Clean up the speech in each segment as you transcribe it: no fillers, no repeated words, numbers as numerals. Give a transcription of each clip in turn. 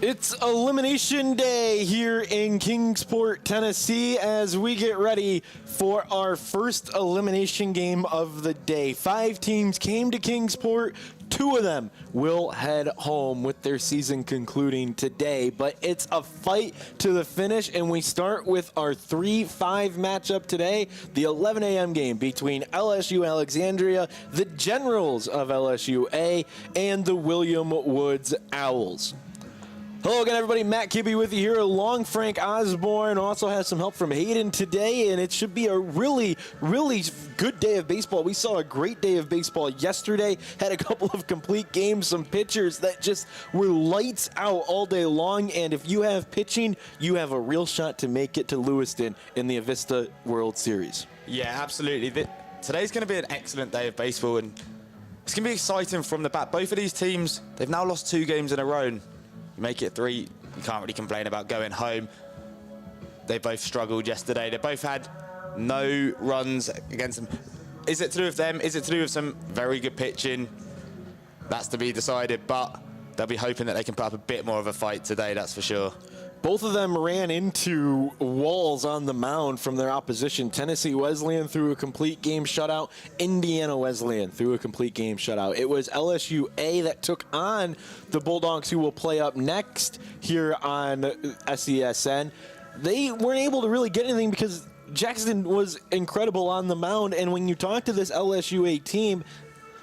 It's elimination day here in Kingsport, Tennessee, as we get ready for our first elimination game of the day. 5 teams came to Kingsport. 2 of them will head home with their season concluding today, but it's a fight to the finish, and we start with our 3-5 matchup today, the 11 a.m. game between LSU Alexandria, the Generals of LSU-A, and the William Woods Owls. Hello again, everybody. Matt Kibbe with you here along Frank Osborne. Also has some help from Hayden today, and it should be a really, really good day of baseball. We saw a great day of baseball yesterday, had a couple of complete games, some pitchers that just were lights out all day long, and if you have pitching, you have a real shot to make it to Lewiston in the Avista World Series. Yeah, absolutely. Today's going to be an excellent day of baseball, and it's going to be exciting from the bat. Both of these teams, they've now lost 2 games in a row. And make it 3, you can't really complain about going home. They both struggled yesterday. They both had no runs against them. Is it to do with them? Is it to do with some very good pitching? That's to be decided, but they'll be hoping that they can put up a bit more of a fight today, that's for sure. Both of them ran into walls on the mound from their opposition. Tennessee Wesleyan threw a complete game shutout. Indiana Wesleyan threw a complete game shutout. It was LSU-A that took on the Bulldogs, who will play up next here on SESN. They weren't able to really get anything because Jackson was incredible on the mound, and when you talk to this LSU-A team,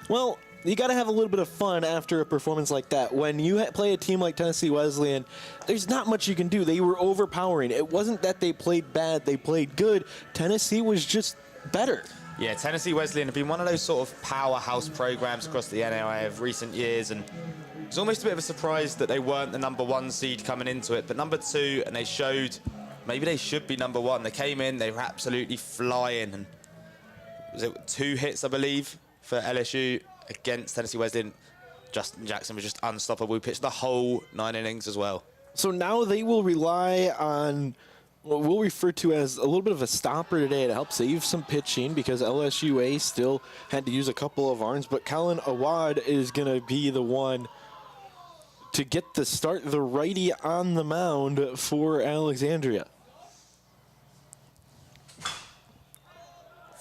well, you got to have a little bit of fun after a performance like that. When you play a team like Tennessee Wesleyan, there's not much you can do. They were overpowering. It wasn't that they played bad. They played good. Tennessee was just better. Yeah, Tennessee Wesleyan have been one of those sort of powerhouse programs across the NAIA of recent years, and it's almost a bit of a surprise that they weren't the #1 seed coming into it, but #2, and they showed maybe they should be #1. They came in, they were absolutely flying, and was it 2 hits, I believe, for LSU against Tennessee Wesleyan. Justin Jackson was just unstoppable. He pitched the whole 9 innings as well. So now they will rely on what we'll refer to as a little bit of a stopper today to help save some pitching, because LSU-A still had to use a couple of arms, but Colin Awad is going to be the one to get the start, the righty on the mound for Alexandria.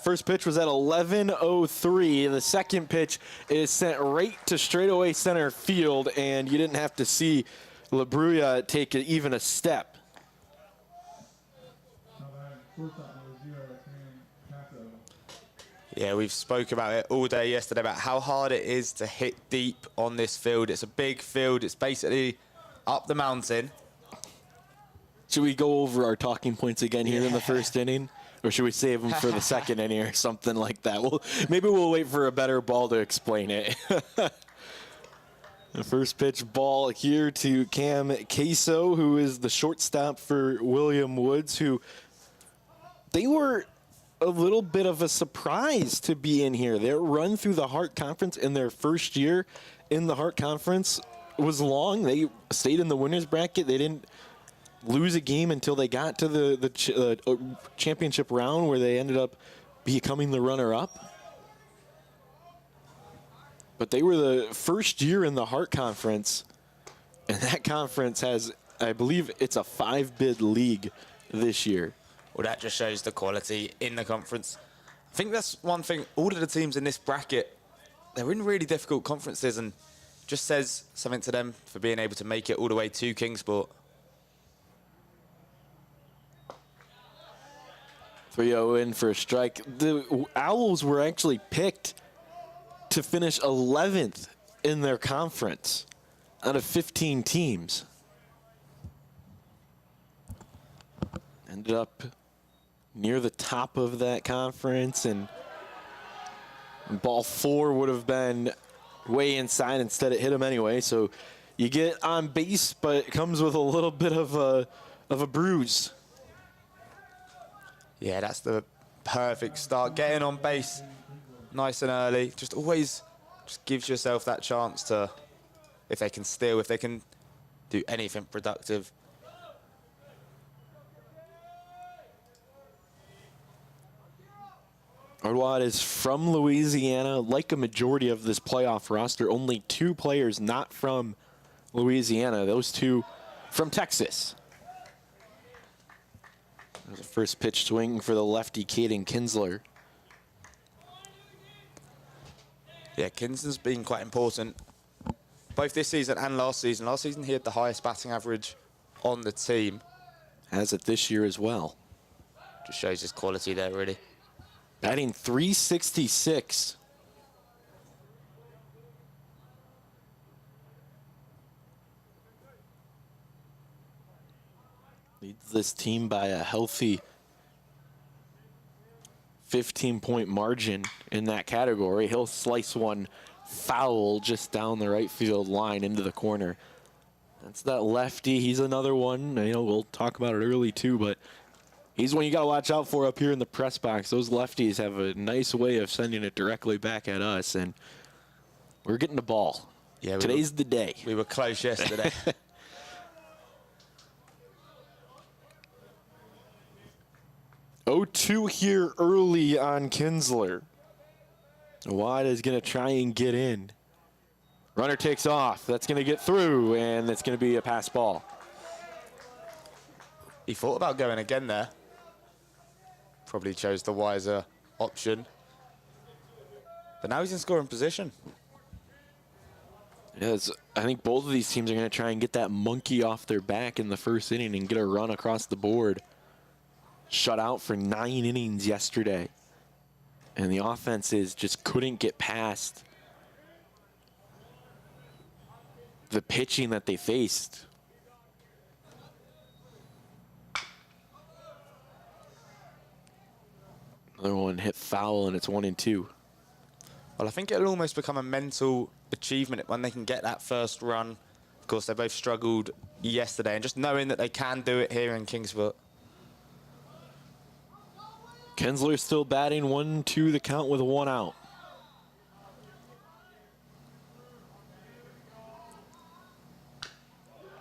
First pitch was at 11:03. The second pitch is sent right to straightaway center field, and you didn't have to see LaBruya take even a step. Yeah, we've spoke about it all day yesterday about how hard it is to hit deep on this field. It's a big field. It's basically up the mountain. Should we go over our talking points again here in the first inning? Or should we save them for the second inning or something like that? Well, maybe we'll wait for a better ball to explain it. The first pitch ball here to Cam Queso, who is the shortstop for William Woods, who they were a little bit of a surprise to be in here. Their run through the Hart Conference in their first year in the Hart Conference was long. They stayed in the winner's bracket. They didn't lose a game until they got to the championship round, where they ended up becoming the runner-up. But they were the first year in the Hart Conference, and that conference has, I believe it's a 5-bid league this year. Well, that just shows the quality in the conference. I think that's one thing. All of the teams in this bracket, they're in really difficult conferences, and just says something to them for being able to make it all the way to Kingsport. 3-0 in for a strike. The Owls were actually picked to finish 11th in their conference out of 15 teams. Ended up near the top of that conference, and ball 4 would have been way inside. Instead, it hit him anyway. So you get on base, but it comes with a little bit of a bruise. Yeah, that's the perfect start. Getting on base nice and early. Just always just gives yourself that chance to, if they can steal, if they can do anything productive. Awad is from Louisiana. Like a majority of this playoff roster, only 2 players not from Louisiana. Those 2 from Texas. There's a first pitch swing for the lefty, Caden Kinsler. Yeah, Kinsler's been quite important both this season and last season. Last season, he had the highest batting average on the team. Has it this year as well. Just shows his quality there, really. Batting .366. Leads this team by a healthy 15-point margin in that category. He'll slice one foul just down the right field line into the corner. That's that lefty. He's another one. You know, we'll talk about it early too, but he's one you got to watch out for up here in the press box. Those lefties have a nice way of sending it directly back at us, and we're getting the ball. Yeah, today's the day. We were close yesterday. 0-2 here early on Kinsler. Wada's going to try and get in. Runner takes off. That's going to get through, and it's going to be a pass ball. He thought about going again there. Probably chose the wiser option. But now he's in scoring position. Yes, I think both of these teams are going to try and get that monkey off their back in the first inning and get a run across the board. Shut out for 9 innings yesterday. And the offenses just couldn't get past the pitching that they faced. Another one hit foul, and it's 1-2. Well, I think it'll almost become a mental achievement when they can get that first run. Of course, they both struggled yesterday, and just knowing that they can do it here in Kingsport. Kinsler still batting 1-2 the count with 1 out.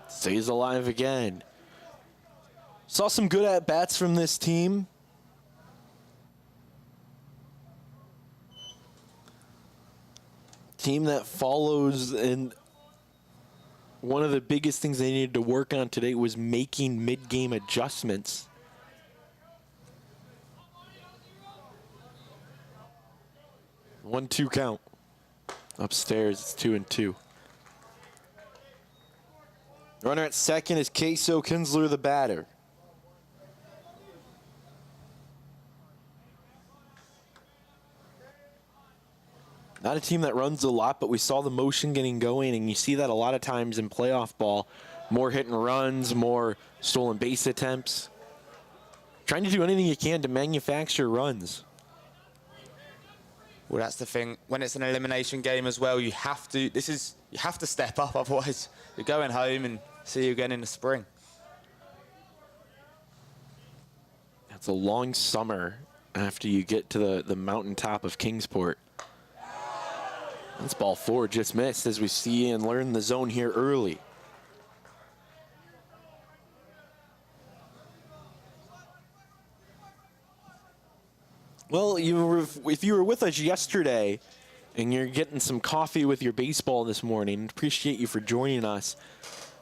Stays alive again. Saw some good at-bats from this team. Team that follows, and one of the biggest things they needed to work on today was making mid-game adjustments. 1-2 count. Upstairs, it's 2-2. Runner at second is Queso, Kinsler the batter. Not a team that runs a lot, but we saw the motion getting going, and you see that a lot of times in playoff ball. More hit and runs, more stolen base attempts. Trying to do anything you can to manufacture runs. Well, that's the thing. When it's an elimination game as well, you have to step up, otherwise you're going home and see you again in the spring. It's a long summer after you get to the mountaintop of Kingsport. That's ball 4, just missed as we see and learn the zone here early. Well, if you were with us yesterday and you're getting some coffee with your baseball this morning, appreciate you for joining us.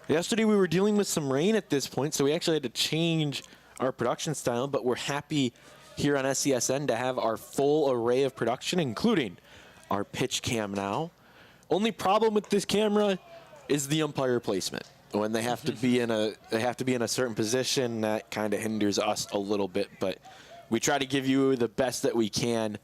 Yesterday we were dealing with some rain at this point, so we actually had to change our production style, but we're happy here on SCSN to have our full array of production, including our pitch cam now. Only problem with this camera is the umpire placement. When they have to be in a certain position, that kind of hinders us a little bit, but we try to give you the best that we can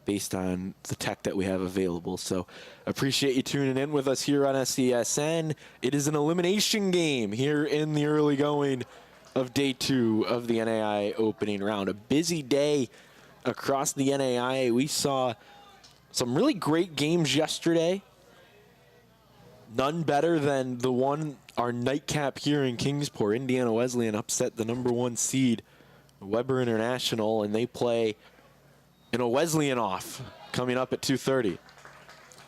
based on the tech that we have available. So appreciate you tuning in with us here on SCSN. It is an elimination game here in the early going of day 2 of the NAIA opening round. A busy day across the NAIA. We saw some really great games yesterday. None better than the one, our nightcap here in Kingsport. Indiana Wesleyan upset the #1 seed, Weber International, and they play in a Wesleyan off coming up at 2:30.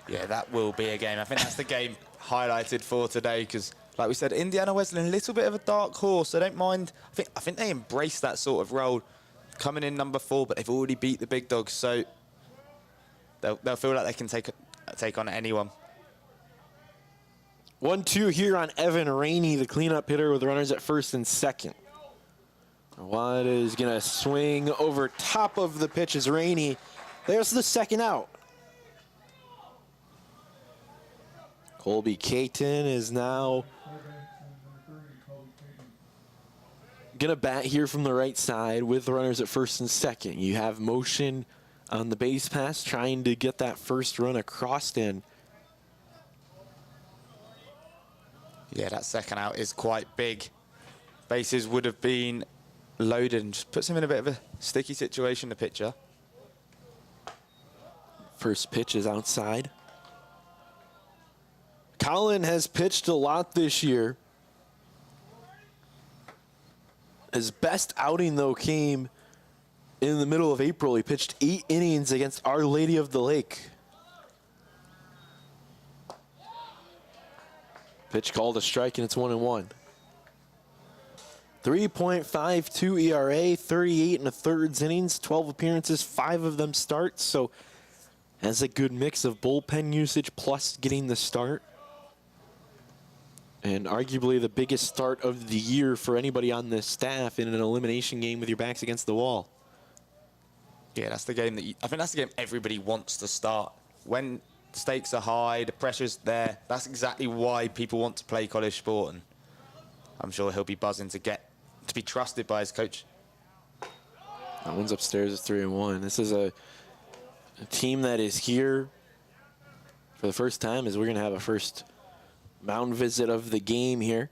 Yeah, that will be a game. I think that's the game highlighted for today because, like we said, Indiana Wesleyan, a little bit of a dark horse. I don't mind. I think they embrace that sort of role, coming in #4, but they've already beat the big dogs, so they'll feel like they can take on anyone. 1-2 here on Evan Rainey, the cleanup hitter with runners at first and second. Watt is going to swing over top of the pitch as Rainey. There's the second out. Colby Caton is now going to bat here from the right side with runners at first and second. You have motion on the base pass, trying to get that first run across in. Yeah, that second out is quite big. Bases would have been loaded and just puts him in a bit of a sticky situation, the pitcher. First pitch is outside. Colin has pitched a lot this year. His best outing, though, came in the middle of April. He pitched 8 innings against Our Lady of the Lake. Pitch called a strike, and it's 1-1. 3.52 ERA, 38 1/3 innings, 12 appearances, 5 of them starts. So has a good mix of bullpen usage plus getting the start. And arguably the biggest start of the year for anybody on this staff in an elimination game with your backs against the wall. Yeah, that's the game that I think that's the game everybody wants to start. When stakes are high, the pressure's there. That's exactly why people want to play college sport, and I'm sure he'll be buzzing to be trusted by his coach. That one's upstairs at 3-1. This is a team that is here for the first time, as we're going to have a first mound visit of the game here.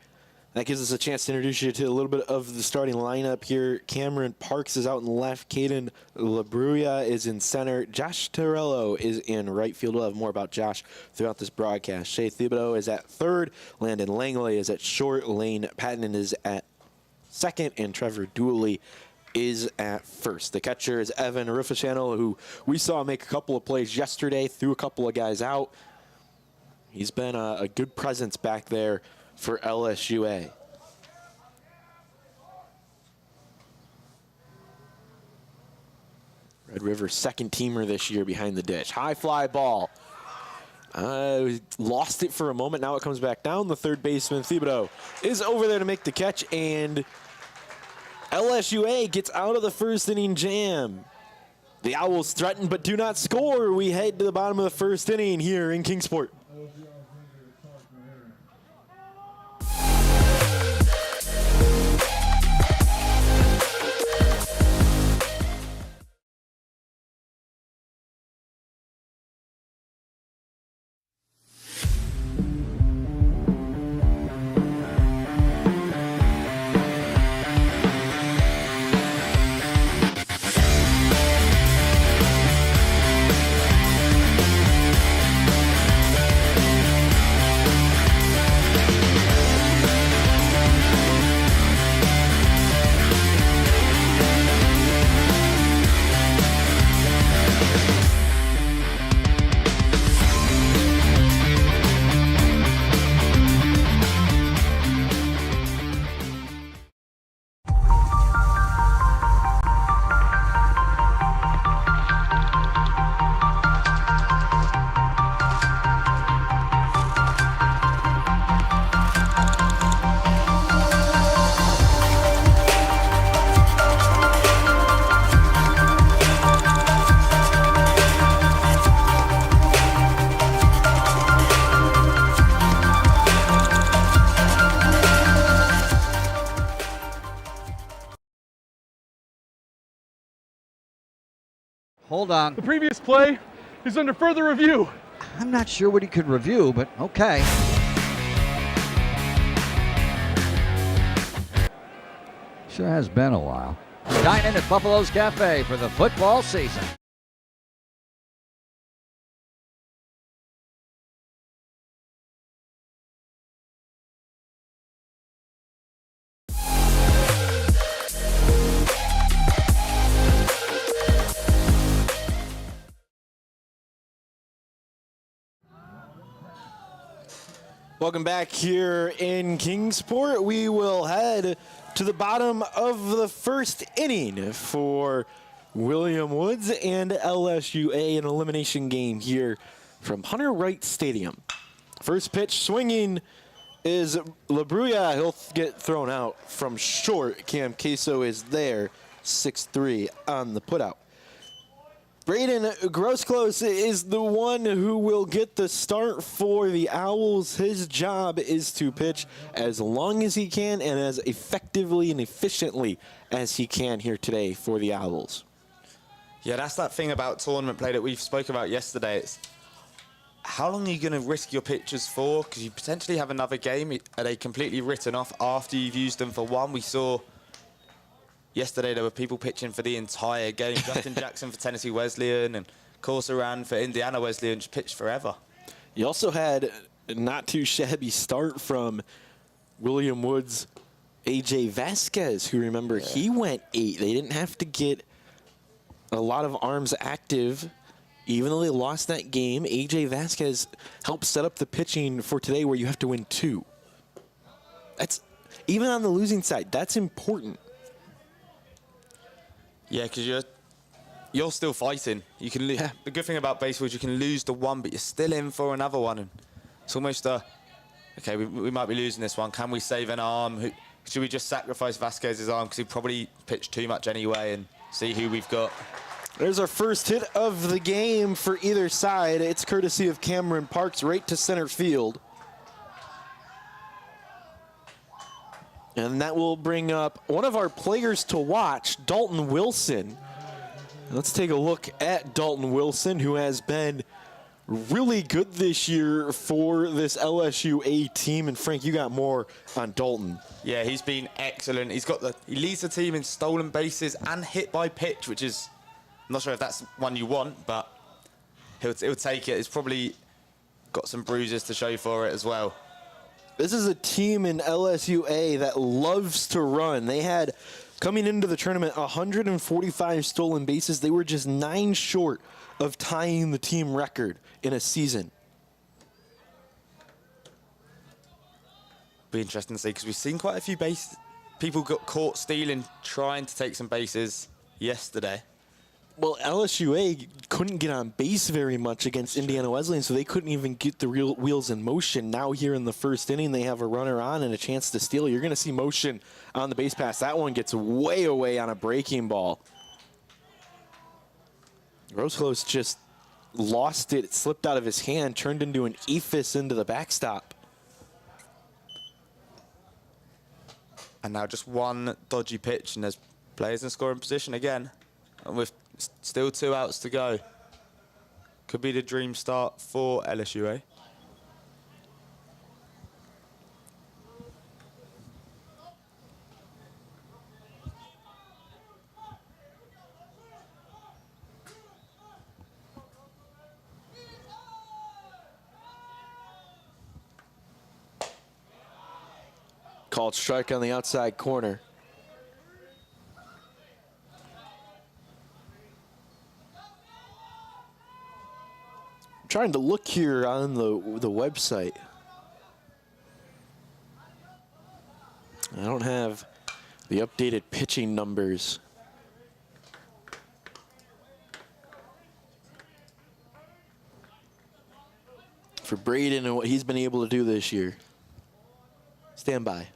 That gives us a chance to introduce you to a little bit of the starting lineup here. Cameron Parks is out in left. Caden LaBruya is in center. Josh Torello is in right field. We'll have more about Josh throughout this broadcast. Shea Thibodeau is at third. Landon Langley is at short. Lane Patton is at second. And Trevor Dooley is at first. The catcher is Evan Rufashano, who we saw make a couple of plays yesterday, threw a couple of guys out. He's been a good presence back there for LSUA. Red River second teamer this year behind the dish. High fly ball. Lost it for a moment. Now it comes back down. The third baseman, Thibodeau, is over there to make the catch, and LSUA gets out of the first inning jam. The Owls threaten but do not score. We head to the bottom of the first inning here in Kingsport. Hold on. The previous play is under further review. I'm not sure what he could review, but okay. Sure has been a while. Dine in at Buffalo's Cafe for the football season. Welcome back here in Kingsport. We will head to the bottom of the first inning for William Woods and LSUA, an elimination game here from Hunter Wright Stadium. First pitch swinging is LaBruya. He'll get thrown out from short. Cam Queso is there. 6-3 on the putout. Braden Grosclose is the one who will get the start for the Owls. His job is to pitch as long as he can and as effectively and efficiently as he can here today for the Owls. Yeah, that's that thing about tournament play that we've spoken about yesterday. It's how long are you going to risk your pitchers for? Because you potentially have another game. Are they completely written off after you've used them for one? We saw yesterday there were people pitching for the entire game. Justin Jackson for Tennessee Wesleyan and Corsoran for Indiana Wesleyan just pitched forever. You also had a not too shabby start from William Woods, AJ Vasquez, who, remember, he went 8. They didn't have to get a lot of arms active. Even though they lost that game, AJ Vasquez helped set up the pitching for today where you have to win 2. That's, even on the losing side, that's important. Yeah, because you're still fighting. You can The good thing about baseball is you can lose the one, but you're still in for another one. And it's almost okay, we might be losing this one. Can we save an arm? Should we just sacrifice Vasquez's arm because he probably pitched too much anyway and see who we've got? There's our first hit of the game for either side. It's courtesy of Cameron Parks, right to center field. And that will bring up one of our players to watch, Dalton Wilson. Let's take a look at Dalton Wilson, who has been really good this year for this LSU A team. And Frank, you got more on Dalton. Yeah, he's been excellent. He leads the team in stolen bases and hit by pitch, which is, I'm not sure if that's one you want, but he'll take it. He's probably got some bruises to show for it as well. This is a team in LSUA that loves to run. They had, coming into the tournament, 145 stolen bases. They were just 9 short of tying the team record in a season. Be interesting to see, because we've seen quite a few people got caught stealing, trying to take some bases yesterday. Well, LSUA couldn't get on base very much against Indiana Wesleyan, so they couldn't even get the real wheels in motion. Now here in the first inning, they have a runner on and a chance to steal. You're going to see motion on the base pass. That one gets way away on a breaking ball. Grosclose just lost it. It slipped out of his hand, turned into an ephus into the backstop. And now just one dodgy pitch, and there's players in scoring position again. And with still 2 outs to go. Could be the dream start for LSUA. Called strike on the outside corner. Trying to look here on the website. I don't have the updated pitching numbers. For Braden and what he's been able to do this year. Stand by.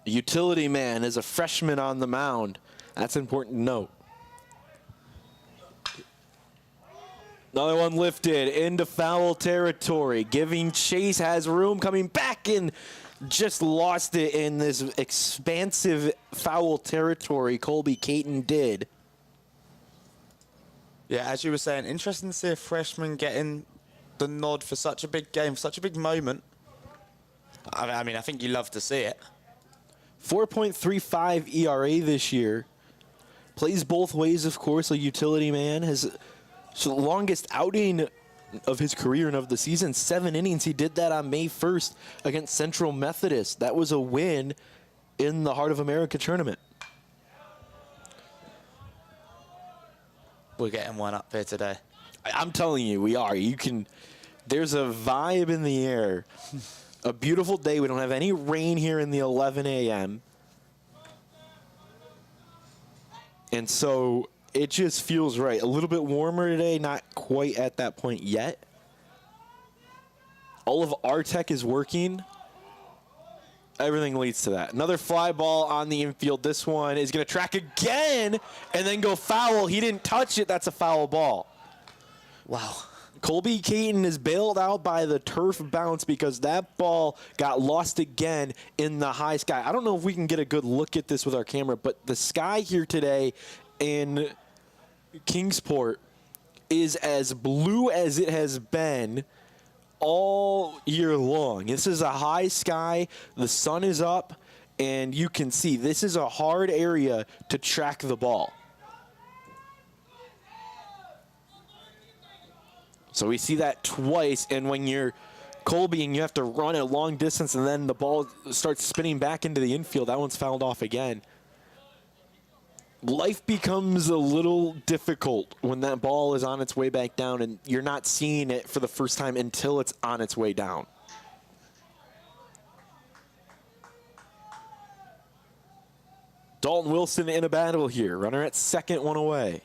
Utility man is a freshman on the mound. That's important to note. Another one lifted into foul territory. Giving chase, has room, coming back and just lost it in this expansive foul territory. Colby Caton did. Yeah, as you were saying, interesting to see a freshman getting the nod for such a big game, such a big moment. I mean, I think you love to see it. 4.35 ERA this year. Plays both ways, of course. A utility man. Has the longest outing of his career and of the season, 7 innings. He did that on May 1st against Central Methodist. That was a win in the Heart of America tournament. We're getting one up here today. I'm telling you, we are. There's a vibe in the air. A beautiful day. We don't have any rain here in the 11 a.m. And so It just feels right. A little bit warmer today, not quite at that point yet. All of our tech is working. Everything leads to that. Another fly ball on the infield. This one is going to track again and then go foul. He didn't touch it. That's a foul ball. Wow. Colby Caton is bailed out by the turf bounce because that ball got lost again in the high sky. I don't know if we can get a good look at this with our camera, but the sky here today in Kingsport is as blue as it has been all year long. This is a high sky, the sun is up, and you can see this is a hard area to track the ball. So we see that twice, and when you're Colby and you have to run a long distance and then the ball starts spinning back into the infield, that one's fouled off again. Life becomes a little difficult when that ball is on its way back down and you're not seeing it for the first time until it's on its way down. Dalton Wilson in a battle here. Runner at second, one away.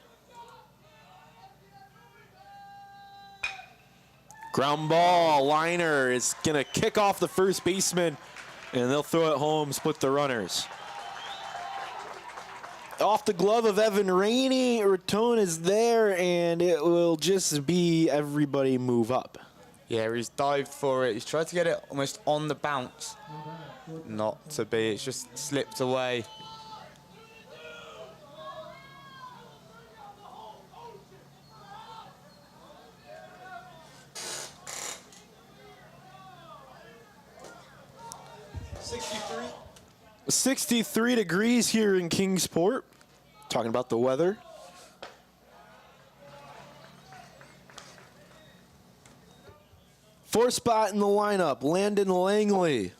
Ground ball. Liner is going to kick off the first baseman, and they'll throw it home, split the runners. Off the glove of Evan Rainey, Raton is there, and it will just be everybody move up. Yeah, he's dived for it. He's tried to get it almost on the bounce. Not to be. It's just slipped away. '63. 63 degrees here in Kingsport. Talking about the weather. Fourth spot in the lineup, Landon Langley.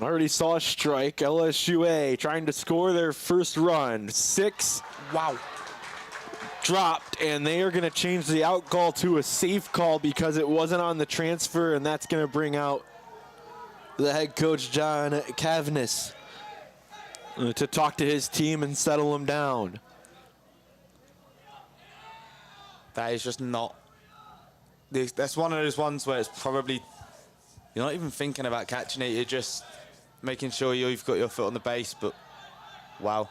Already saw a strike. LSUA trying to score their first run. 6. Wow. Dropped, and they are going to change the out call to a safe call because it wasn't on the transfer, and that's going to bring out the head coach, John Cavness, to talk to his team and settle them down. That is just not... That's one of those ones where it's probably... You're not even thinking about catching it. You're just making sure you've got your foot on the base, but wow.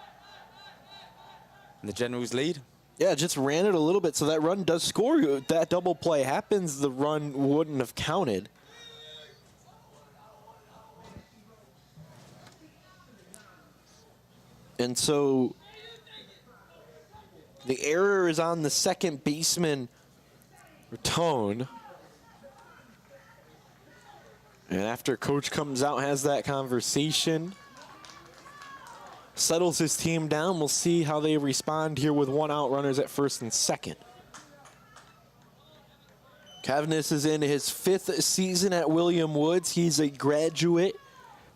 And the Generals lead. Yeah, just ran it a little bit, so that run does score. If that double play happens, the run wouldn't have counted. And so the error is on the second baseman, Raton. And after coach comes out, has that conversation, settles his team down, we'll see how they respond here with one out, runners at first and second. Cavness is in his 5th season at William Woods. He's a graduate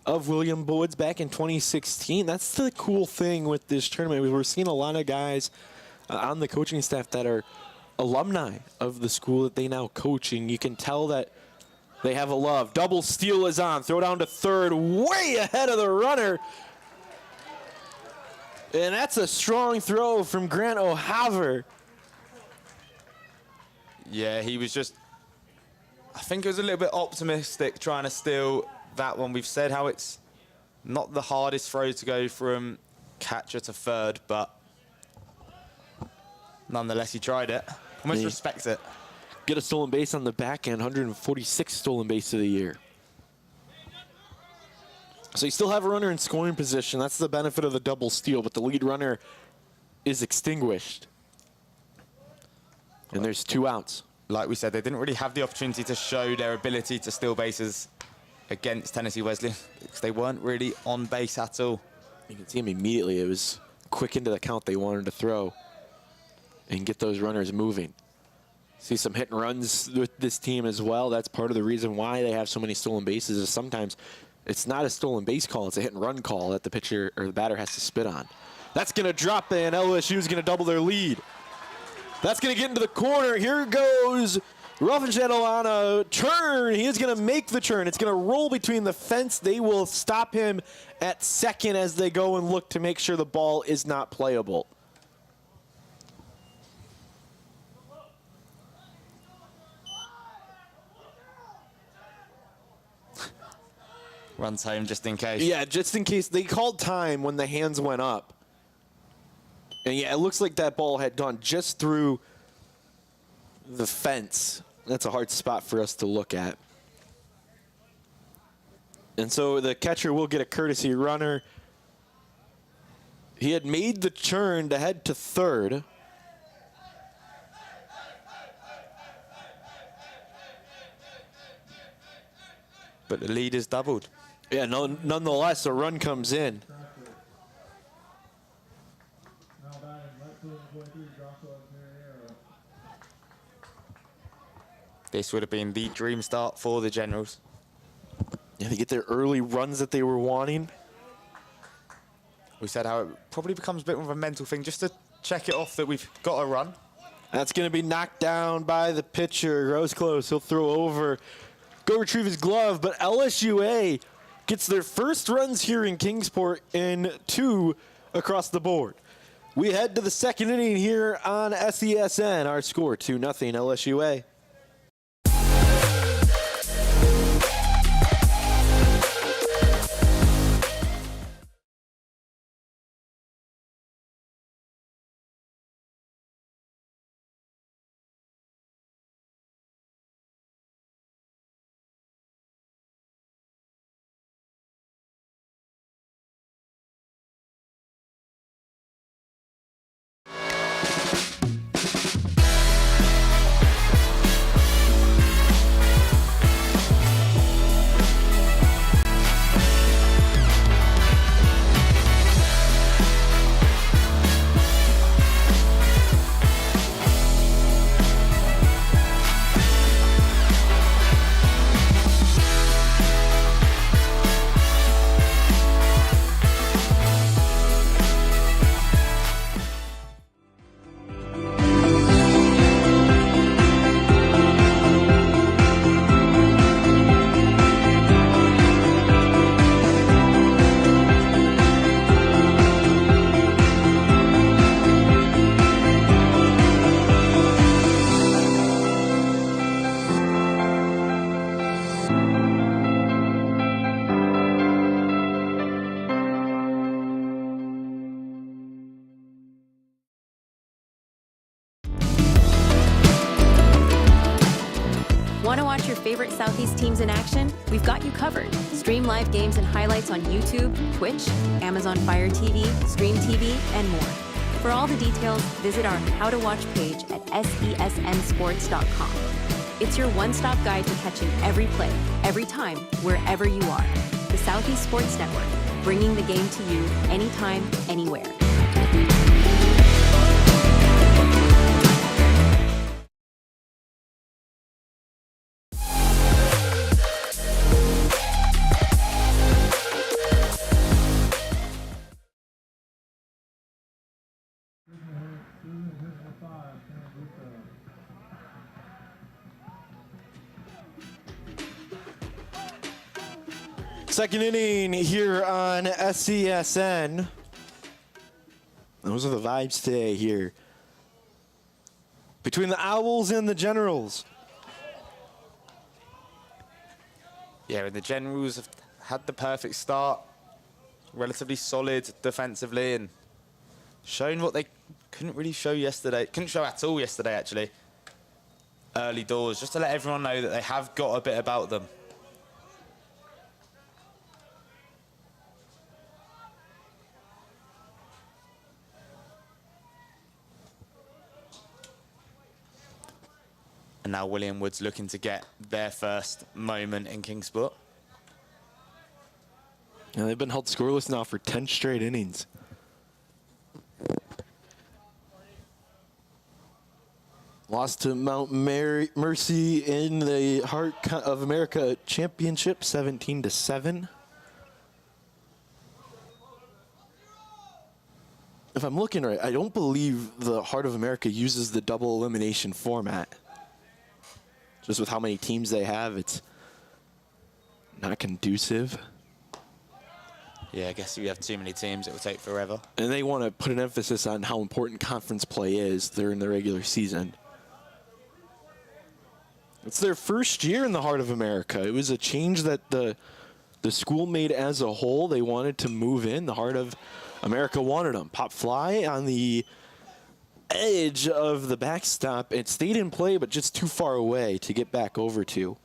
of William Woods back in 2016. That's the cool thing with this tournament. We're seeing a lot of guys on the coaching staff that are alumni of the school that they now coach, and you can tell that they have a love. Double steal is on. Throw down to third, way ahead of the runner. And that's a strong throw from Grant O'Haver. Yeah, he was just... I think it was a little bit optimistic trying to steal that one. We've said how it's not the hardest throw to go from catcher to third, but nonetheless, he tried it. Almost respect it. Get a stolen base on the back end, 146 stolen base of the year. So you still have a runner in scoring position. That's the benefit of the double steal, but the lead runner is extinguished. And there's 2 outs. Like we said, they didn't really have the opportunity to show their ability to steal bases against Tennessee Wesleyan because they weren't really on base at all. You can see him immediately. It was quick into the count they wanted to throw and get those runners moving. See some hit and runs with this team as well. That's part of the reason why they have so many stolen bases is sometimes it's not a stolen base call, it's a hit and run call that the pitcher or the batter has to spit on. That's going to drop, and LSU is going to double their lead. That's going to get into the corner. Here goes Ruffenshadow on a turn. He is going to make the turn. It's going to roll between the fence. They will stop him at second as they go and look to make sure the ball is not playable. Runs home just in case. Yeah, just in case. They called time when the hands went up. And yeah, it looks like that ball had gone just through the fence. That's a hard spot for us to look at. And so the catcher will get a courtesy runner. He had made the turn to head to third. But the lead is doubled. Yeah, nonetheless, a run comes in. This would have been the dream start for the Generals. Yeah, they get their early runs that they were wanting. We said how it probably becomes a bit of a mental thing just to check it off that we've got a run. That's going to be knocked down by the pitcher. Grows close. He'll throw over. Go retrieve his glove, but LSUA gets their first runs here in Kingsport in 2 across the board. We head to the second inning here on SESN. Our score 2-0 LSUA. Want to watch your favorite Southeast teams in action? We've got you covered. Stream live games and highlights on YouTube, Twitch, Amazon Fire TV, Stream TV, and more. For all the details, visit our How to Watch page at SESNsports.com. It's your one-stop guide to catching every play, every time, wherever you are. The Southeast Sports Network, bringing the game to you anytime, anywhere. Second inning here on SESN. Those are the vibes today here between the Owls and the Generals. Yeah, and the Generals have had the perfect start, relatively solid defensively, and shown what they couldn't really show yesterday. Couldn't show at all yesterday, actually. Early doors, just to let everyone know that they have got a bit about them. And now William Woods looking to get their first moment in Kingsport. Yeah, they've been held scoreless now for 10 straight innings. Lost to Mount Mercy in the Heart of America Championship, 17-7. If I'm looking right, I don't believe the Heart of America uses the double elimination format. Just with how many teams they have, it's not conducive. Yeah, I guess if you have too many teams, it will take forever. And they want to put an emphasis on how important conference play is during the regular season. It's their first year in the heart of America. It was a change that the school made as a whole. They wanted to move in. The heart of America wanted them. Pop fly on the edge of the backstop. It stayed in play, but just too far away to get back over to.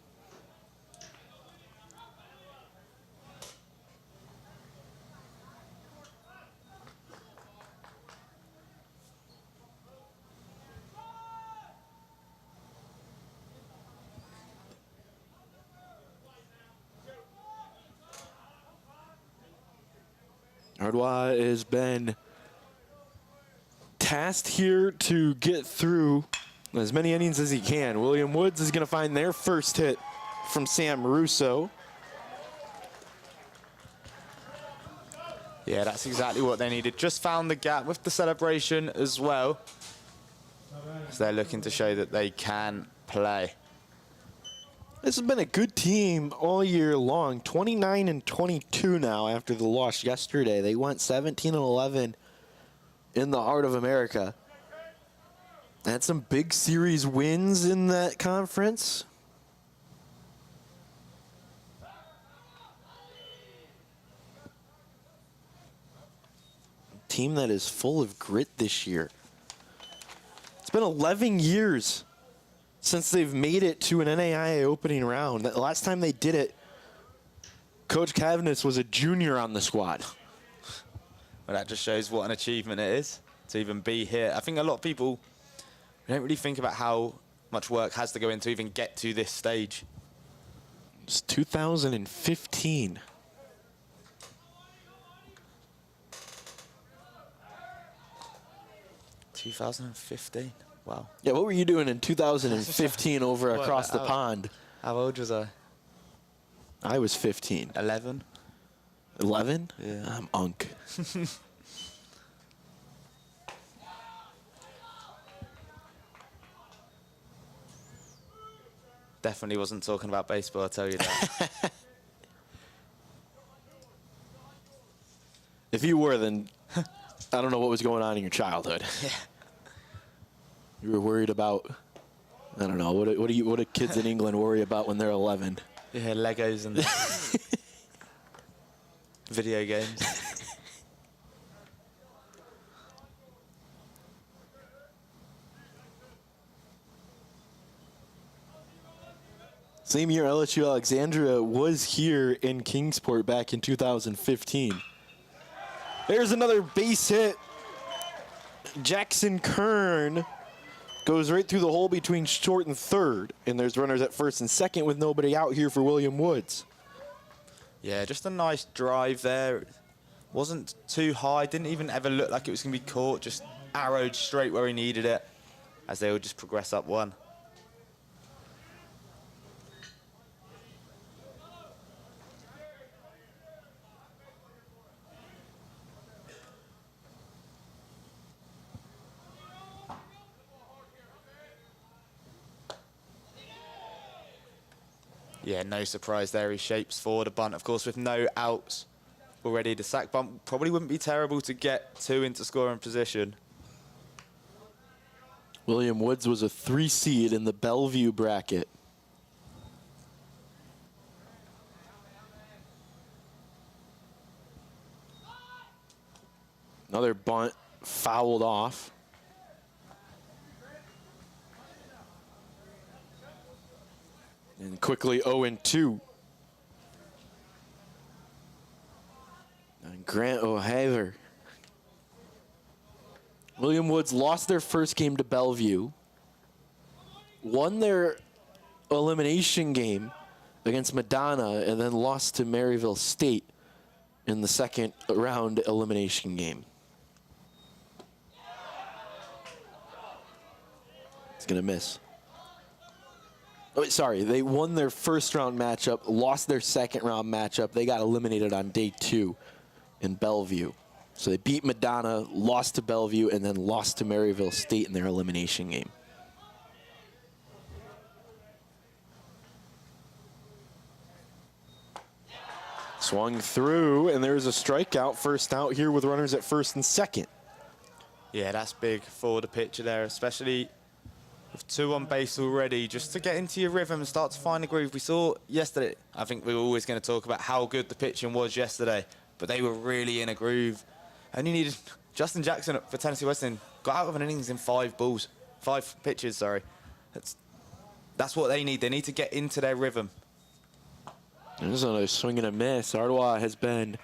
Ardois has been tasked here to get through as many innings as he can. William Woods is going to find their first hit from Sam Russo. Yeah, that's exactly what they needed. Just found the gap with the celebration as well. So they're looking to show that they can play. This has been a good team all year long. 29-22 now after the loss yesterday. They went 17-11 in the heart of America. Had some big series wins in that conference. Team that is full of grit this year. It's been 11 years since they've made it to an NAIA opening round. The last time they did it, Coach Cavness was a junior on the squad. Well, that just shows what an achievement it is to even be here. I think a lot of people don't really think about how much work has to go into even get to this stage. It's 2015. Wow. Yeah, what were you doing in 2015 over across the pond? How old was I? I was 15. 11. 11? Yeah. I'm unk. Definitely wasn't talking about baseball, I'll tell you that. If you were, then I don't know what was going on in your childhood. Yeah. You were worried about, I don't know, what do kids in England worry about when they're 11? Yeah, Legos and video games. Same year LSU Alexandria was here in Kingsport back in 2015. There's another base hit. Jackson Kern goes right through the hole between short and third. And there's runners at first and second with nobody out here for William Woods. Yeah, just a nice drive there. Wasn't too high, didn't even ever look like it was going to be caught. Just arrowed straight where he needed it as they would just progress up one. Yeah, no surprise there. He shapes forward a bunt, of course, with no outs already. The sack bunt probably wouldn't be terrible to get two into scoring position. William Woods was a 3 seed in the Bellevue bracket. Another bunt fouled off. And quickly 0-2. And Grant O'Haver. William Woods lost their first game to Bellevue. Won their elimination game against Madonna and then lost to Maryville State in the second round elimination game. It's going to miss. Oh, sorry, they won their first round matchup, lost their second round matchup. They got eliminated on day 2 in Bellevue. So they beat Madonna, lost to Bellevue, and then lost to Maryville State in their elimination game. Swung through, and there's a strikeout. First out here with runners at first and second. Yeah, that's big for the pitcher there, especially with 2 on base already, just to get into your rhythm and start to find the groove. We saw yesterday, I think we were always going to talk about how good the pitching was yesterday, but they were really in a groove. And you needed Justin Jackson for Tennessee Western, got out of an innings in 5 pitches, sorry. That's what they need. They need to get into their rhythm. There's another swing and a miss. Ardois has been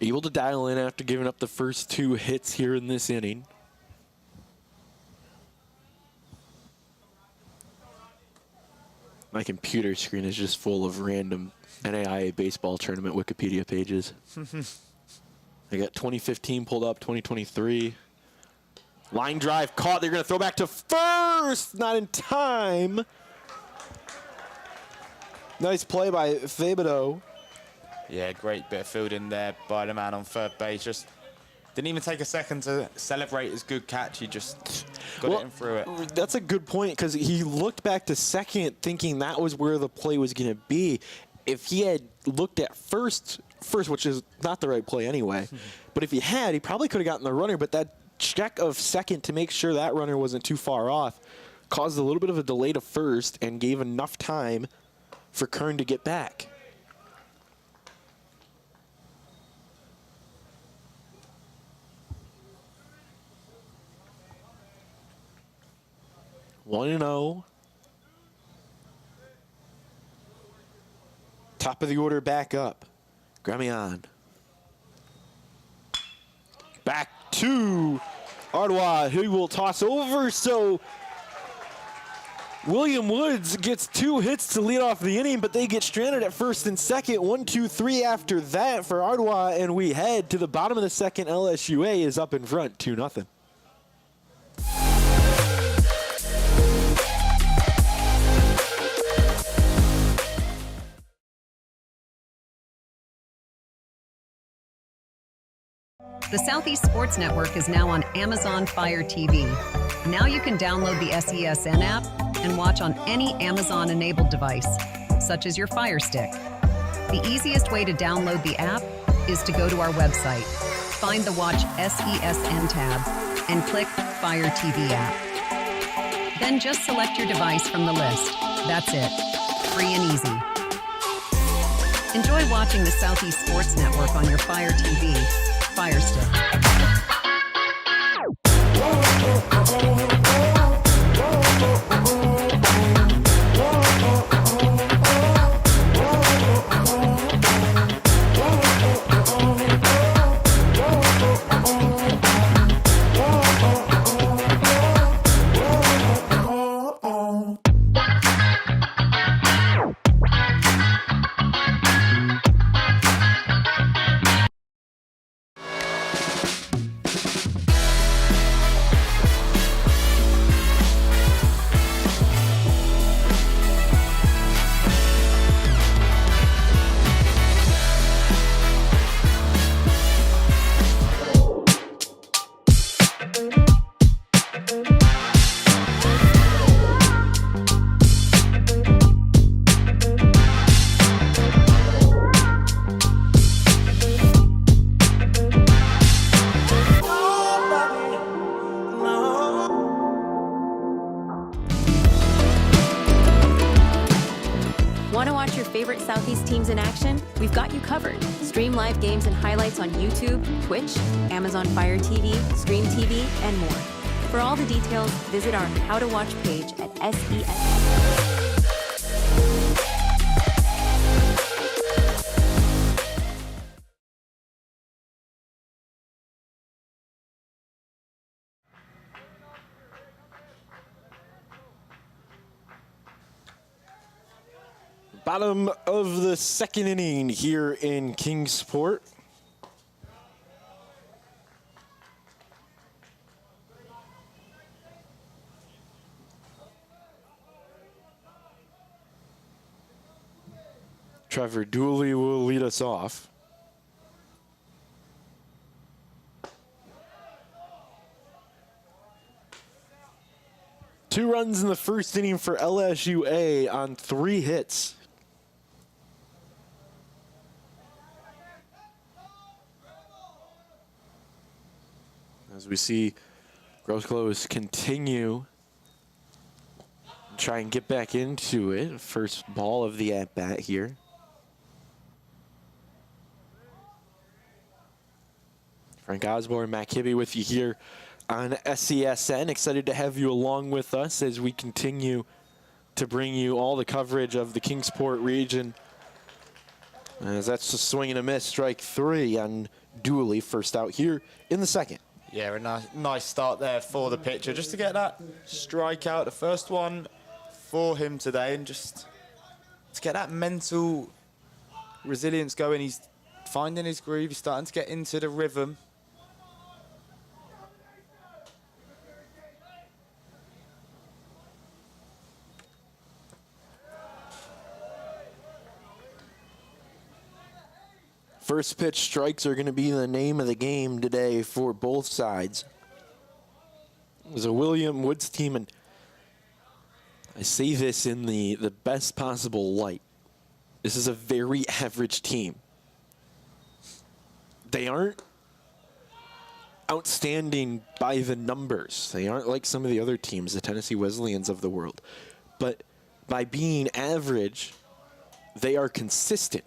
able to dial in after giving up the first 2 hits here in this inning. My computer screen is just full of random NAIA baseball tournament Wikipedia pages. I got 2015 pulled up, 2023. Line drive caught. They're going to throw back to first. Not in time. Nice play by Thibodeau. Yeah, great bit of fielding there by the man on third base. Just didn't even take a second to celebrate his good catch. He just got it in through it. That's a good point, because he looked back to second thinking that was where the play was going to be. If he had looked at first, which is not the right play anyway, but if he had, he probably could have gotten the runner, but that check of second to make sure that runner wasn't too far off caused a little bit of a delay to first and gave enough time for Kern to get back. One and 0. Top of the order back up. Gramian. Back to Ardois, who will toss over, so William Woods gets 2 hits to lead off the inning, but they get stranded at first and second. 1, 2, 3 after that for Ardois, and we head to the bottom of the second. LSUA is up in front, 2-0. The Southeast Sports Network is now on Amazon Fire TV. Now you can download the SESN app and watch on any Amazon-enabled device, such as your Fire Stick. The easiest way to download the app is to go to our website, find the Watch SESN tab, and click Fire TV app. Then just select your device from the list. That's it. Free and easy. Enjoy watching the Southeast Sports Network on your Fire TV, Fire Stick. Want to watch your favorite Southeast teams in action? We've got you covered. Stream live games and highlights on YouTube, Twitch, Amazon Fire TV, Stream TV, and more. For all the details, visit our How to Watch page at SES. Bottom of the second inning here in Kingsport. Trevor Dooley will lead us off. Two runs in the first inning for LSUA on 3 hits. As we see Grosclose continue to try and get back into it. First ball of the at-bat here. Frank Osborne, Matt Kibbe with you here on SESN. Excited to have you along with us as we continue to bring you all the coverage of the Kingsport region. As that's a swing and a miss, strike 3 on Dooley, first out here in the second. Yeah, a nice start there for the pitcher, just to get that strikeout, the first one for him today, and just to get that mental resilience going. He's finding his groove, he's starting to get into the rhythm. First pitch strikes are going to be the name of the game today for both sides. It was a William Woods team, and I say this in the best possible light. This is a very average team. They aren't outstanding by the numbers. They aren't like some of the other teams, the Tennessee Wesleyans of the world. But by being average, they are consistent.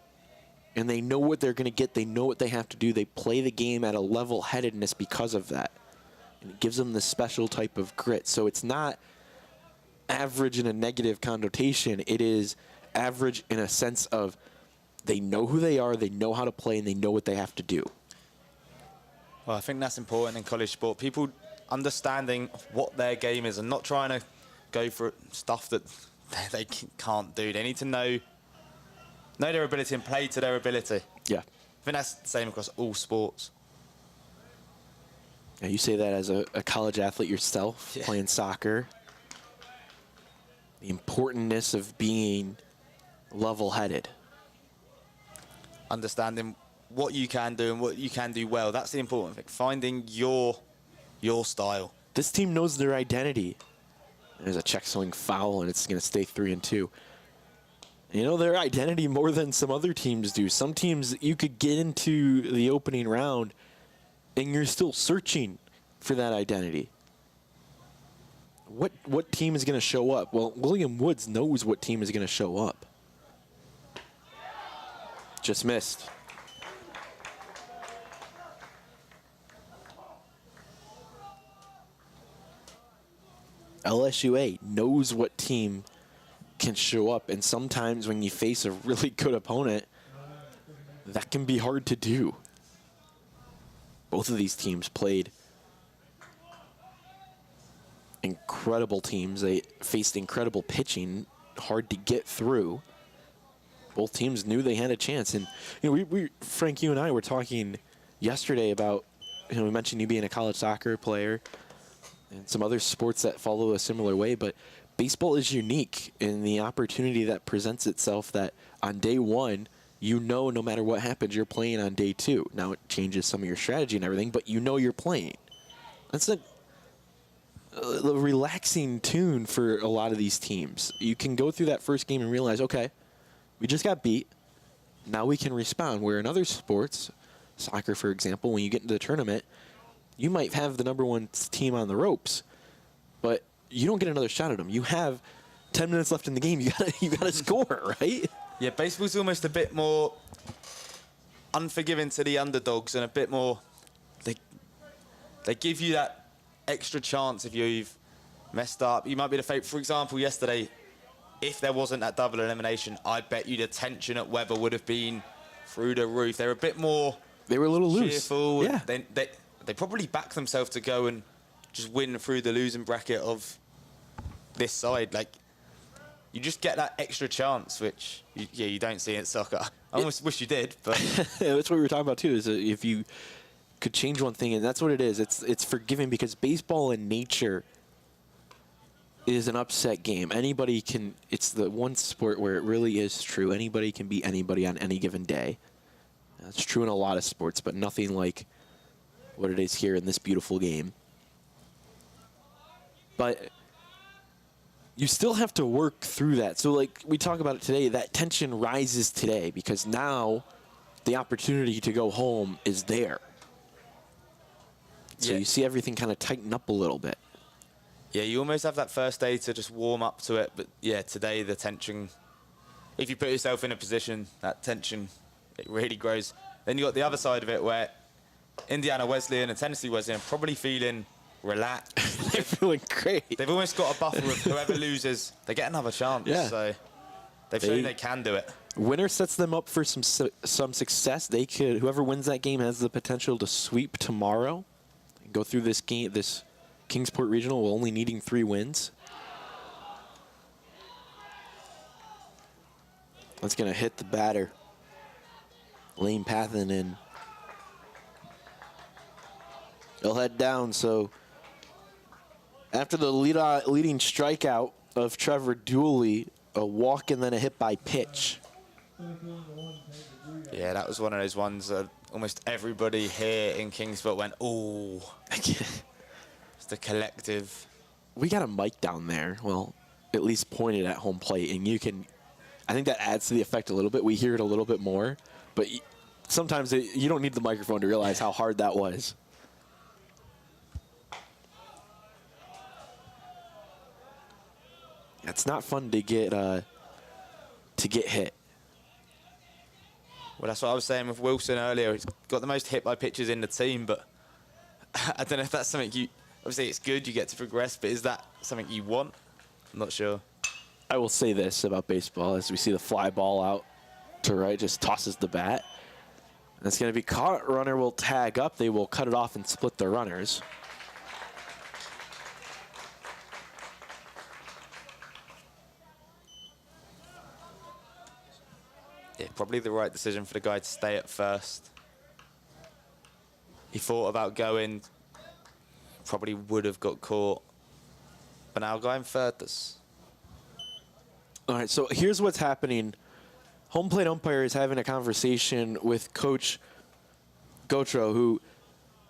And they know what they're going to get. They know what they have to do. They play the game at a level-headedness because of that. And it gives them this special type of grit. So it's not average in a negative connotation. It is average in a sense of they know who they are, they know how to play, and they know what they have to do. Well, I think that's important in college sport. People understanding what their game is and not trying to go for stuff that they can't do. They need to know their ability and play to their ability. Yeah. I think that's the same across all sports. Yeah, you say that as a college athlete yourself, Yeah. playing soccer. The importantness of being level-headed. Understanding what you can do and what you can do well. That's the important thing. Finding your style. This team knows their identity. There's a check swing foul, and it's going to stay 3-2. You know their identity more than some other teams do. Some teams, you could get into the opening round, and you're still searching for that identity. What team is going to show up? Well, William Woods knows what team is going to show up. Just missed. LSUA knows what team can show up, and sometimes when you face a really good opponent, that can be hard to do. Both of these teams played incredible teams. They faced incredible pitching, hard to get through. Both teams knew they had a chance, and you know, we Frank, you and I were talking yesterday about, you know, we mentioned you being a college soccer player and some other sports that follow a similar way, but baseball is unique in the opportunity that presents itself that on day one, you know no matter what happens, you're playing on day 2. Now it changes some of your strategy and everything, but you know you're playing. That's a relaxing tune for a lot of these teams. You can go through that first game and realize, okay, we just got beat. Now we can respond. Where in other sports, soccer for example, when you get into the tournament, you might have the #1 team on the ropes, but you don't get another shot at them. You have 10 minutes left in the game. You gotta score, right? Yeah, baseball's almost a bit more unforgiving to the underdogs and a bit more. They give you that extra chance if you've messed up. You might be the favourite. For example, yesterday, if there wasn't that double elimination, I bet you the tension at Weber would have been through the roof. They're a bit more. They were a little loose. Cheerful. Yeah. They probably back themselves to go and just win through the losing bracket of this side. Like, you just get that extra chance, which you don't see in soccer. I almost wish you did, but that's what we were talking about too. Is if you could change one thing, and that's what it is. It's forgiving because baseball in nature is an upset game. Anybody can. It's the one sport where it really is true. Anybody can beat anybody on any given day. That's true in a lot of sports, but nothing like what it is here in this beautiful game. But you still have to work through that. So like we talk about it today, that tension rises today because now the opportunity to go home is there. So Yeah. you see everything kind of tighten up a little bit. Yeah, you almost have that first day to just warm up to it. But yeah, today the tension, if you put yourself in a position, that tension, it really grows. Then you got the other side of it where Indiana Wesleyan and Tennessee Wesleyan are probably feeling relaxed. They're feeling great. They've almost got a buffer of whoever loses, they get another chance. Yeah. So they've shown they can do it. Winner sets them up for some success. They could, whoever wins that game has the potential to sweep tomorrow and go through this game, this Kingsport Regional, only needing 3 wins. That's going to hit the batter. Lane Pathan, and he'll head down. So after the leading strikeout of Trevor Dooley, a walk and then a hit by pitch. Yeah, that was one of those ones that almost everybody here in Kingsport went, "Oh." It's the collective. We got a mic down there. Well, at least pointed at home plate, and you can. I think that adds to the effect a little bit. We hear it a little bit more, but sometimes you don't need the microphone to realize how hard that was. It's not fun to get hit. Well, that's what I was saying with Wilson earlier. He's got the most hit by pitches in the team, but I don't know if that's something you. Obviously, it's good you get to progress, but is that something you want? I'm not sure. I will say this about baseball: as we see the fly ball out to right, just tosses the bat. That's going to be caught. Runner will tag up. They will cut it off and split the runners. Yeah, probably the right decision for the guy to stay at first. He thought about going, probably would have got caught. But now going third does. All right, so here's what's happening. Home plate umpire is having a conversation with Coach Gautreau, who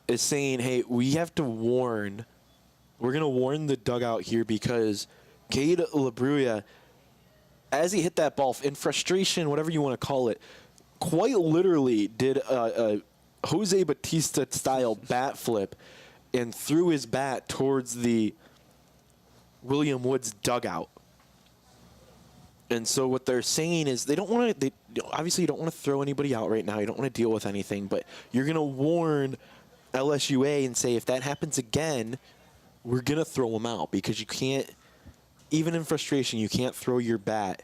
is saying, hey, we have to warn. We're going to warn the dugout here because Cade LaBruya, as he hit that ball, in frustration, whatever you want to call it, quite literally did a Jose Batista-style bat flip and threw his bat towards the William Woods dugout. And so what they're saying is they don't want to, obviously you don't want to throw anybody out right now. You don't want to deal with anything, but you're going to warn LSUA and say if that happens again, we're going to throw them out because you can't, even in frustration, you can't throw your bat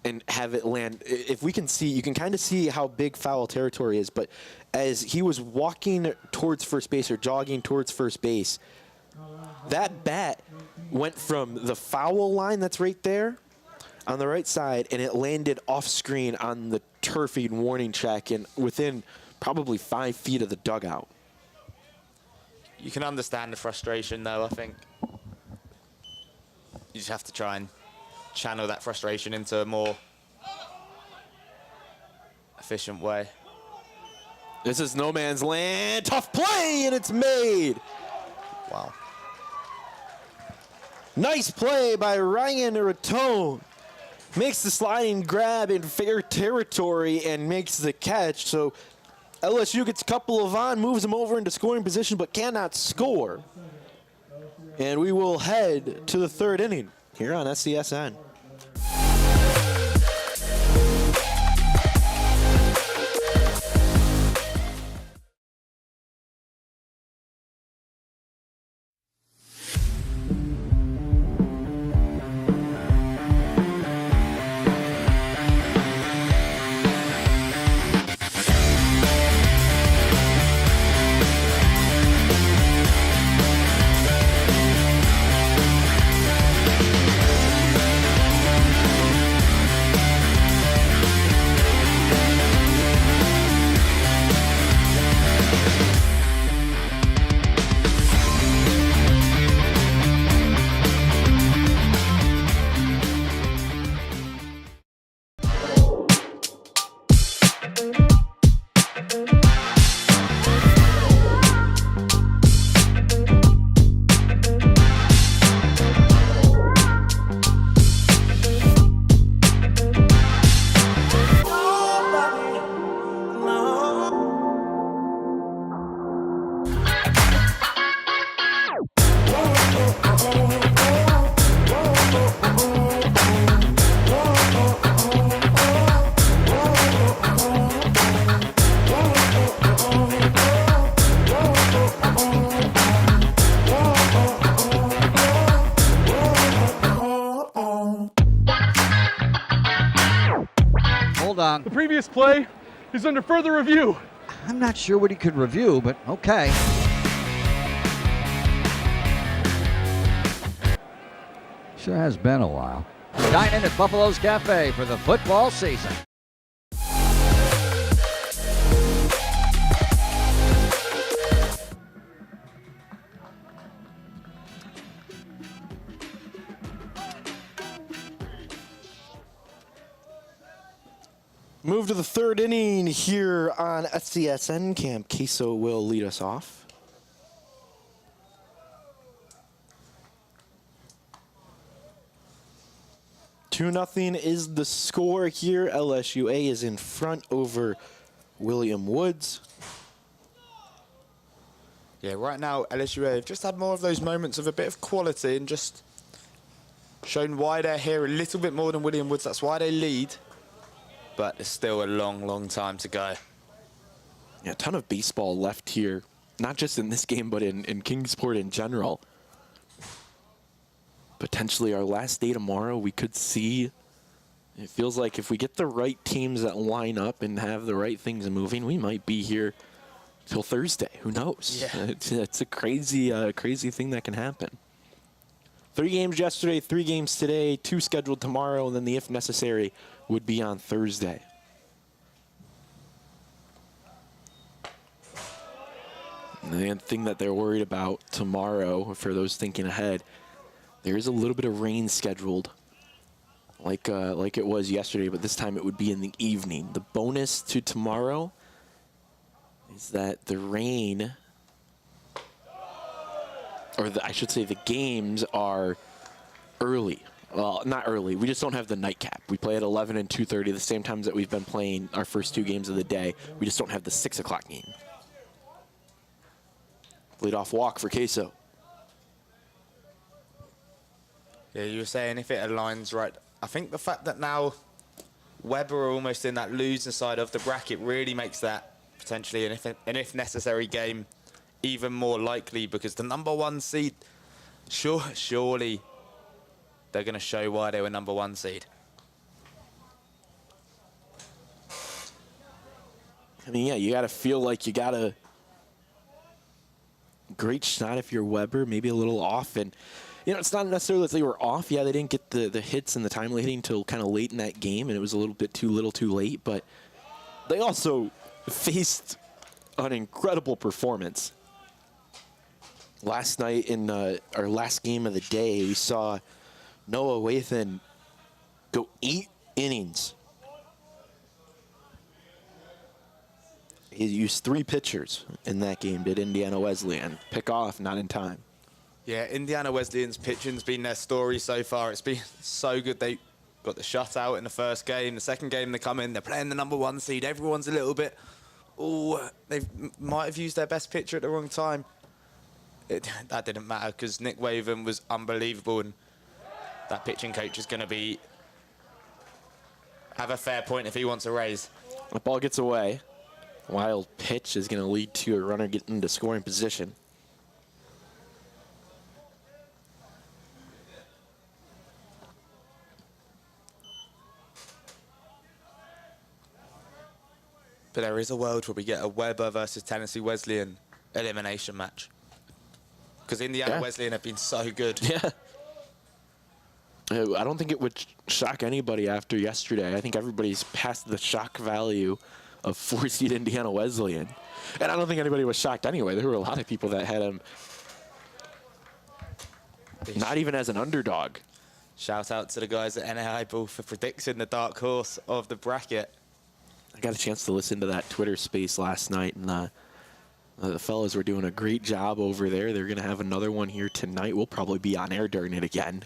and have it land. If we can see, you can kind of see how big foul territory is, but as he was walking towards first base or jogging towards first base, that bat went from the foul line that's right there on the right side, and it landed off screen on the turfing warning track and within probably 5 feet of the dugout. You can understand the frustration, though, I think. You just have to try and channel that frustration into a more efficient way. This is no man's land. Tough play, and it's made. Wow. Nice play by Ryan Raton. Makes the sliding grab in fair territory and makes the catch. So LSU gets a couple of on, moves them over into scoring position, but cannot score. And we will head to the 3rd inning here on SCSN. along. The previous play is under further review. I'm not sure what he could review, but okay. Sure has been a while. Dine in at Buffalo's Cafe for the football season. Move to the third inning here on SCSN Camp. Queso will lead us off. Two nothing is the score here. LSUA is in front over William Woods. Yeah, right now, LSUA have just had more of those moments of a bit of quality and just shown why they're here a little bit more than William Woods. That's why they lead. But there's still a long, long time to go. Yeah, a ton of baseball left here, not just in this game, but in Kingsport in general. Potentially our last day tomorrow, we could see. It feels like if we get the right teams that line up and have the right things moving, we might be here till Thursday. Who knows? Yeah. It's a crazy, crazy thing that can happen. 3 games yesterday, 3 games today, 2 scheduled tomorrow, and then the if necessary would be on Thursday. And the thing that they're worried about tomorrow, for those thinking ahead, there is a little bit of rain scheduled, like it was yesterday, but this time it would be in the evening. The bonus to tomorrow is that the rain, or I should say the games are early. Well, not early. We just don't have the nightcap. We play at 11 and 2:30, the same times that we've been playing our first 2 games of the day. We just don't have the 6 o'clock game. Lead-off walk for Queso. Yeah, you were saying if it aligns right. I think the fact that now Weber are almost in that losing side of the bracket really makes that potentially an if necessary game even more likely, because the number 1 seed, surely they're going to show why they were number 1 seed. I mean, yeah, you got to feel like you got a great shot if you're Weber, maybe a little off. And, you know, it's not necessarily that they were off. Yeah, they didn't get the hits and the timely hitting until kind of late in that game, and it was a little bit too little too late. But they also faced an incredible performance. Last night in our last game of the day, we saw Noah Wathan go 8 innings. He used 3 pitchers in that game, did Indiana Wesleyan. Pick off, not in time. Yeah, Indiana Wesleyan's pitching's been their story so far. It's been so good. They got the shutout in the first game. The second game they come in, they're playing the number 1 seed. Everyone's a little bit, they might have used their best pitcher at the wrong time. That didn't matter because Nick Wathan was unbelievable, and that pitching coach is going to have a fair point if he wants a raise. The ball gets away. Wild pitch is going to lead to a runner getting into scoring position. But there is a world where we get a Weber versus Tennessee Wesleyan elimination match. Because Indiana Wesleyan have been so good. Yeah. I don't think it would shock anybody after yesterday. I think everybody's past the shock value of 4-seed Indiana Wesleyan. And I don't think anybody was shocked anyway. There were a lot of people that had him not even as an underdog. Shout out to the guys at NAI Ball for predicting the dark horse of the bracket. I got a chance to listen to that Twitter space last night, and the fellas were doing a great job over there. They're going to have another one here tonight. We'll probably be on air during it again.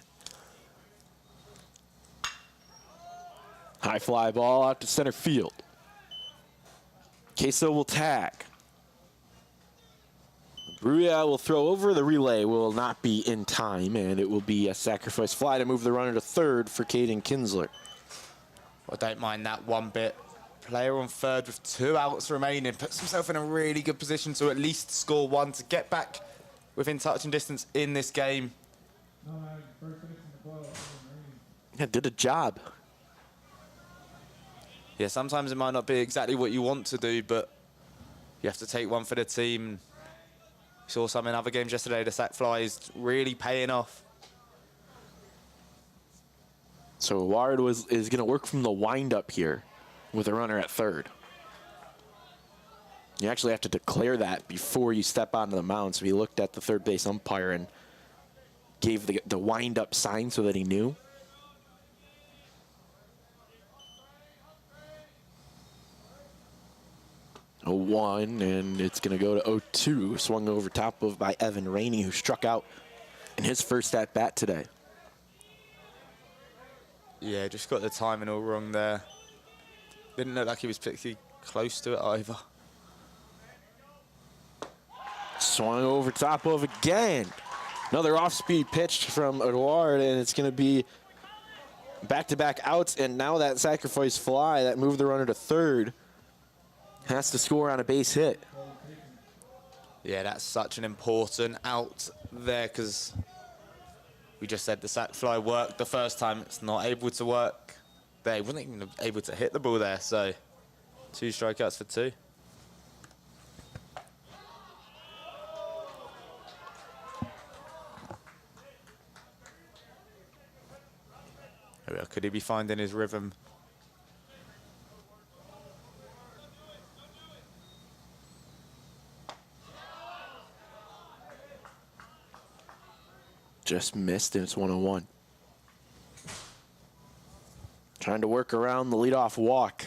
High fly ball out to center field. Queso will tag. Bruya will throw over. The relay will not be in time, and it will be a sacrifice fly to move the runner to third for Caden Kinsler. I don't mind that one bit. Player on third with 2 outs remaining puts himself in a really good position to at least score 1 to get back within touching distance in this game. Yeah, did a job. Yeah, sometimes it might not be exactly what you want to do, but you have to take one for the team. Saw some in other games yesterday. The sack fly is really paying off. So Ward is going to work from the windup here with a runner at third. You actually have to declare that before you step onto the mound. So he looked at the third base umpire and gave the wind-up sign so that he knew. Oh, 1, and it's going to go to 0-2. Swung over top of by Evan Rainey, who struck out in his first at-bat today. Yeah, just got the timing all wrong there. Didn't look like he was particularly close to it either. Swung over top of again. Another off-speed pitch from Eduard, and it's going to be back-to-back outs, and now that sacrifice fly that moved the runner to third has to score on a base hit. Yeah, that's such an important out there because we just said the sack fly worked the first time. It's not able to work. They wasn't even able to hit the ball there, so 2 strikeouts for 2. Could he be finding his rhythm? Just missed, and it's 1-1. Trying to work around the leadoff walk.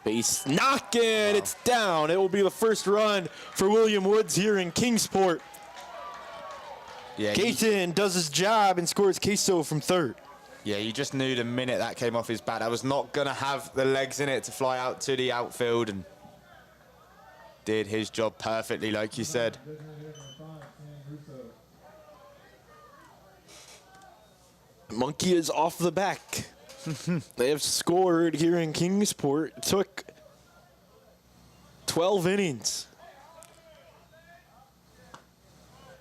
Base knocking, it's down. It will be the first run for William Woods here in Kingsport. Yeah, Caton does his job and scores queso from third. Yeah, you just knew the minute that came off his bat, that was not going to have the legs in it to fly out to the outfield, and did his job perfectly, like you said. Monkey is off the back. They have scored here in Kingsport. It took 12 innings.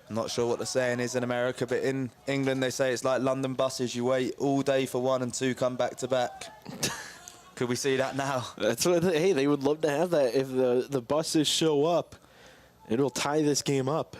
I'm not sure what the saying is in America, but in England they say it's like London buses. You wait all day for 1 and 2 come back to back. Could we see that now? That's what. Hey, they would love to have that. If the buses show up, it'll tie this game up.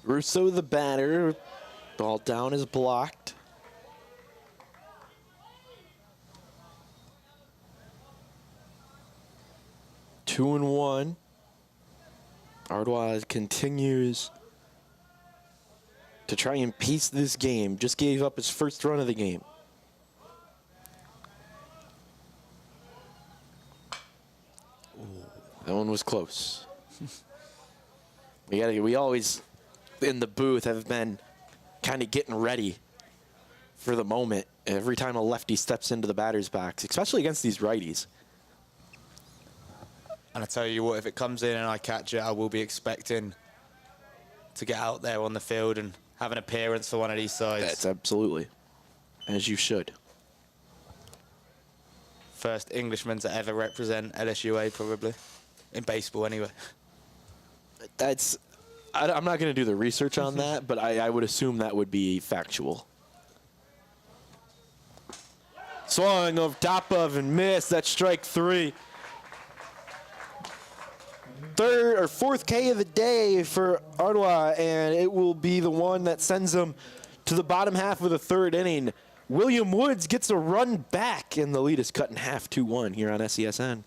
Russo, the batter. Ball down is blocked. Two and 1. Ardois continues to try and piece this game. Just gave up his first run of the game. That one was close. We always, in the booth, have been kind of getting ready for the moment every time a lefty steps into the batter's box, especially against these righties. And I tell you what, if it comes in and I catch it, I will be expecting to get out there on the field and have an appearance for one of these sides. That's absolutely, as you should. First Englishman to ever represent LSUA, probably. In baseball, anyway. I'm not going to do the research on that, but I would assume that would be factual. Swung over top of and missed. That's strike 3. Third or fourth K of the day for Ardois, and it will be the one that sends them to the bottom half of the third inning. William Woods gets a run back, and the lead is cut in half 2-1 here on SESN.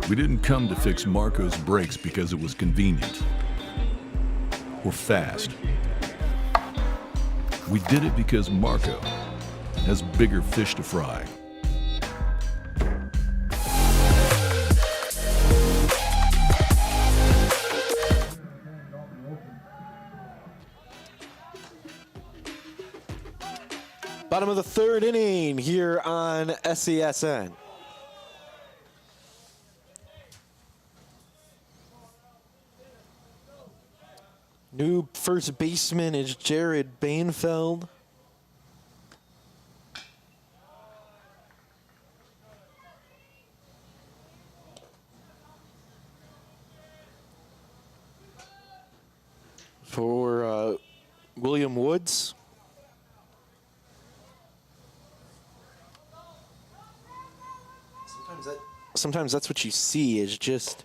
We didn't come to fix Marco's brakes because it was convenient or fast. We did it because Marco has bigger fish to fry. Bottom of the third inning here on SESN. New first baseman is Jared Bainfeld. For William Woods. Sometimes that's what you see is just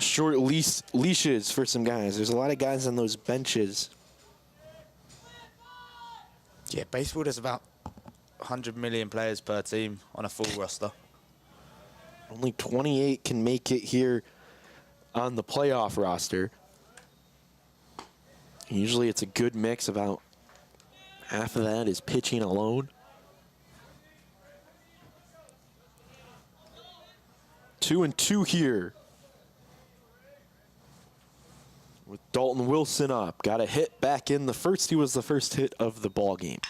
short leashes for some guys. There's a lot of guys on those benches. Yeah, baseball does about 100 million players per team on a full roster. Only 28 can make it here on the playoff roster. Usually it's a good mix. About half of that is pitching alone. 2-2 here. With Dalton Wilson up. Got a hit back in the first. He was the first hit of the ball game.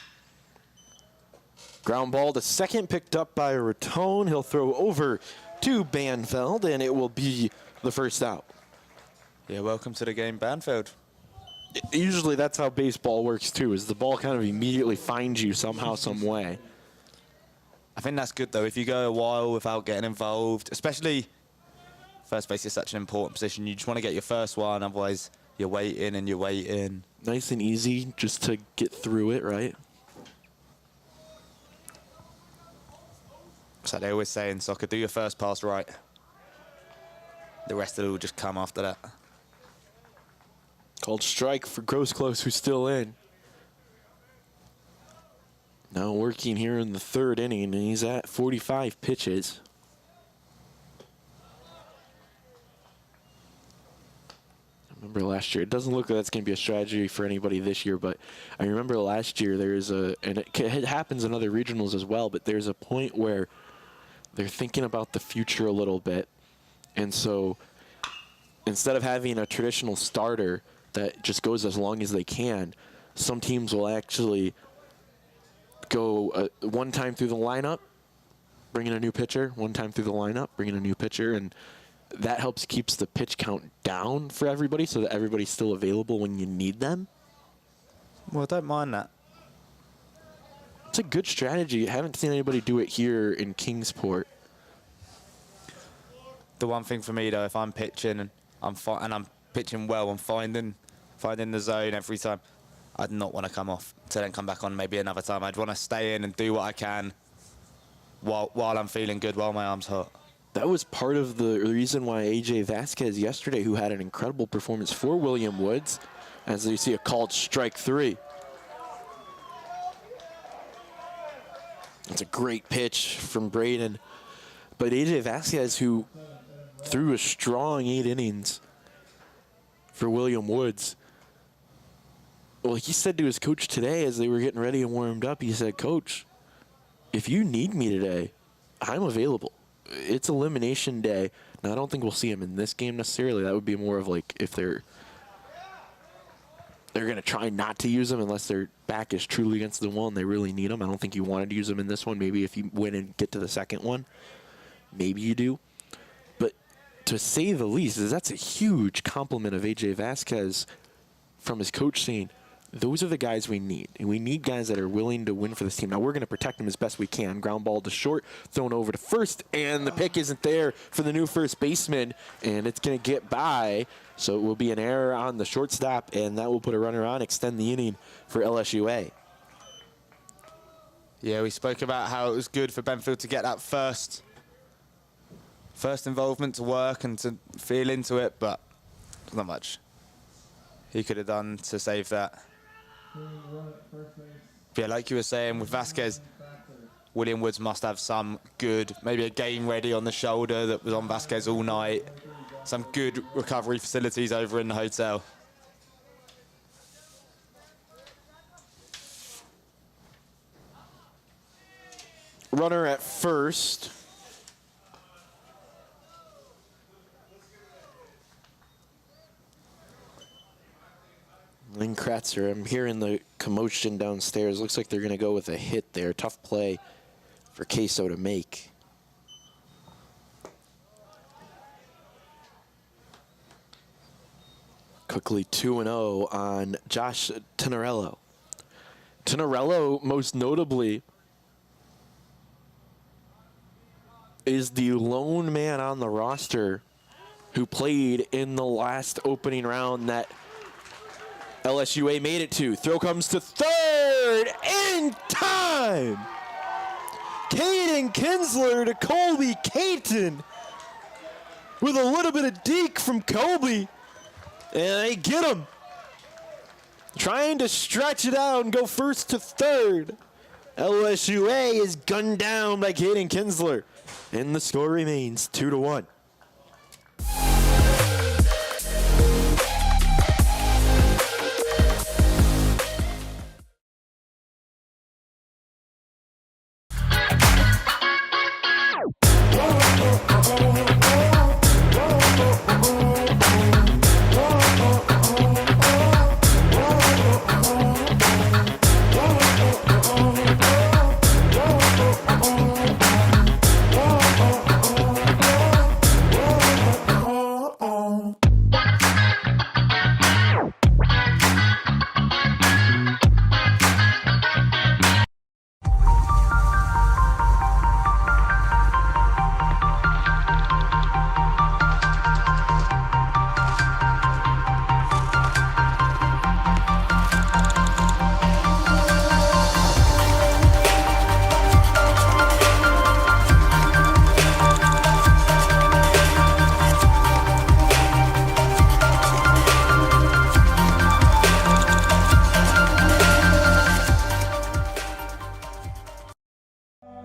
Ground ball to second, picked up by Raton. He'll throw over to Banfeld, and it will be the first out. Yeah, welcome to the game, Banfeld. Usually that's how baseball works too, is the ball kind of immediately finds you somehow, some way. I think that's good, though. If you go a while without getting involved, especially first base is such an important position. You just want to get your first one, otherwise you're waiting and you're waiting. Nice and easy just to get through it, right? So they always say in soccer, do your first pass right. The rest of it will just come after that. Called strike for Grosclose, who's still in. Now working here in the third inning, and he's at 45 pitches. I remember last year, it doesn't look like that's going to be a strategy for anybody this year, but I remember last year there's a, and it happens in other regionals as well, but there's a point where they're thinking about the future a little bit. And so instead of having a traditional starter that just goes as long as they can, some teams will actually go one time through the lineup, bring in a new pitcher, one time through the lineup, bring in a new pitcher, and that helps keeps the pitch count down for everybody so that everybody's still available when you need them. Well, I don't mind that. It's a good strategy. I haven't seen anybody do it here in Kingsport. The one thing for me, though, if I'm pitching and I'm pitching well and finding the zone every time, I'd not want to come off to then come back on maybe another time. I'd want to stay in and do what I can while I'm feeling good, while my arm's hot. That was part of the reason why A.J. Vasquez yesterday, who had an incredible performance for William Woods, as you see a called strike 3. That's a great pitch from Braden. But A.J. Vasquez, who threw a strong 8 innings for William Woods, well, he said to his coach today as they were getting ready and warmed up, he said, "Coach, if you need me today, I'm available. It's elimination day." Now, I don't think we'll see him in this game necessarily. That would be more of like if they're going to try not to use him unless their back is truly against the wall and they really need him. I don't think you wanted to use him in this one. Maybe if you win and get to the second one, maybe you do. But to say the least, that's a huge compliment of A.J. Vasquez from his coach saying, those are the guys we need. And we need guys that are willing to win for this team. Now, we're going to protect them as best we can. Ground ball to short, thrown over to first, and the pick isn't there for the new first baseman, and it's going to get by. So it will be an error on the shortstop, and that will put a runner on, extend the inning for LSUA. Yeah, we spoke about how it was good for Benfield to get that first involvement to work and to feel into it, but not much he could have done to save that. Yeah, like you were saying with Vasquez, William Woods must have some good, maybe a game ready on the shoulder that was on Vasquez all night. Some good recovery facilities over in the hotel. Runner at first. Lynn Kratzer, I'm hearing the commotion downstairs. Looks like they're going to go with a hit there. Tough play for Queso to make. Quickly 2-0 on Josh Tenorello. Tenorello, most notably, is the lone man on the roster who played in the last opening round that LSUA made it to. Throw comes to third in time. Caden Kinsler to Colby Caton with a little bit of deke from Colby. And they get him. Trying to stretch it out and go first to third. LSUA is gunned down by Caden Kinsler. And the score remains 2-1.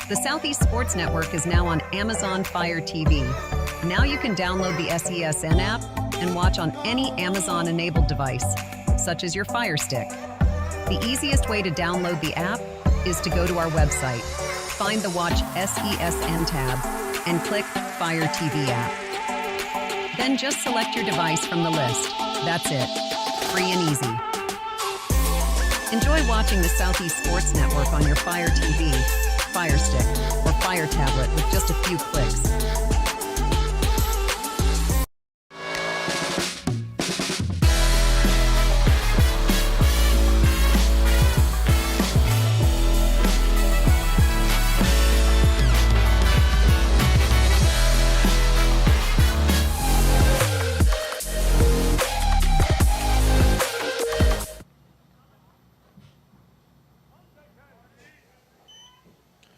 The Southeast Sports Network is now on Amazon Fire TV. Now you can download the SESN app and watch on any Amazon-enabled device, such as your Fire Stick. The easiest way to download the app is to go to our website, find the Watch SESN tab, and click Fire TV app. Then just select your device from the list. That's it. Free and easy. Enjoy watching the Southeast Sports Network on your Fire TV, Fire Stick, or Fire tablet with just a few clicks.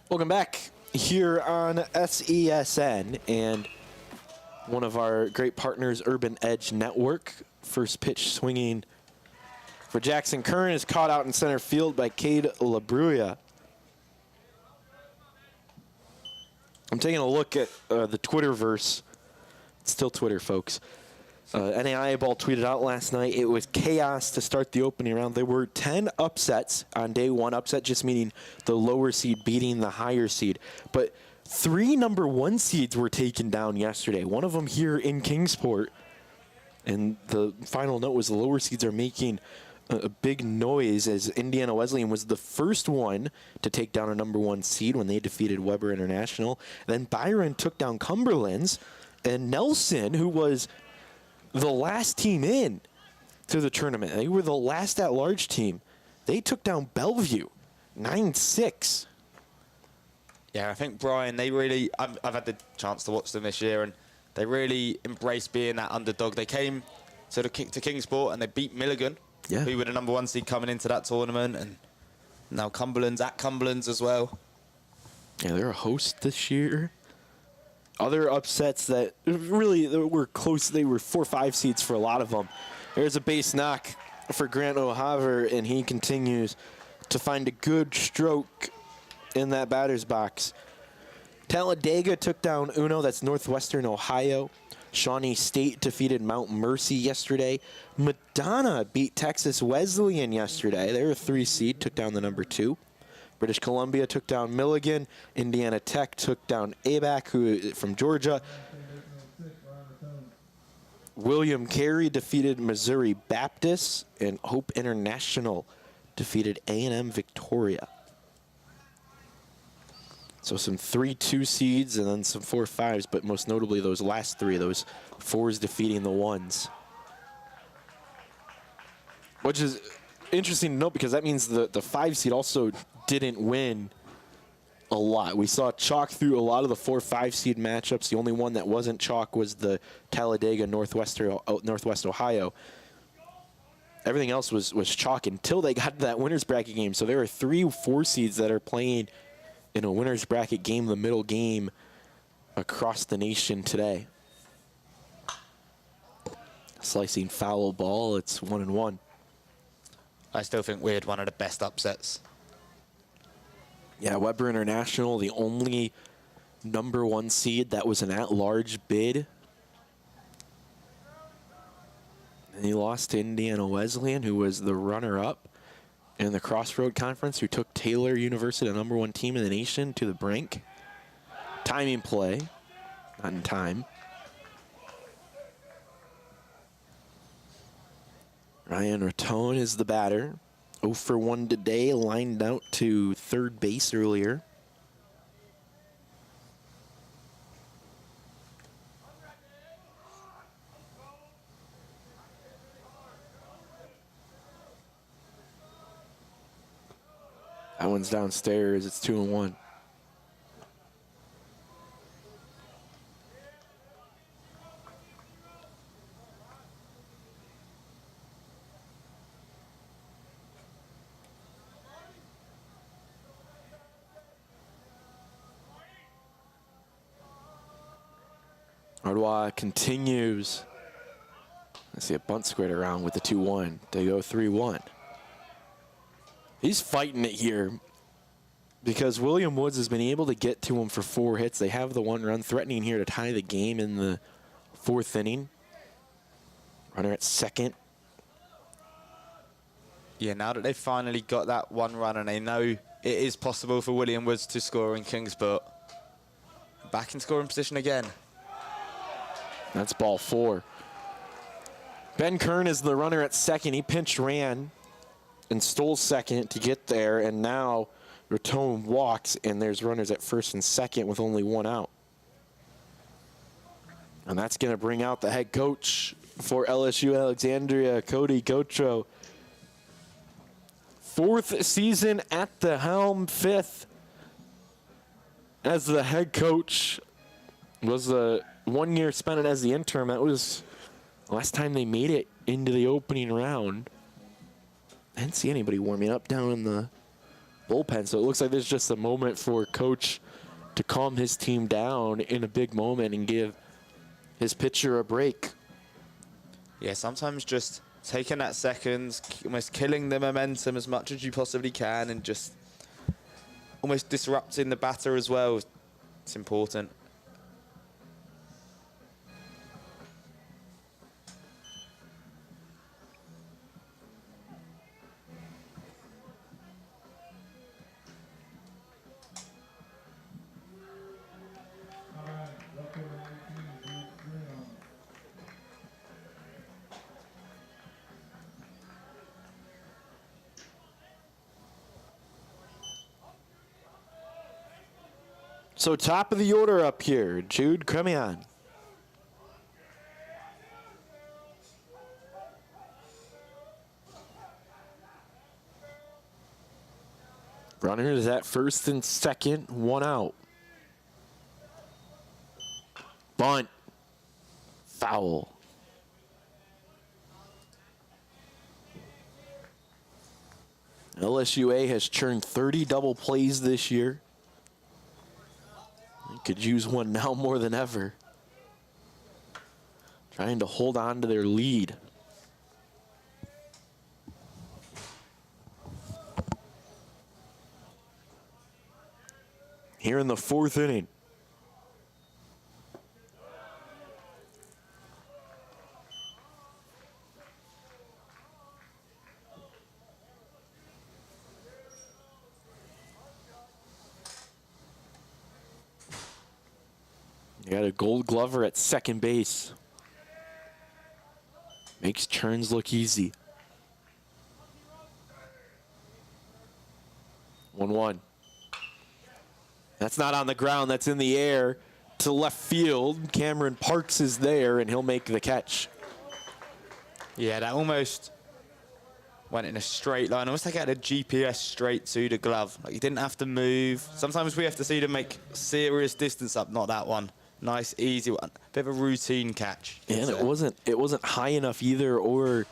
Welcome back here on SESN and one of our great partners, Urban Edge Network. First pitch swinging for Jackson Curran is caught out in center field by Cade LaBruya. I'm taking a look at the Twitterverse. It's still Twitter, folks. NAIA Ball tweeted out last night, it was chaos to start the opening round. There were 10 upsets on day one. Upset just meaning the lower seed beating the higher seed. But 3 number 1 seeds were taken down yesterday. One of them here in Kingsport. And the final note was the lower seeds are making a big noise as Indiana Wesleyan was the first one to take down a number 1 seed when they defeated Weber International. Then Byron took down Cumberland's. And Nelson, who was the last team in to the tournament, they were the last at-large team, they took down Bellevue 9-6. Yeah, I think, Brian, they really, I've had the chance to watch them this year, and they really embraced being that underdog. They came to Kingsport and they beat Milligan, who were the number 1 seed coming into that tournament, and now Cumberland's at Cumberland's as well. Yeah, they're a host this year. Other upsets that really were close, they were 4-5 seeds for a lot of them. There's a base knock for Grant O'Haver, and he continues to find a good stroke in that batter's box. Talladega took down Uno, that's Northwestern Ohio. Shawnee State defeated Mount Mercy yesterday. Madonna beat Texas Wesleyan yesterday. They were a 3 seed, took down the number 2. British Columbia took down Milligan. Indiana Tech took down ABAC, who from Georgia. William Carey defeated Missouri Baptist, and Hope International defeated A&M Victoria. So some 3-2 seeds and then some 4-5s, but most notably those last 3, those 4s defeating the 1s. Which is interesting to note because that means the 5 seed also didn't win a lot. We saw chalk through a lot of the 4-5 seed matchups. The only one that wasn't chalk was the Talladega Northwest Ohio. Everything else was chalk until they got to that winner's bracket game. So there are 3 4 seeds that are playing in a winner's bracket game, the middle game across the nation today. Slicing foul ball, it's 1-1. I still think we had one of the best upsets. Yeah, Weber International, the only number 1 seed that was an at-large bid. And he lost to Indiana Wesleyan, who was the runner-up in the Crossroad Conference, who took Taylor University, the number 1 team in the nation, to the brink. Timing play, not in time. Ryan Raton is the batter. 0 for 1 today, lined out to third base earlier. That one's downstairs. It's 2-1. Ottawa continues. I see a bunt squared around with the 2-1 to go 3-1. He's fighting it here because William Woods has been able to get to him for 4 hits. They have the 1 run, threatening here to tie the game in the 4th inning. Runner at second. Yeah, now that they've finally got that 1 run and they know it is possible for William Woods to score in Kingsport, back in scoring position again. That's ball 4. Ben Kern is the runner at second. He pinch ran and stole second to get there, and now Raton walks, and there's runners at first and second with only 1 out. And that's going to bring out the head coach for LSU Alexandria, Cody Gotro. 4th season at the helm, 5th as the head coach. Was the 1 year spent as the interim. That was the last time they made it into the opening round. I didn't see anybody warming up down in the bullpen, so it looks like there's just a moment for Coach to calm his team down in a big moment and give his pitcher a break. Yeah, sometimes just taking that seconds, almost killing the momentum as much as you possibly can, and just almost disrupting the batter as well. It's important. So top of the order up here, Jude Cremion. Runners at first and second, 1 out. Bunt. Foul. LSUA has churned 30 double plays this year. They could use one now more than ever. Trying to hold on to their lead. here in the 4th inning. You got a Gold Glover at second base. Makes turns look easy. 1-1. That's not on the ground. That's in the air to left field. Cameron Parks is there, and he'll make the catch. Yeah, that almost went in a straight line. Almost like it had a GPS straight to the glove. Like, you didn't have to move. Sometimes we have to see them make serious distance up. Not that one. Nice, easy one. Bit of a routine catch. And it wasn't high enough either or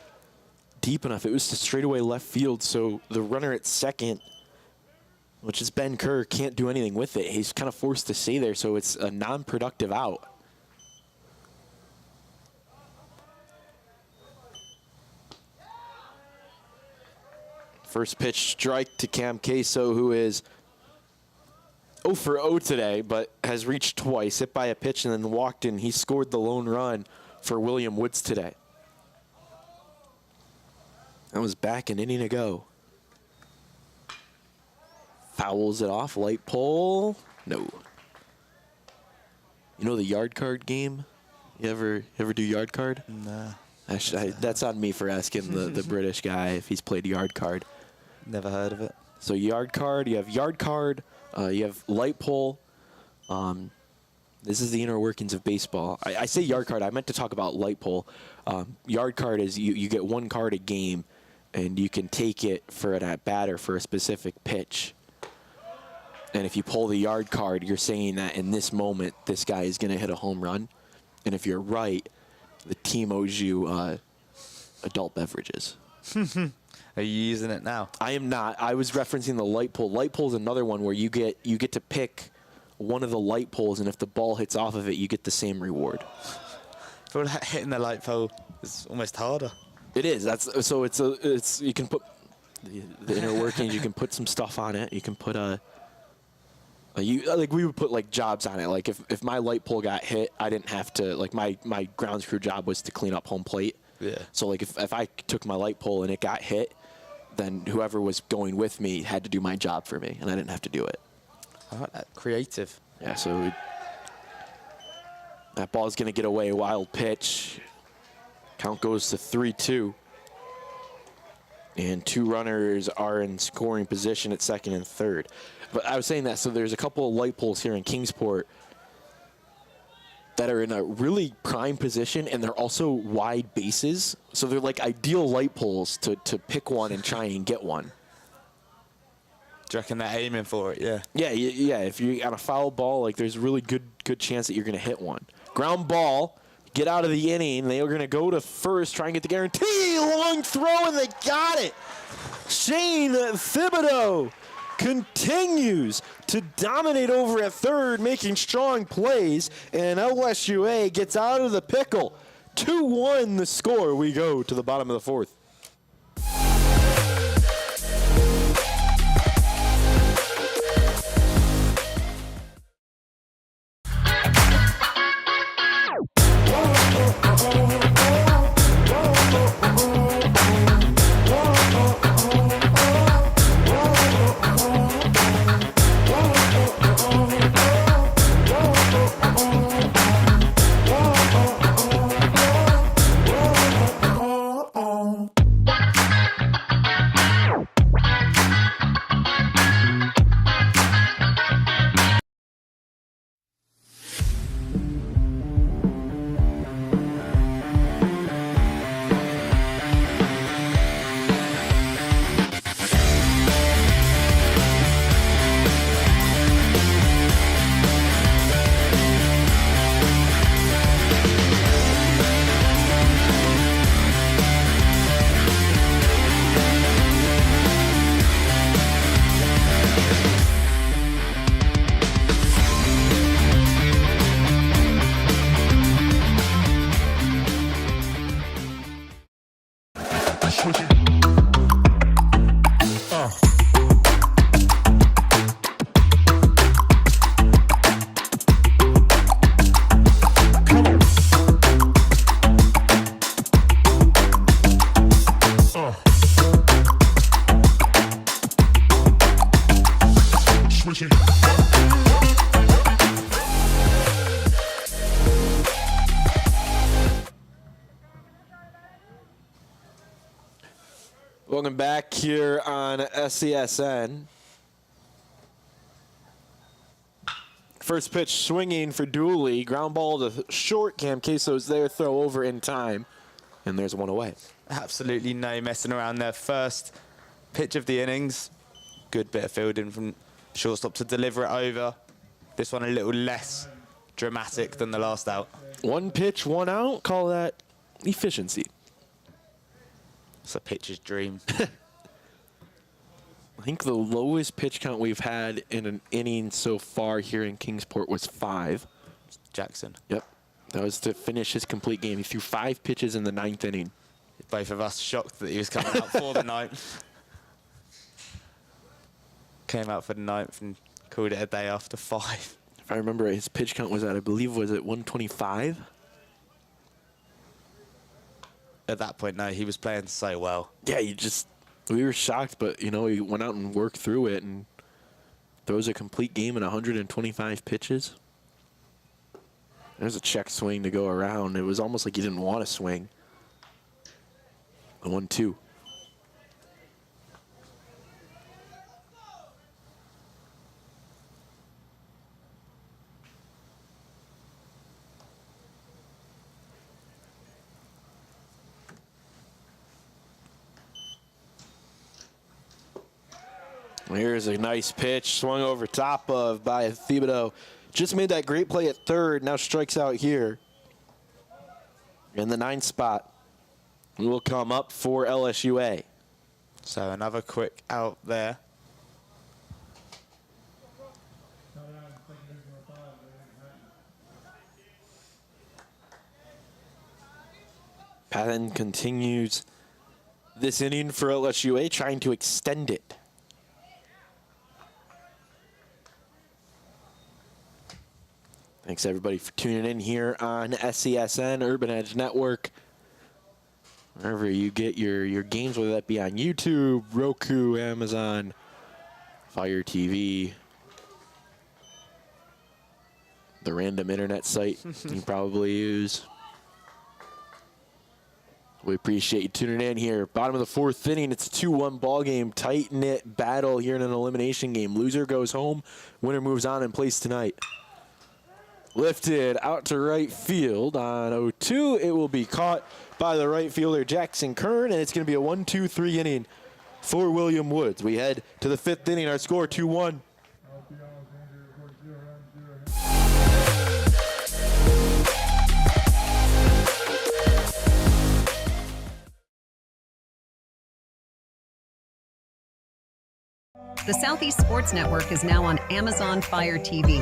deep enough. It was to straightaway left field, so the runner at second, which is Ben Kerr, can't do anything with it. He's kind of forced to stay there, so it's a non-productive out. First pitch strike to Cam Queso, who is 0 for 0 today, but has reached twice, hit by a pitch and then walked in. He scored the lone run for William Woods today. That was back an inning ago. Fouls it off, light pole. No. You know the yard card game? You ever do yard card? Nah. That's on me for asking the British guy if he's played yard card. Never heard of it. So yard card, you have yard card, you have light pole. This is the inner workings of baseball. I say yard card, I meant to talk about light pole. Yard card is you get one card a game, and you can take it for an at-bat or for a specific pitch. And if you pull the yard card, you're saying that in this moment, this guy is going to hit a home run. And if you're right, the team owes you adult beverages. Are you using it now? I am not. I was referencing the light pole. Light pole is another one where you get to pick one of the light poles, and if the ball hits off of it, you get the same reward. I feel like hitting the light pole is almost harder. It is. It's you can put the inner workings. You can put some stuff on it. You can put we would put like jobs on it. Like if my light pole got hit, I didn't have to, like my ground crew job was to clean up home plate. Yeah. So like if I took my light pole and it got hit, then whoever was going with me had to do my job for me, and I didn't have to do it. I like that. Creative. Yeah, so that ball is going to get away. Wild pitch. Count goes to 3-2. And two runners are in scoring position at second and third. But I was saying that, so there's a couple of light poles here in Kingsport that are in a really prime position, and they're also wide bases. So they're like ideal light poles to pick one and try and get one. Do you reckon they're aiming for it? Yeah. Yeah. If you got a foul ball, like there's a really good chance that you're going to hit one. Ground ball, get out of the inning. They are going to go to first, try and get the guarantee. Long throw, and they got it. Shane Thibodeau continues to dominate over at third, making strong plays, and LSUA gets out of the pickle. 2-1 the score. We go to the bottom of the fourth. Oh. Welcome back here on SESN. First pitch swinging for Dooley. Ground ball to short. Cam Queso's there. Throw over in time. And there's one away. Absolutely no messing around there. First pitch of the innings. Good bit of fielding from shortstop to deliver it over. This one a little less dramatic than the last out. One pitch, one out. Call that efficiency. It's a pitcher's dream. I think the lowest pitch count we've had in an inning so far here in Kingsport was 5. Jackson. Yep. That was to finish his complete game. He threw 5 pitches in the 9th inning. Both of us shocked that he was coming out for the 9th. Came out for the 9th and called it a day after 5. If I remember right, his pitch count was at, I believe, was it 125? At that point, no, he was playing so well. Yeah, we were shocked, but, you know, he went out and worked through it and throws a complete game in 125 pitches. There's a check swing to go around. It was almost like he didn't want to swing. The 1-2. Here's a nice pitch, swung over top of by Thibodeau. Just made that great play at third, now strikes out here. In the 9th spot, we will come up for LSUA. So another quick out there. Patton continues this inning for LSUA, trying to extend it. Thanks, everybody, for tuning in here on SESN, Urban Edge Network. Wherever you get your games, whether that be on YouTube, Roku, Amazon, Fire TV, the random internet site you probably use. We appreciate you tuning in here. Bottom of the 4th inning, it's a 2-1 ball game. Tight-knit battle here in an elimination game. Loser goes home. Winner moves on and plays tonight. Lifted out to right field on 0-2. It will be caught by the right fielder, Jackson Kern, and it's going to be a 1-2-3 inning for William Woods. We head to the 5th inning. Our score 2-1. The Southeast Sports Network is now on Amazon Fire TV.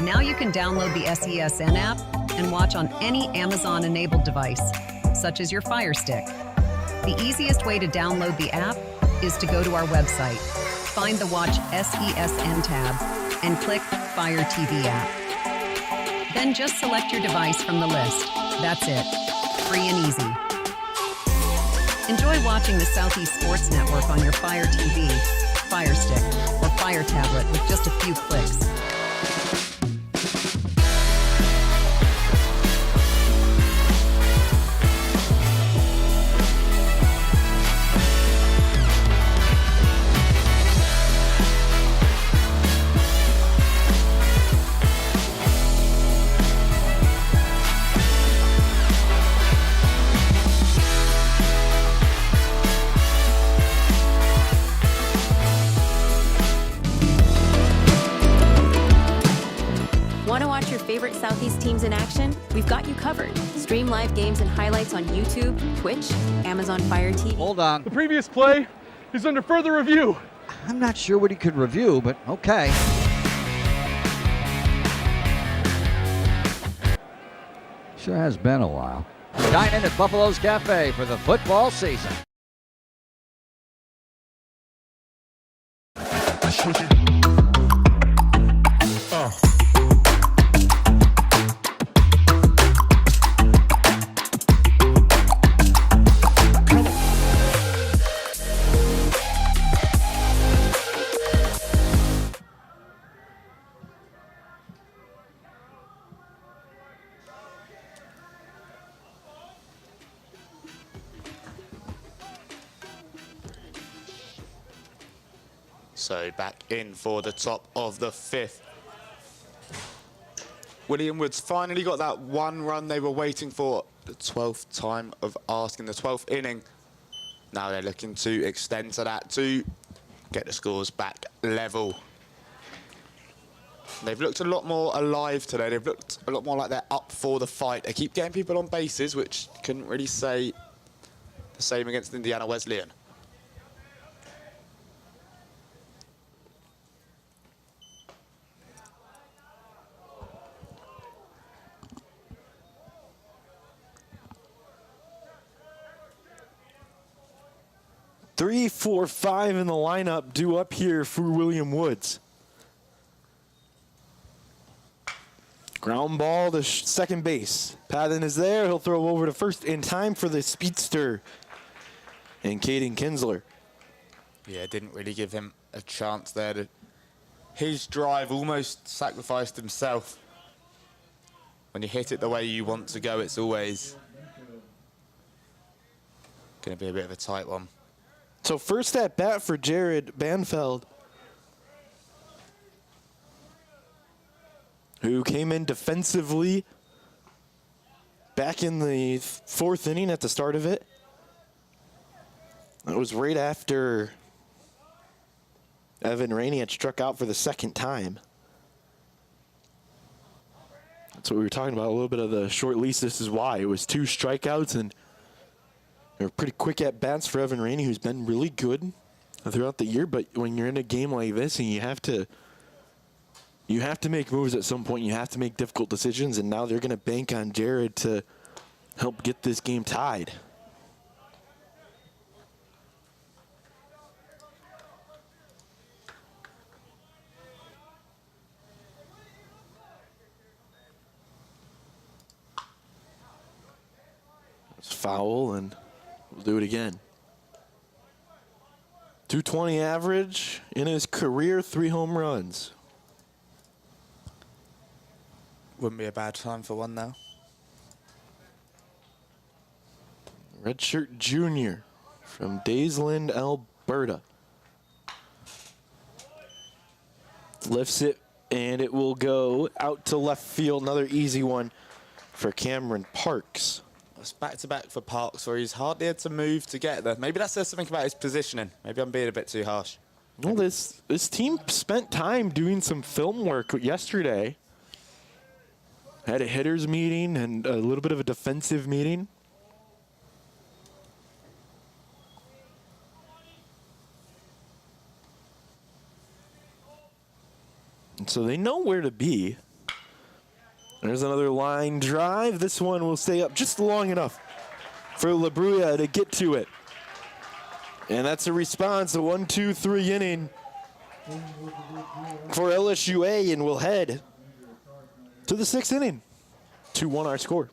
Now you can download the SESN app and watch on any Amazon-enabled device, such as your Fire Stick. The easiest way to download the app is to go to our website, find the Watch SESN tab, and click Fire TV app. Then just select your device from the list. That's it. Free and easy. Enjoy watching the Southeast Sports Network on your Fire TV, Fire Stick, or Fire tablet with just a few clicks. Want to watch your favorite Southeast teams in action? We've got you covered. Stream live games and highlights on YouTube, Twitch, Amazon Fire TV. Hold on. The previous play is under further review. I'm not sure what he could review, but okay. Sure has been a while. Dine in at Buffalo's Cafe for the football season. So back in for the top of the 5th. William Woods finally got that one run they were waiting for. The 12th time of asking, the 12th inning. Now they're looking to extend to that to get the scores back level. They've looked a lot more alive today. They've looked a lot more like they're up for the fight. They keep getting people on bases, which couldn't really say the same against Indiana Wesleyan. Three, four, five in the lineup due up here for William Woods. Ground ball to second base. Patton is there. He'll throw over to first in time for the speedster and Caden Kinsler. Yeah, didn't really give him a chance there. His drive almost sacrificed himself. When you hit it the way you want to go, it's always going to be a bit of a tight one. So first at bat for Jared Banfeld, who came in defensively back in the 4th inning at the start of it. It was right after Evan Rainey had struck out for the 2nd time. That's what we were talking about, a little bit of the short lease. This is why. It was 2 strikeouts, and they were pretty quick at bats for Evan Rainey, who's been really good throughout the year. But when you're in a game like this and you have to make moves at some point, you have to make difficult decisions, and now they're going to bank on Jared to help get this game tied. It's foul, and we'll do it again. 220 average in his career, 3 home runs. Wouldn't be a bad time for one now. Redshirt junior from Daysland, Alberta. Lifts it, and it will go out to left field. Another easy one for Cameron Parks. It's back-to-back for Parks, where he's hardly had to move to get there. Maybe that says something about his positioning. Maybe I'm being a bit too harsh. Well, this team spent time doing some film work yesterday. Had a hitters meeting and a little bit of a defensive meeting. And so they know where to be. There's another line drive. This one will stay up just long enough for LaBruya to get to it. And that's a response, a 1-2-3 inning for LSUA, and we'll head to the 6th inning. 2-1 our score.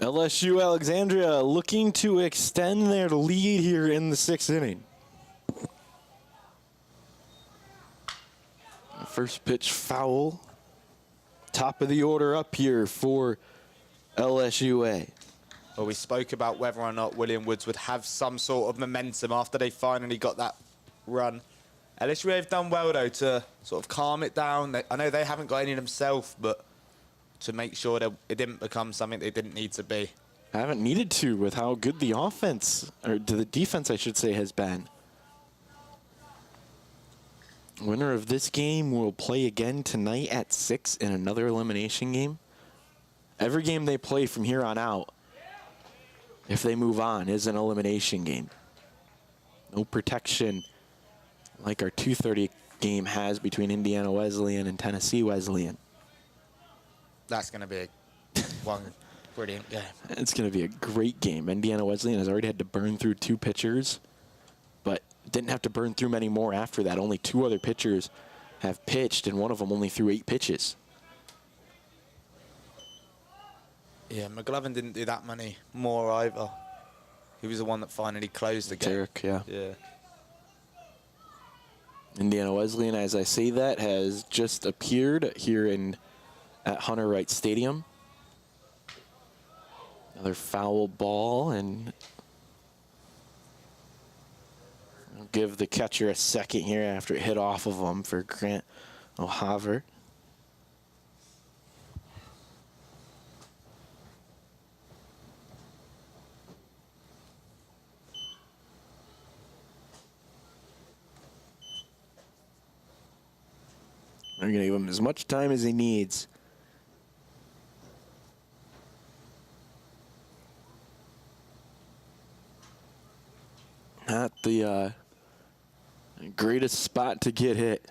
LSU Alexandria looking to extend their lead here in the 6th inning. First pitch foul. Top of the order up here for LSUA. Well, we spoke about whether or not William Woods would have some sort of momentum after they finally got that run. LSUA have done well, though, to sort of calm it down. I know they haven't got any themselves, but to make sure that it didn't become something they didn't need to be. Haven't needed to with how good the offense, or the defense, I should say, has been. Winner of this game will play again tonight at 6 in another elimination game. Every game they play from here on out, if they move on, is an elimination game. No protection like our 2:30 game has between Indiana Wesleyan and Tennessee Wesleyan. That's going to be one brilliant game. It's going to be a great game. Indiana Wesleyan has already had to burn through 2 pitchers, but didn't have to burn through many more after that. Only 2 other pitchers have pitched, and one of them only threw 8 pitches. Yeah, McGlovin didn't do that many more either. He was the one that finally closed the game. Derek, yeah. Yeah. Indiana Wesleyan, as I say that, has just appeared here at Hunter Wright Stadium. Another foul ball, and I'll give the catcher a second here after it hit off of him for Grant O'Haver. They're going to give him as much time as he needs. Not the greatest spot to get hit.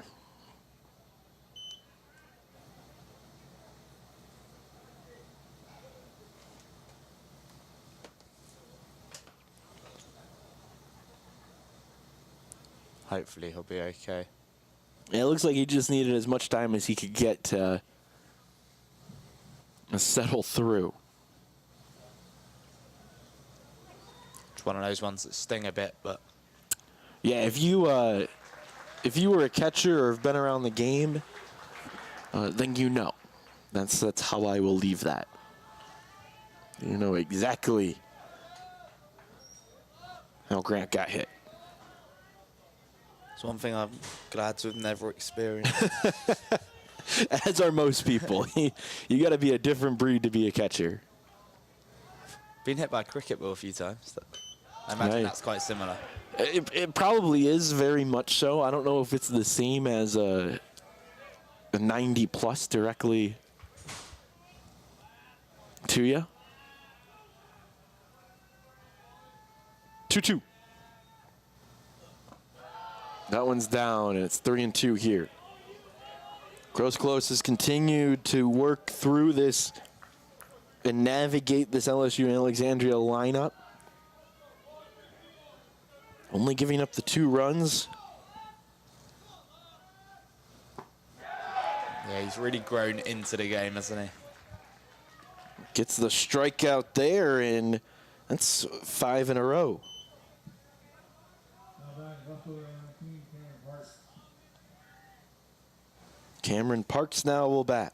Hopefully he'll be okay. Yeah, it looks like he just needed as much time as he could get to settle through. It's one of those ones that sting a bit, but Yeah, if you were a catcher or have been around the game, then you know. That's how I will leave that. You know exactly how Grant got hit. it's one thing I'm glad to have never experienced. As are most people. You got to be a different breed to be a catcher. Been hit by a cricket ball a few times. I imagine Right. that's quite similar. It probably is very much so. I don't know if it's the same as a 90 plus directly to you. 2-2. That one's down, and it's 3-2 here. Gross has continued to work through this and navigate this LSU and Alexandria lineup. Only giving up the 2 runs. Yeah, he's really grown into the game, hasn't he? Gets the strikeout there, and that's 5 in a row. Cameron Parks now will bat.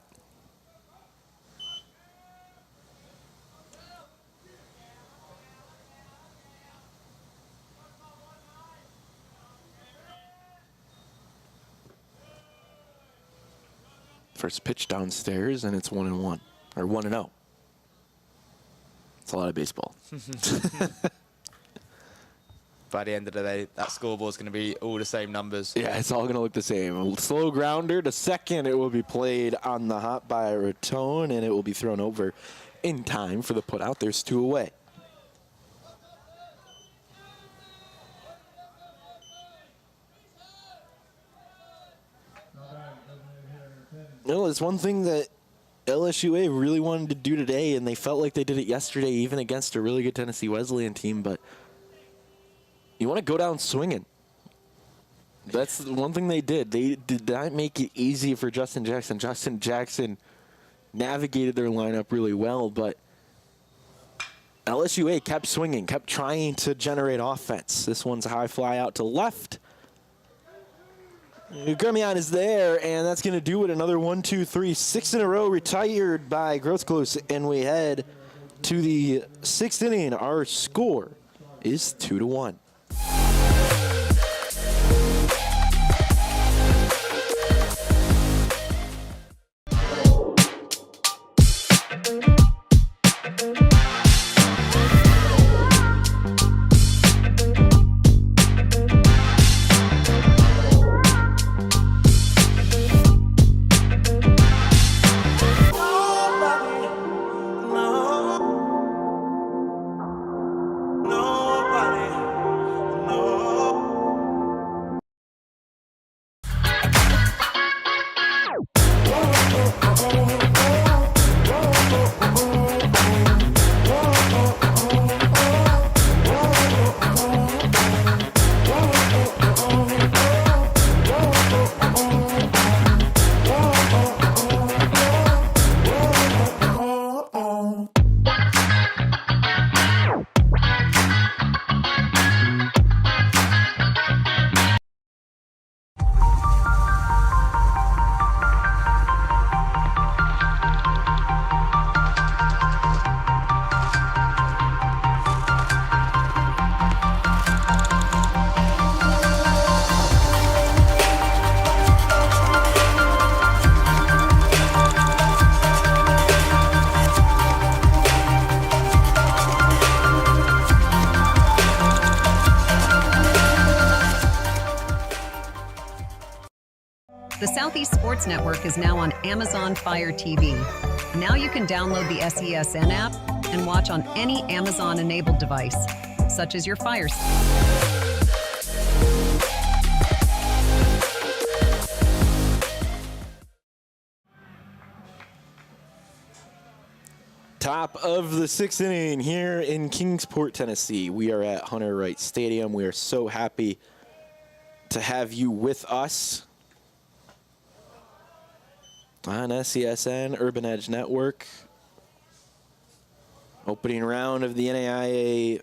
First pitch downstairs, and it's 1-1, or 1-0. It's a lot of baseball. By the end of the day, that scoreboard's going to be all the same numbers. Yeah, it's all going to look the same. A slow grounder to second. It will be played on the hop by Raton, and it will be thrown over in time for the put out. There's 2 away. No, it's one thing that LSUA really wanted to do today, and they felt like they did it yesterday, even against a really good Tennessee Wesleyan team, but you want to go down swinging. That's the one thing they did. They did not make it easy for Justin Jackson. Justin Jackson navigated their lineup really well, but LSUA kept swinging, kept trying to generate offense. This one's a high fly out to left. Gremion is there, and that's going to do it. Another 1, 2, 3, 6 in a row retired by Grossclose, and we head to the 6th inning. Our score is 2-1. The Southeast Sports Network is now on Amazon Fire TV. Now you can download the SESN app and watch on any Amazon-enabled device, such as your Fire Stick. Top of the 6th inning here in Kingsport, Tennessee. We are at Hunter Wright Stadium. We are so happy to have you with us on SESN Urban Edge Network. Opening round of the NAIA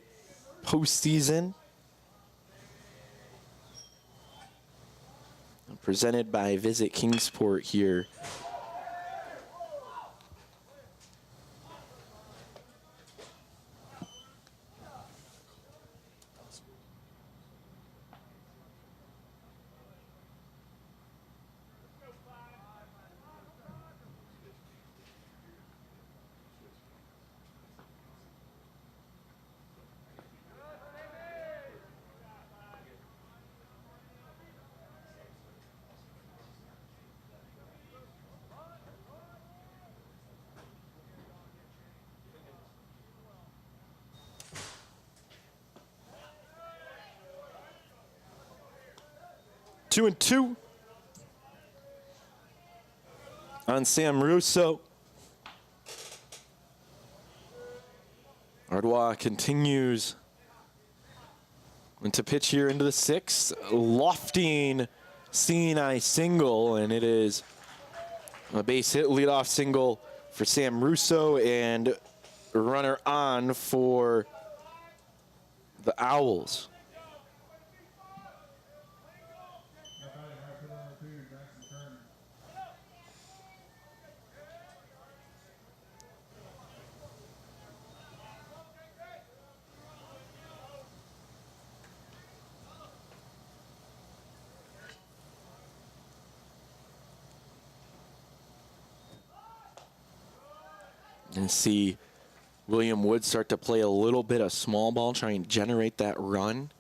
postseason. Presented by Visit Kingsport here. Two and two on Sam Russo. Ardois continues to pitch here into the 6th, lofting CNI single, and it is a base hit leadoff single for Sam Russo and runner on for the Owls. And see William Wood start to play a little bit of small ball, trying to generate that run.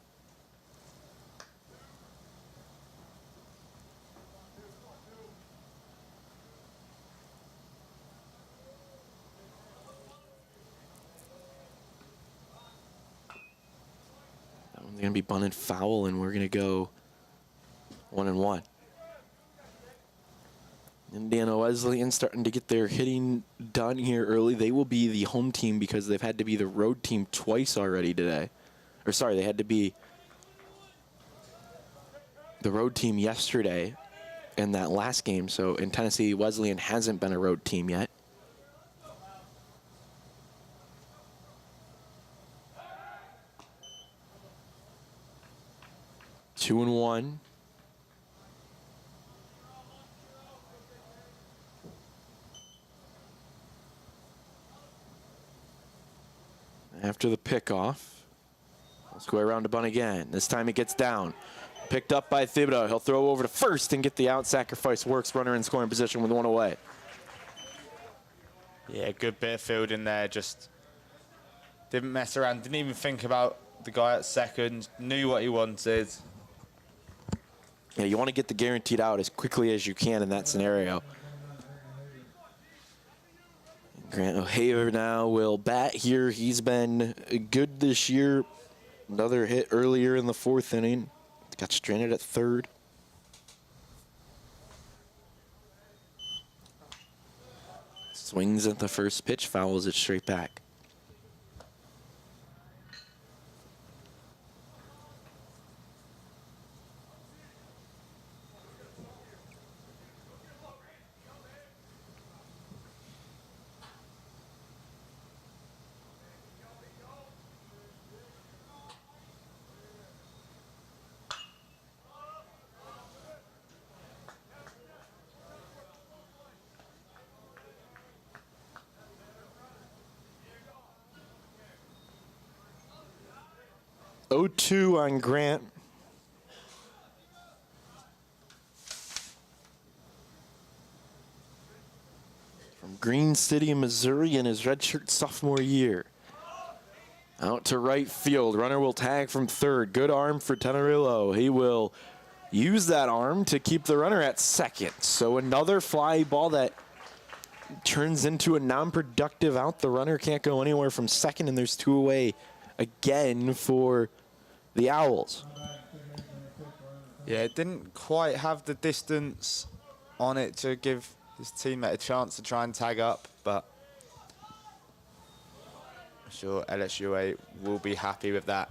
That one's going to be bunted foul, and we're going to go 1-1. Indiana Wesleyan starting to get their hitting done here early. They will be the home team because they've had to be the road team twice already today. Or sorry, they had to be the road team yesterday in that last game. So in Tennessee, Wesleyan hasn't been a road team yet. Two and one. after the pickoff. Square around to bunt again. This time it gets down. Picked up by Thibodeau. He'll throw over to first and get the out. Sacrifice works. Runner in scoring position with one away. Yeah, good bit of fielding there. Just didn't mess around. Didn't even think about the guy at second. Knew what he wanted. Yeah, you want to get the guaranteed out as quickly as you can in that scenario. Grant O'Haver now will bat here. He's been good this year. Another hit earlier in the fourth inning. Got stranded at third. Swings at the first pitch, fouls it straight back. (0-2) on Grant. From Green City, Missouri, in his redshirt sophomore year. Out to right field. Runner will tag from third. Good arm for Tenerillo. He will use that arm to keep the runner at second. So another fly ball that turns into a non-productive out. The runner can't go anywhere from second, and there's two away again for the Owls. Yeah, it didn't quite have the distance on it to give his teammate a chance to try and tag up, but I'm sure LSUA will be happy with that.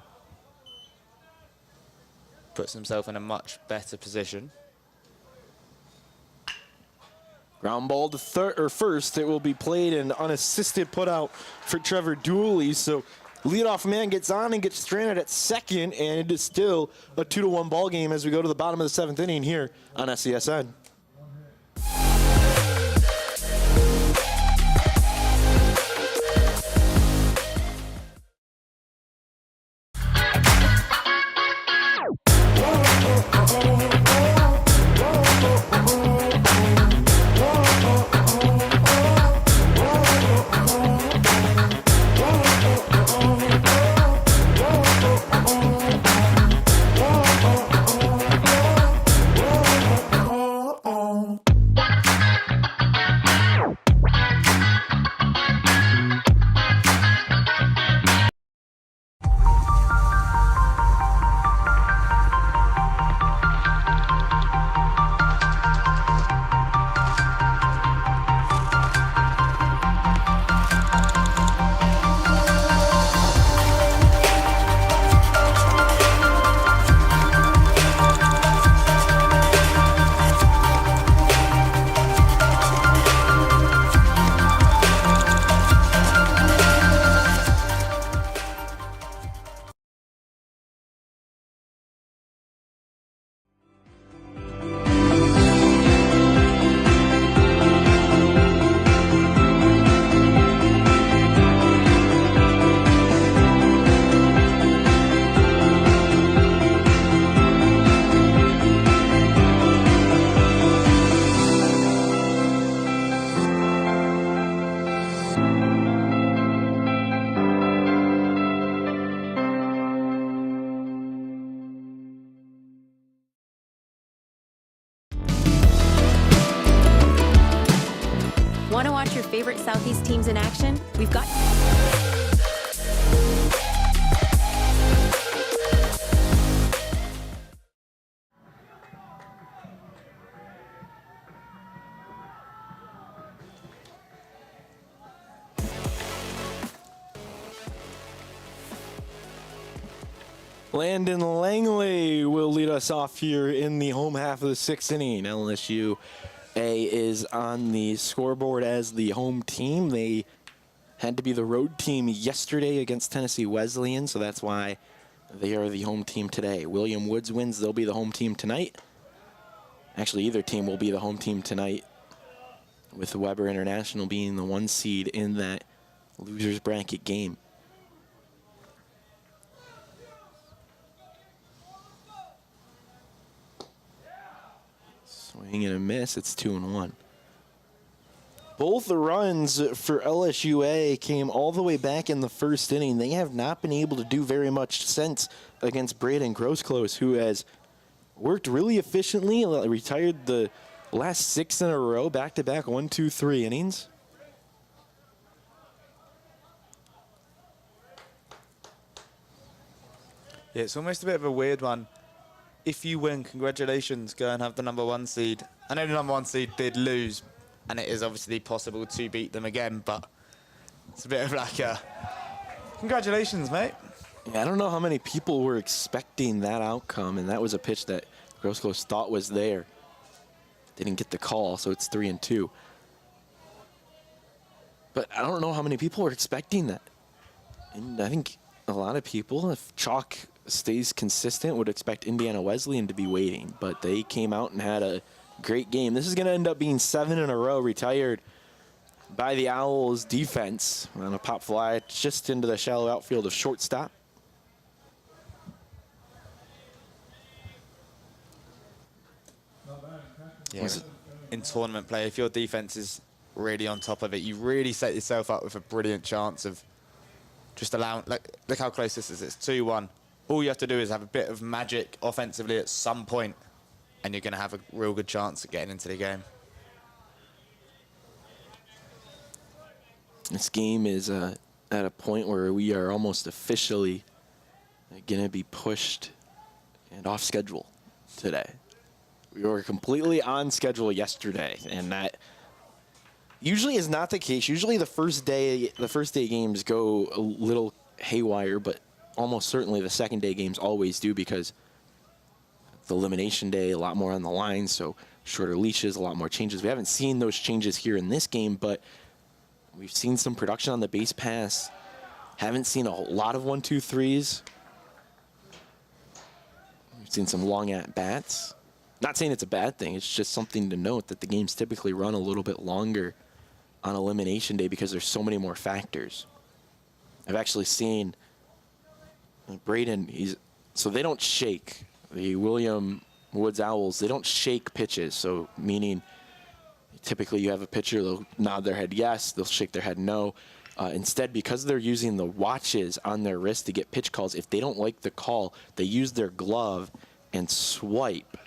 Puts himself in a much better position. Ground ball to third or first. It will be played and unassisted put out for Trevor Dooley. So leadoff man gets on and gets stranded at second, and it is still a 2-1 ball game as we go to the bottom of the seventh inning here on SESN. Want to watch your favorite Southeast teams in action? We've got Landon Langley will lead us off here in the home half of the sixth inning. LSU is on the scoreboard as the home team. They had to be the road team yesterday against Tennessee Wesleyan, so that's why they are the home team today. William Woods wins, they'll be the home team tonight. Actually, either team will be the home team tonight, with the Weber International being the 1 seed in that loser's bracket game. Swing and a miss. It's 2-1. Both the runs for LSUA came all the way back in the first inning. They have not been able to do very much since against Braden Grosclose, who has worked really efficiently, retired the last 6 in a row, back-to-back 1, 2, 3 innings. Yeah, it's almost a bit of a weird one. If you win, congratulations, go and have the #1 seed. I know the #1 seed did lose, and it is obviously possible to beat them again, but it's a bit of like a congratulations, mate. Yeah, I don't know how many people were expecting that outcome, and that was a pitch that Grosclose thought was there. Didn't get the call, so it's 3-2. But I don't know how many people were expecting that. And I think a lot of people, if Chalk stays consistent, would expect Indiana Wesleyan to be waiting, but they came out and had a great game. This is going to end up being 7 in a row retired by the Owls defense on a pop fly just into the shallow outfield of shortstop. Yeah, in tournament play, if your defense is really on top of it, you really set yourself up with a brilliant chance of just allowing, look how close this is. It's 2-1. All you have to do is have a bit of magic offensively at some point, and you're going to have a real good chance of getting into the game. This game is at a point where we are almost officially going to be pushed and off schedule today. We were completely on schedule yesterday, and that usually is not the case. Usually the first day games go a little haywire, but almost certainly the second day games always do, because the elimination day, a lot more on the line, so shorter leashes, a lot more changes. We haven't seen those changes here in this game, but we've seen some production on the base pass. Haven't seen a lot of 1-2-3s. We've seen some long at-bats. Not saying it's a bad thing, it's just something to note that the games typically run a little bit longer on elimination day because there's so many more factors. I've actually seen Braden, so they don't shake. The William Woods Owls, they don't shake pitches, so meaning typically you have a pitcher, they'll nod their head yes, they'll shake their head no. Instead, because they're using the watches on their wrist to get pitch calls, if they don't like the call, they use their glove and swipe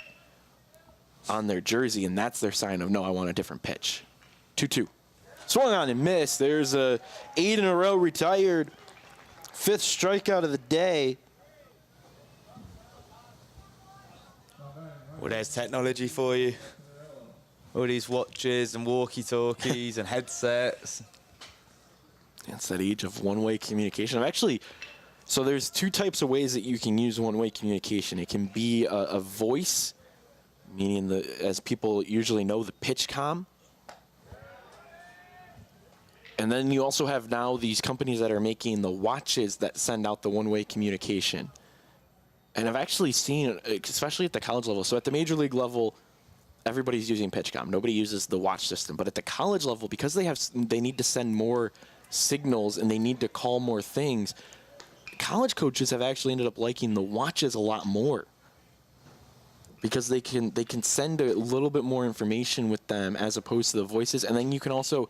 on their jersey, and that's their sign of, no, I want a different pitch. 2-2. Swung on and missed. There's a 8 in a row retired. 5th strikeout of the day. Well, there's technology for you. All these watches and walkie-talkies and headsets. It's that age of one-way communication. So there's 2 types of ways that you can use one-way communication. It can be a voice, meaning as people usually know, the pitch comm. And then you also have now these companies that are making the watches that send out the one-way communication. And I've actually seen, especially at the college level, so at the major league level, everybody's using PitchCom. Nobody uses the watch system. But at the college level, because they need to send more signals and they need to call more things, college coaches have actually ended up liking the watches a lot more, because they can send a little bit more information with them as opposed to the voices. And then you can also,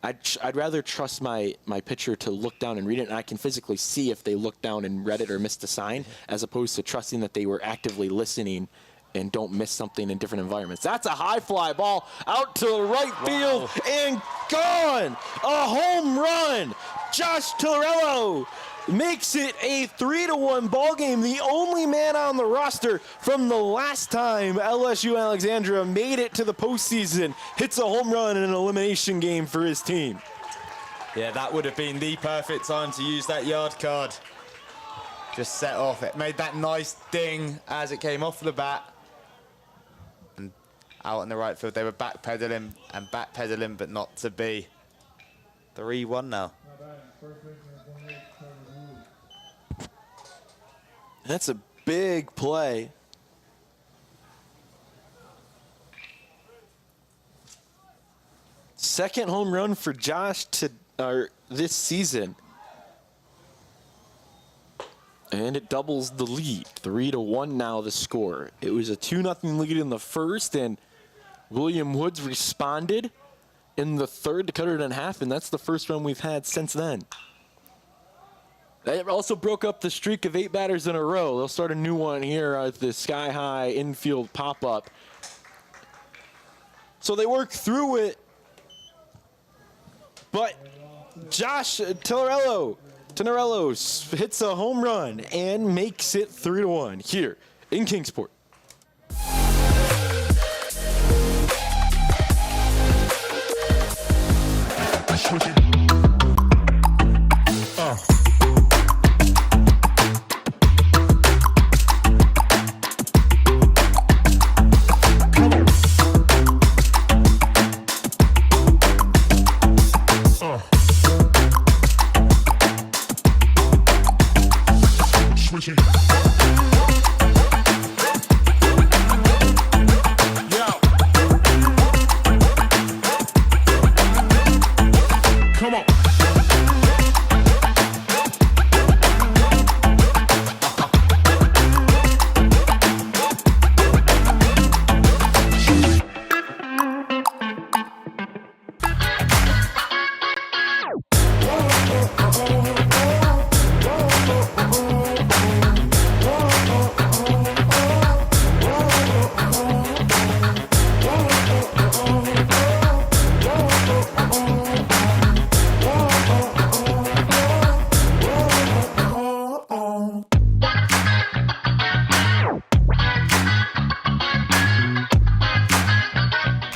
I'd rather trust my pitcher to look down and read it, and I can physically see if they looked down and read it or missed a sign, as opposed to trusting that they were actively listening and don't miss something in different environments. That's a high fly ball out to the right field and gone. A home run. Josh Torello makes it a 3-1 ball game. The only man on the roster from the last time LSU Alexandria made it to the postseason hits a home run in an elimination game for his team. Yeah, that would have been the perfect time to use that yard card. Just set off. It made that nice ding as it came off the bat. And out in the right field, they were backpedaling and backpedaling, but not to be. 3-1 now. That's a big play. Second home run for Josh this season. And it doubles the lead. 3-1 now the score. It was a 2-0 lead in the first, and William Woods responded in the third to cut it in half, and that's the first run we've had since then. They also broke up the streak of 8 batters in a row. They'll start a new one here at the sky-high infield pop-up. So they work through it, but Josh Tenorello hits a home run and makes it 3-1 here in Kingsport.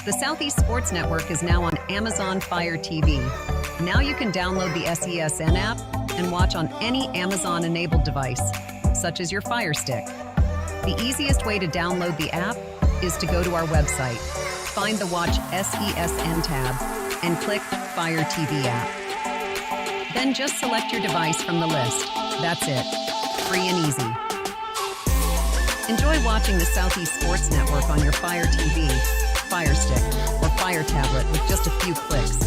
The Southeast Sports Network is now on Amazon Fire TV. Now you can download the SESN app and watch on any Amazon-enabled device, such as your Fire Stick. The easiest way to download the app is to go to our website, find the Watch SESN tab, and click Fire TV app. Then just select your device from the list. That's it. Free and easy. Enjoy watching the Southeast Sports Network on your Fire TV, Fire Stick, or Fire tablet with just a few clicks.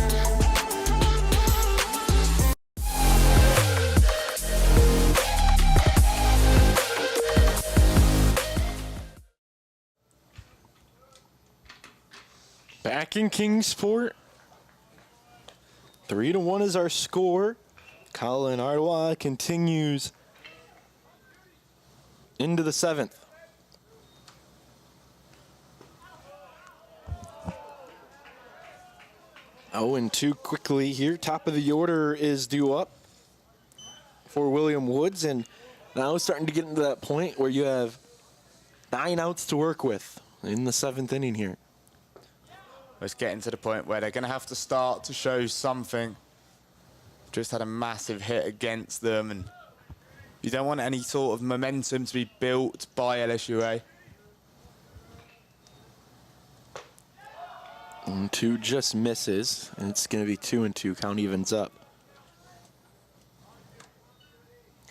Back in Kingsport, 3-1 is our score. Colin Ardois continues into the 7th. 0-2 quickly here. Top of the order is due up for William Woods, and now it's starting to get into that point where you have 9 outs to work with in the 7th inning here. It's getting to the point where they're going to have to start to show something. Just had a massive hit against them, and you don't want any sort of momentum to be built by LSUA. 1-2 just misses, and it's going to be 2-2. Count evens up.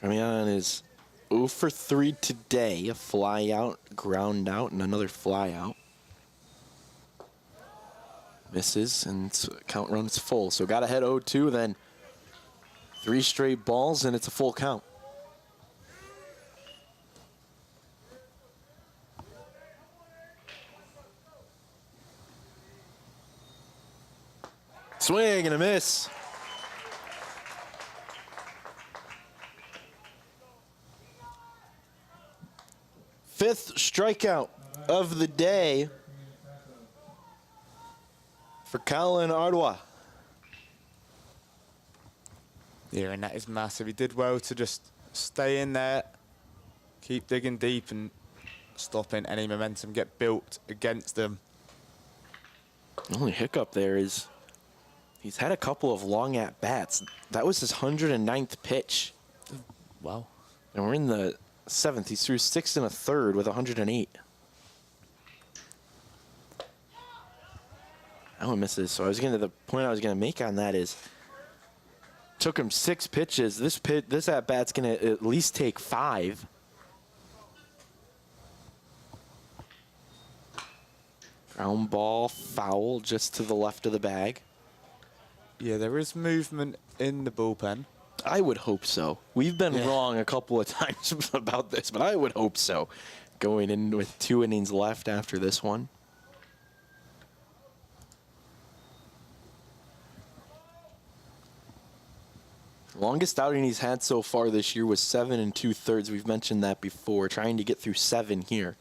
Coming on is 0 for 3 today. A fly out, ground out, and another fly out. Misses, and count runs full. So got ahead 0-2, then 3 straight balls, and it's a full count. Swing and a miss. Fifth strikeout of the day for Colin Ardois. Yeah, and that is massive. He did well to just stay in there, keep digging deep and stopping any momentum get built against them. The only hiccup there is he's had a couple of long at-bats. That was his 109th pitch. Wow. And we're in the 7th. He threw 6 1/3 with 108. That one misses. So the point I was gonna make on that is, took him 6 pitches. This at-bat's gonna at least take 5. Ground ball, foul, just to the left of the bag. Yeah, there is movement in the bullpen. I would hope so. We've been wrong a couple of times about this, but I would hope so. Going in with 2 innings left after this one. Longest outing he's had so far this year was 7 2/3. We've mentioned that before, trying to get through 7 here.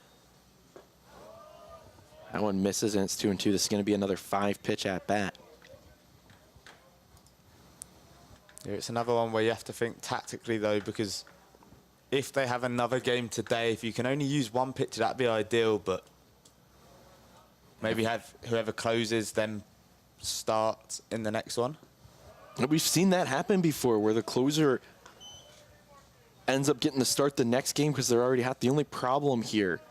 That one misses, and it's 2-2. This is going to be another 5-pitch at bat. Yeah, it's another one where you have to think tactically, though, because if they have another game today, if you can only use one pitcher, that'd be ideal, but maybe have whoever closes them start in the next one. We've seen that happen before, where the closer ends up getting to start the next game because they're already hot. The only problem here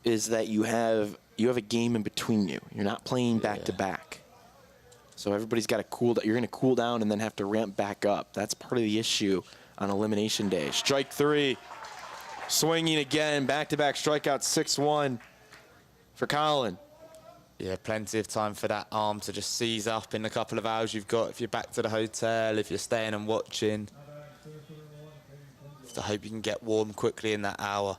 is that you have a game in between you. You're not playing back to back. So everybody's got to cool down. You're going to cool down and then have to ramp back up. That's part of the issue on elimination day. Strike 3. Swinging again. Back-to-back strikeouts, 6-1 for Colin. Yeah, plenty of time for that arm to just seize up in a couple of hours you've got if you're back to the hotel, if you're staying and watching. Just I hope you can get warm quickly in that hour.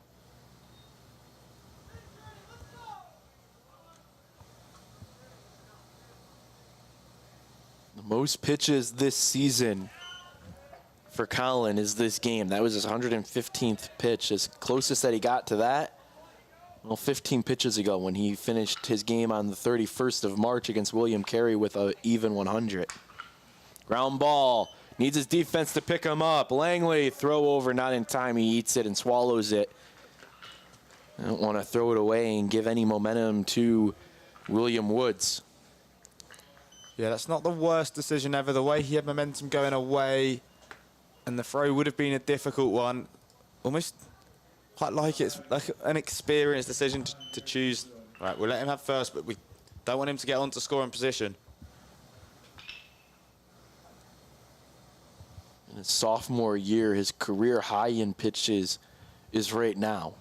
The most pitches this season for Colin is this game. That was his 115th pitch. As closest that he got to that, well, 15 pitches ago when he finished his game on the 31st of March against William Carey with an even 100. Ground ball. Needs his defense to pick him up. Langley, throw over, not in time. He eats it and swallows it. I don't want to throw it away and give any momentum to William Woods. Yeah, that's not the worst decision ever. The way he had momentum going away, and the throw would have been a difficult one. Almost quite like it's like an experienced decision to choose. Right, we'll let him have first, but we don't want him to get onto scoring position. In his sophomore year, his career high in pitches is right now.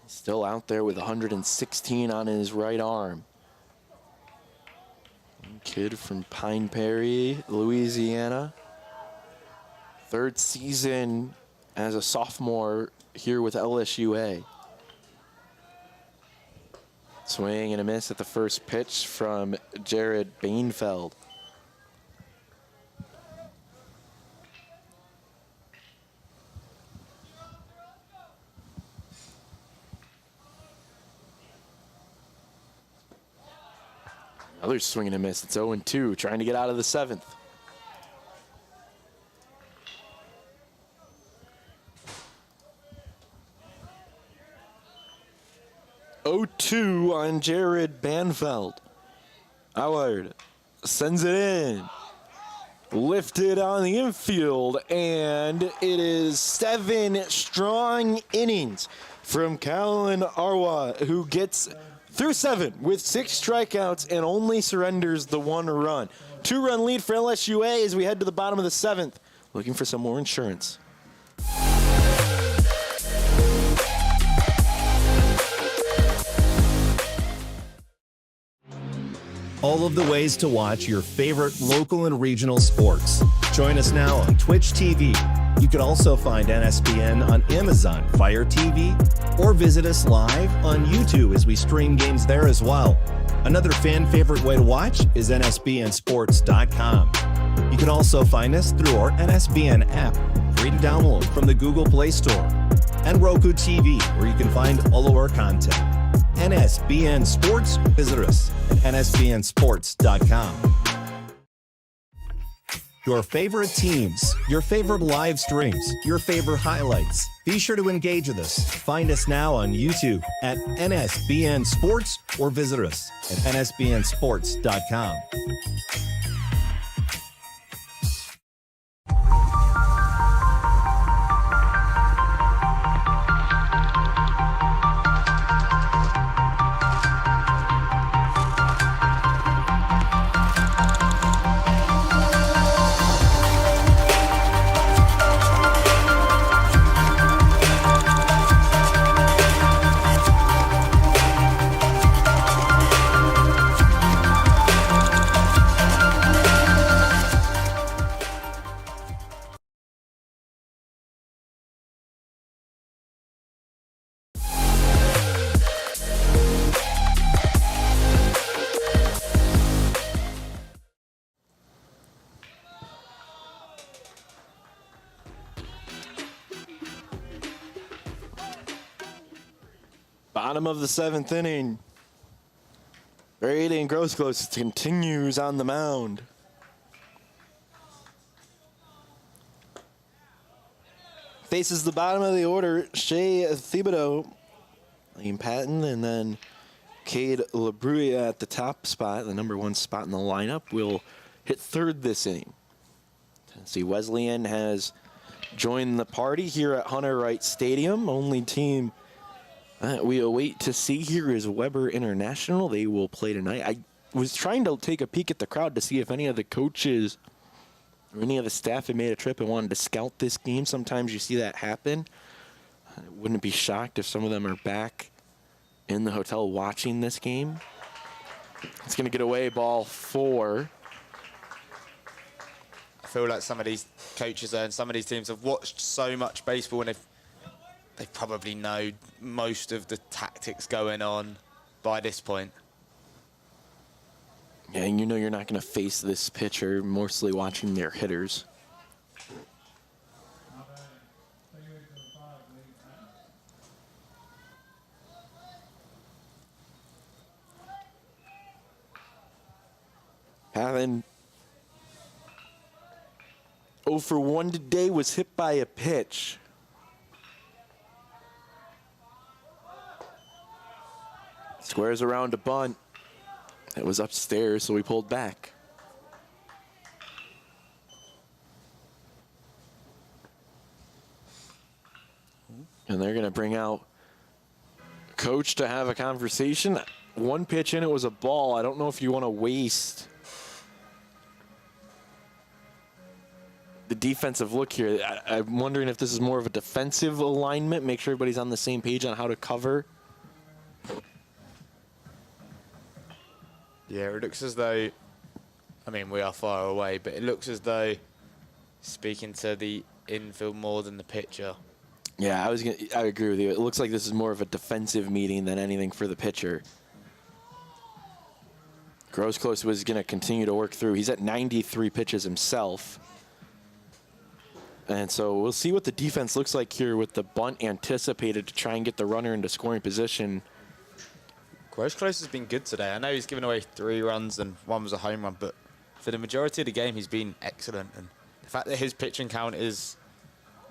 He's still out there with 116 on his right arm. Kid from Pine Prairie, Louisiana. 3rd season as a sophomore here with LSUA. Swing and a miss at the first pitch from Jared Bainfeld. Another swing and a miss. It's 0-2, trying to get out of the 7th. 0-2 on Jared Banfeld. Howard sends it in. Lifted on the infield, and it is 7 strong innings from Colin Arwa, who gets through 7 with 6 strikeouts and only surrenders the 1 run. 2-run lead for LSUA as we head to the bottom of the 7th, looking for some more insurance. All of the ways to watch your favorite local and regional sports. Join us now on Twitch TV. You can also find NSBN on Amazon Fire TV or visit us live on YouTube as we stream games there as well. Another fan favorite way to watch is NSBNsports.com. You can also find us through our NSBN app, free to download from the Google Play Store, and Roku TV, where you can find all of our content. NSBN Sports, visit us at NSBNsports.com. Your favorite teams, your favorite live streams, your favorite highlights. Be sure to engage with us. Find us now on YouTube at NSBN Sports or visit us at NSBNsports.com. Bottom of the 7th inning. Braden Grosclose continues on the mound. Faces the bottom of the order, Shea Thibodeau, Lane Patton, and then Cade LaBruya at the top spot, the number 1 spot in the lineup, will hit third this inning. Tennessee Wesleyan has joined the party here at Hunter Wright Stadium. Only team we await to see here is Weber International. They will play tonight. I was trying to take a peek at the crowd to see if any of the coaches or any of the staff had made a trip and wanted to scout this game. Sometimes you see that happen. I wouldn't be shocked if some of them are back in the hotel watching this game. It's going to get away, ball 4. I feel like some of these coaches and some of these teams have watched so much baseball and they probably know most of the tactics going on by this point. Yeah, and you know you're not going to face this pitcher, mostly watching their hitters. Having 0 for 1 today, was hit by a pitch. Squares around a bunt. It was upstairs, so we pulled back. And they're going to bring out coach to have a conversation. 1 pitch in, it was a ball. I don't know if you want to waste the defensive look here. I'm wondering if this is more of a defensive alignment, make sure everybody's on the same page on how to cover. Yeah, it looks as though, I mean, we are far away, but it looks as though speaking to the infield more than the pitcher. Yeah, I agree with you. It looks like this is more of a defensive meeting than anything for the pitcher. Grosclose was going to continue to work through. He's at 93 pitches himself. And so we'll see what the defense looks like here with the bunt anticipated to try and get the runner into scoring position. Grosclose has been good today. I know he's given away 3 runs and 1 was a home run, but for the majority of the game, he's been excellent. And the fact that his pitching count is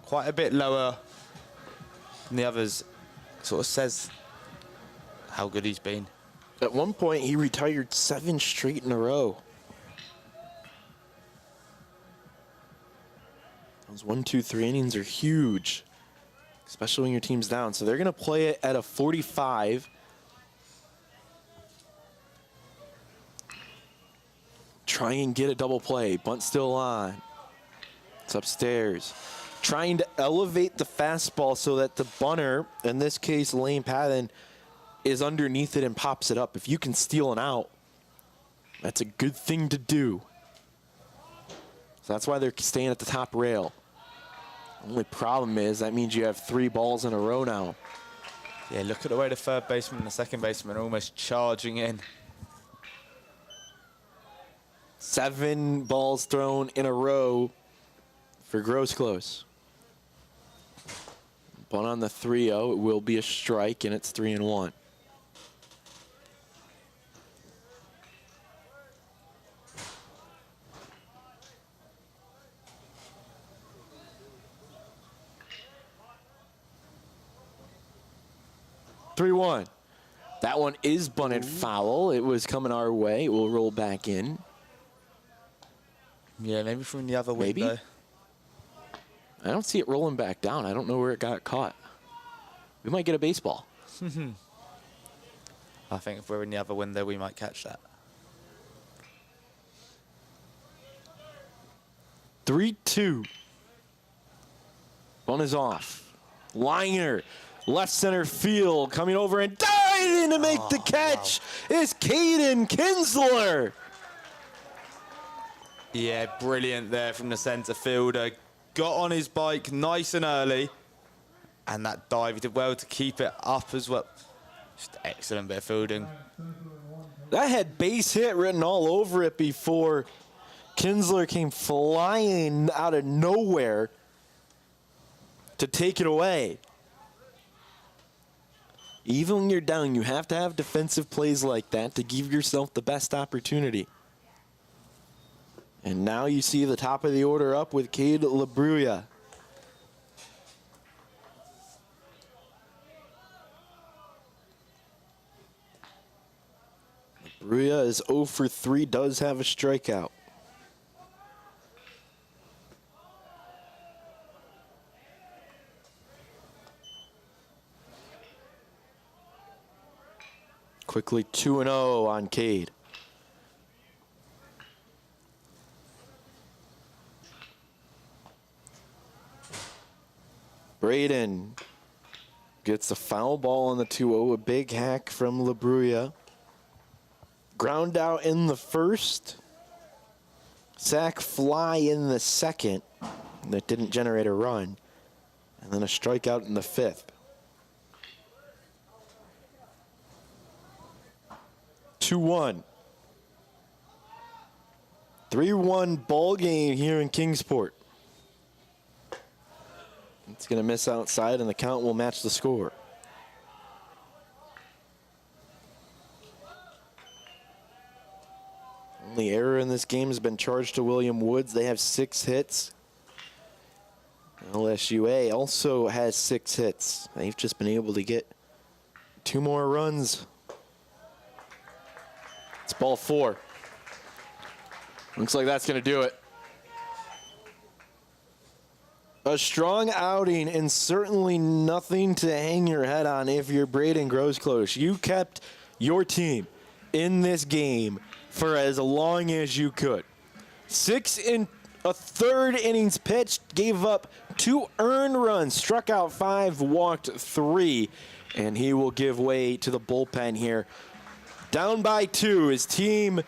quite a bit lower than the others sort of says how good he's been. At one point, he retired 7 straight in a row. Those 1, 2, 3 innings are huge, especially when your team's down. So they're going to play it at a 45. Try and get a double play. Bunt still on. It's upstairs. Trying to elevate the fastball so that the bunter, in this case Lane Patton, is underneath it and pops it up. If you can steal an out, that's a good thing to do. So that's why they're staying at the top rail. Only problem is that means you have 3 balls in a row now. Yeah, look at the way the third baseman and the second baseman are almost charging in. 7 balls thrown in a row for Grosclose. Bunt on the 3-0. It will be a strike, and it's 3-1. That one is bunted foul. It was coming our way. It will roll back in. Yeah, maybe from the other window. Maybe. I don't see it rolling back down. I don't know where it got caught. We might get a baseball. I think if we're in the other window, we might catch that. 3-2. Bunt is off. Liner, left center field, coming over and diving to make the catch is Caden Kinsler. Yeah, brilliant there from the centre fielder. Got on his bike nice and early. And that dive, he did well to keep it up as well. Just excellent bit of fielding. That had base hit written all over it before Kinsler came flying out of nowhere to take it away. Even when you're down, you have to have defensive plays like that to give yourself the best opportunity. And now you see the top of the order up with Cade LaBruya. LaBruya is 0 for 3, does have a strikeout. Quickly 2-0 on Cade. Braden gets a foul ball on the 2-0, a big hack from LaBruya. Ground out in the first. Sack fly in the second. That didn't generate a run. And then a strikeout in the fifth. 2-1. 3-1 ball game here in Kingsport. It's going to miss outside, and the count will match the score. Only error in this game has been charged to William Woods. They have 6 hits. LSUA also has 6 hits. They've just been able to get 2 more runs. It's ball 4. Looks like that's going to do it. A strong outing and certainly nothing to hang your head on if you're Braden Grosclose. You kept your team in this game for as long as you could. 6 1/3 innings pitched, gave up 2 earned runs, struck out 5, walked 3, and he will give way to the bullpen here. Down by 2, his team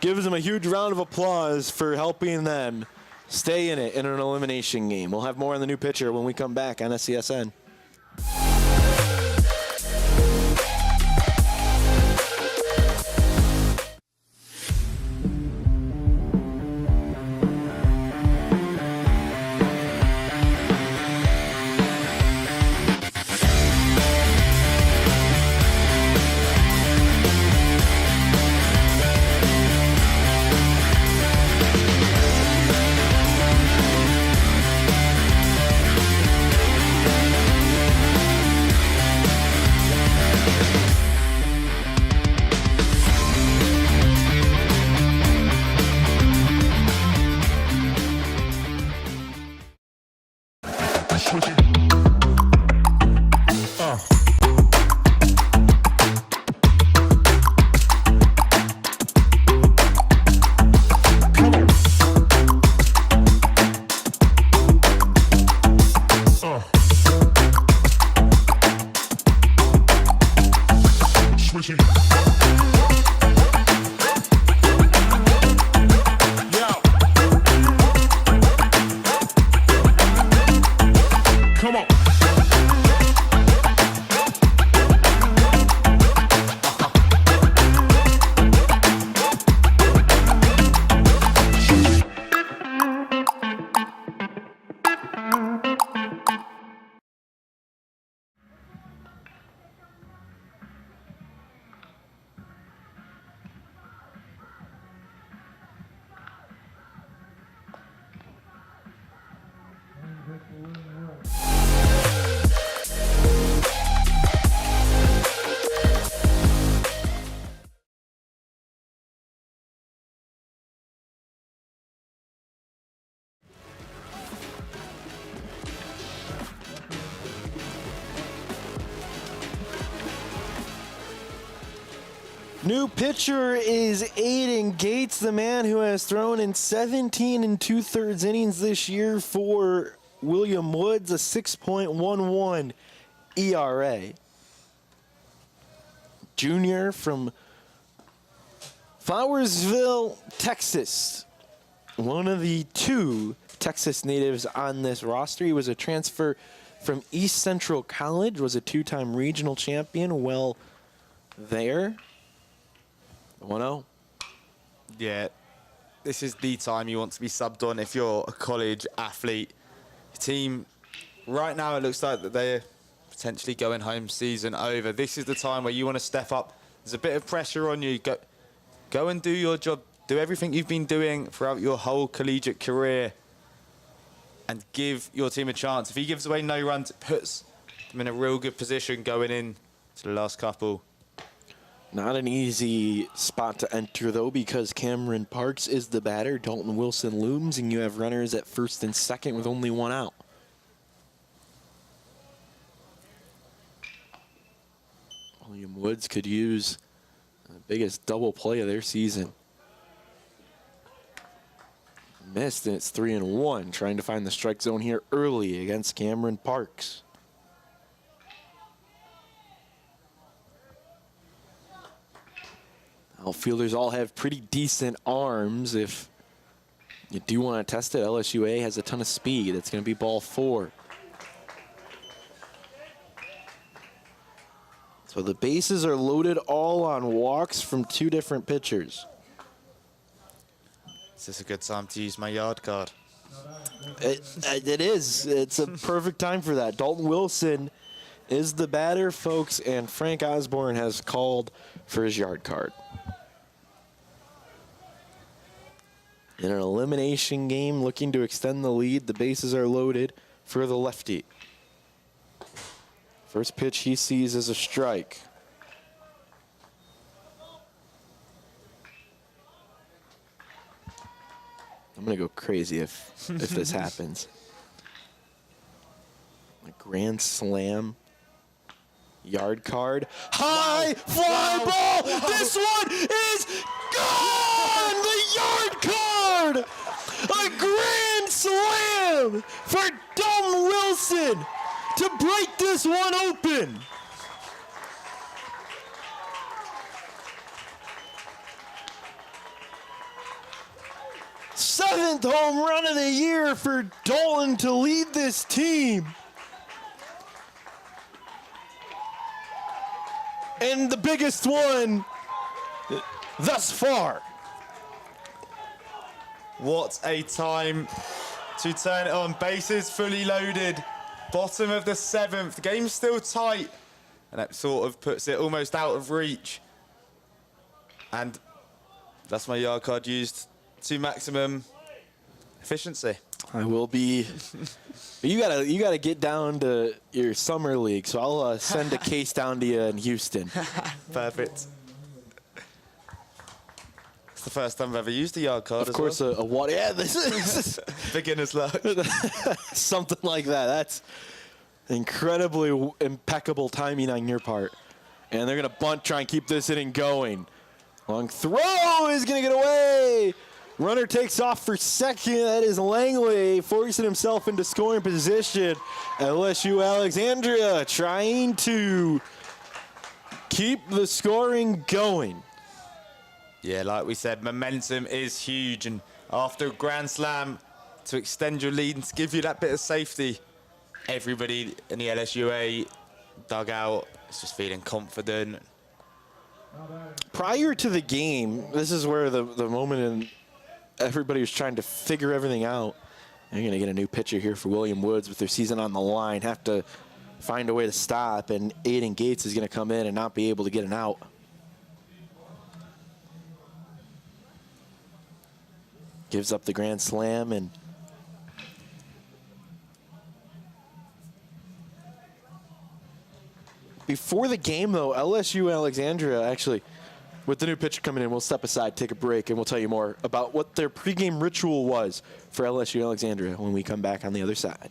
gives him a huge round of applause for helping them stay in it in an elimination game. We'll have more on the new pitcher when we come back on SCSN. New pitcher is Aiden Gates, the man who has thrown in 17 2/3 innings this year for William Woods, a 6.11 ERA. Junior from Flowersville, Texas. One of the 2 Texas natives on this roster. He was a transfer from East Central College, was a 2-time regional champion. Well, there. 1-0. Yeah, this is the time you want to be subbed on if you're a college athlete. Your team, right now it looks like that they're potentially going home season over. This is the time where you want to step up. There's a bit of pressure on you. Go and do your job. Do everything you've been doing throughout your whole collegiate career and give your team a chance. If he gives away no runs, it puts them in a real good position going in to the last couple. Not an easy spot to enter, though, because Cameron Parks is the batter. Dalton Wilson looms, and you have runners at first and second with only one out. William Woods could use the biggest double play of their season. Missed, and it's 3-1. Trying to find the strike zone here early against Cameron Parks. Outfielders all have pretty decent arms. If you do want to test it, LSUA has a ton of speed. It's going to be ball 4. So the bases are loaded all on walks from 2 different pitchers. Is this a good time to use my yard card? It is. It's a perfect time for that. Dalton Wilson is the batter, folks, and Frank Osborne has called for his yard card. In an elimination game looking to extend the lead, the bases are loaded for the lefty. First pitch he sees is a strike. I'm going to go crazy if this happens. A grand slam. Yard card. High fly ball. This one is gone. The yard card. A grand slam for Dalton Wilson to break this one open. Seventh home run of the year for Dalton to lead this team. And the biggest one thus far. What a time to turn it on. Bases fully loaded. Bottom of the 7th. The game's still tight. And that sort of puts it almost out of reach. And that's my yard card used to maximum efficiency. I will be. You gotta get down to your summer league, so I'll send a case down to you in Houston. Perfect. It's the first time I've ever used a yard card. Of course, well. a what? Yeah, this is Beginner's luck. something like that. That's incredibly impeccable timing on your part. And they're gonna bunt, try and keep this inning going. Long throw is gonna get away. Runner takes off for second. That is Langley forcing himself into scoring position. LSU Alexandria trying to keep the scoring going. Yeah, like we said, momentum is huge. And after a grand slam, to extend your lead and to give you that bit of safety, everybody in the LSUA dugout is just feeling confident. Prior to the game, this is where the moment in everybody was trying to figure everything out. They're going to get a new pitcher here for William Woods with their season on the line. Have to find a way to stop, and Aiden Gates is going to come in and not be able to get an out. Gives up the grand slam, and before the game, though, LSU Alexandria actually, with the new pitcher coming in, we'll step aside, take a break, and we'll tell you more about what their pregame ritual was for LSU Alexandria when we come back on the other side.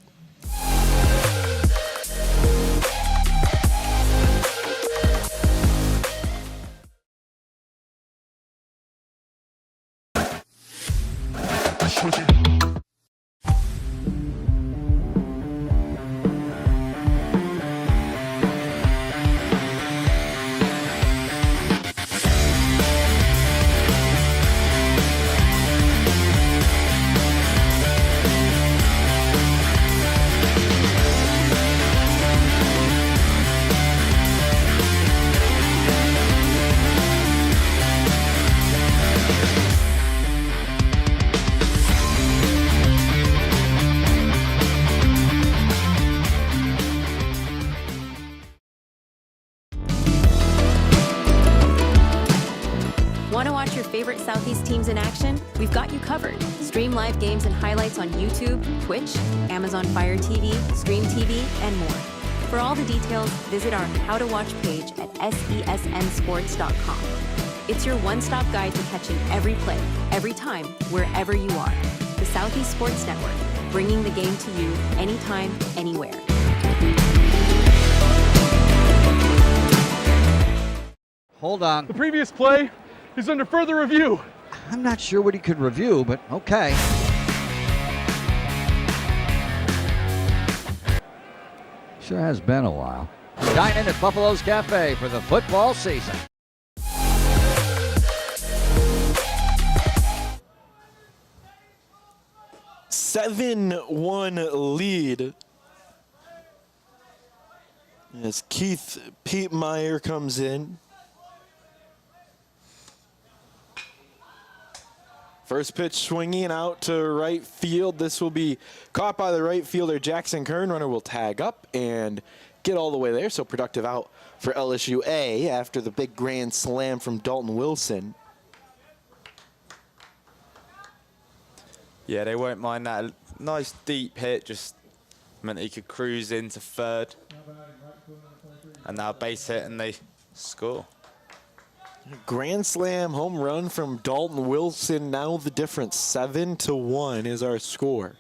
in action, we've got you covered. Stream live games and highlights on YouTube, Twitch, Amazon Fire TV, Stream TV, and more. For all the details, visit our How to Watch page at sesnsports.com. It's your one-stop guide to catching every play, every time, wherever you are. The Southeast Sports Network, bringing the game to you anytime, anywhere. Hold on. The previous play is under further review. I'm not sure what he could review, but okay. Sure has been a while. Dine in at Buffalo's Cafe for the football season. $7-1 lead as Keith Petemeyer comes in. First pitch swinging out to right field. This will be caught by the right fielder, Jackson Kern. Runner will tag up and get all the way there. So productive out for LSU A after the big grand slam from Dalton Wilson. Yeah, they won't mind that. Nice deep hit, just meant he could cruise into third. And now base hit and they score. Grand slam home run from Dalton Wilson. Now the difference, 7-1 is our score.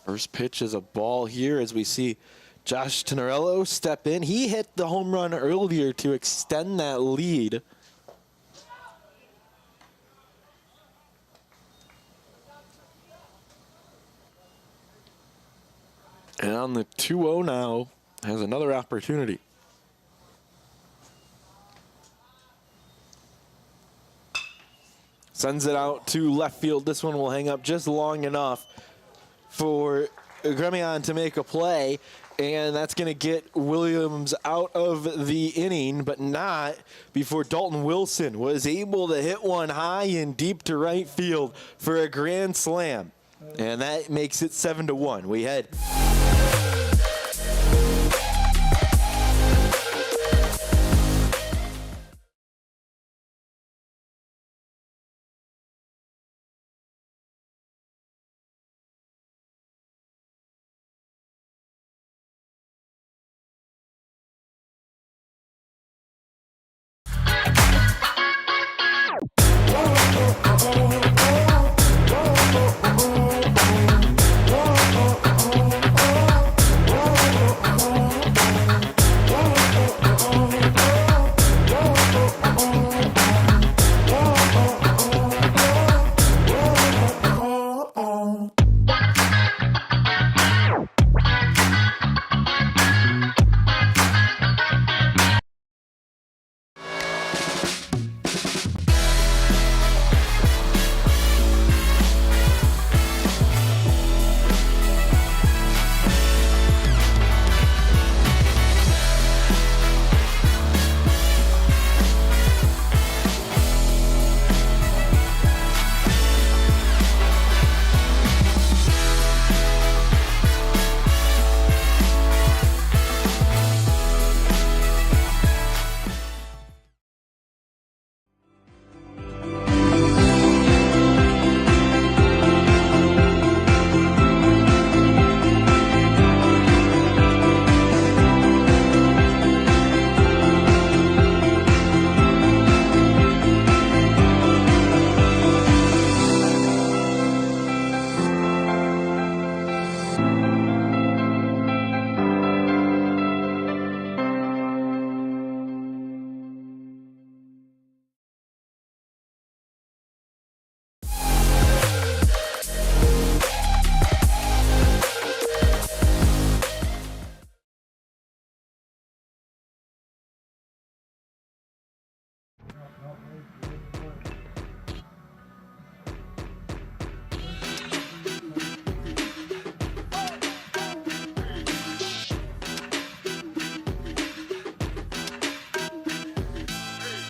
First pitch is a ball here as we see Josh Tenorello step in. He hit the home run earlier to extend that lead. And on the 2-0 now, has another opportunity. Sends it out to left field. This one will hang up just long enough for Gremion to make a play. And that's going to get Williams out of the inning, but not before Dalton Wilson was able to hit one high and deep to right field for a grand slam. And that makes it 7-1. We head.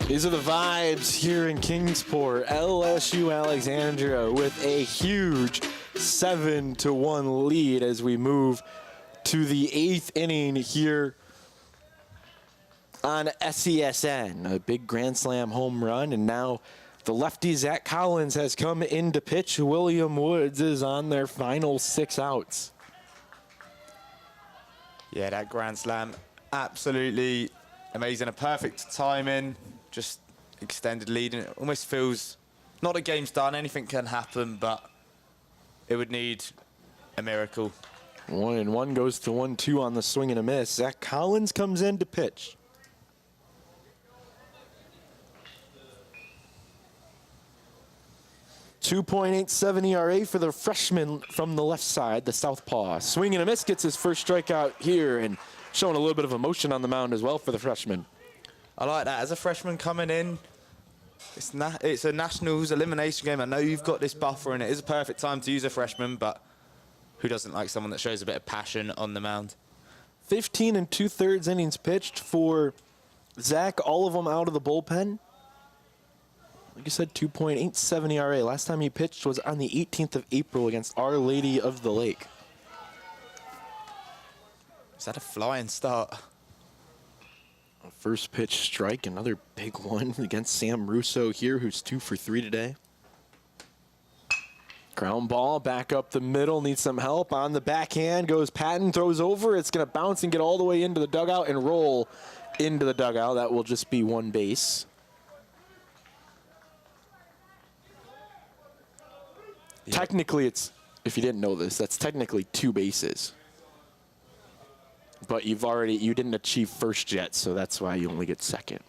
These are the vibes here in Kingsport. LSU Alexandria with a huge 7-1 lead as we move to the 8th inning here on SESN. A big grand slam home run, and now the lefty Zach Collins has come in to pitch. William Woods is on their final 6 outs. Yeah, that grand slam, absolutely amazing. A perfect timing, just extended lead, and it almost feels, not a game's done, anything can happen, but it would need a miracle. 1-1 goes to 1-2 on the swing and a miss. Zach Collins comes in to pitch. .87 ERA for the freshman from the left side, the southpaw. Swing and a miss, gets his first strikeout here, and showing a little bit of emotion on the mound as well for the freshman. I like that. As a freshman coming in, it's a Nationals elimination game. I know you've got this buffer, and it is a perfect time to use a freshman, but who doesn't like someone that shows a bit of passion on the mound? 15 2/3 innings pitched for Zach, all of them out of the bullpen. Like you said, 2.87 ERA. Last time he pitched was on the 18th of April against Our Lady of the Lake. Is that a flying start? A first pitch strike, another big one against Sam Russo here, who's 2 for 3 today. Ground ball back up the middle, needs some help. On the backhand goes Patton, throws over. It's going to bounce and get all the way into the dugout and roll into the dugout. That will just be one base. Yeah. Technically, it's, if you didn't know this, that's technically 2 bases. But you didn't achieve first yet, so that's why you only get second.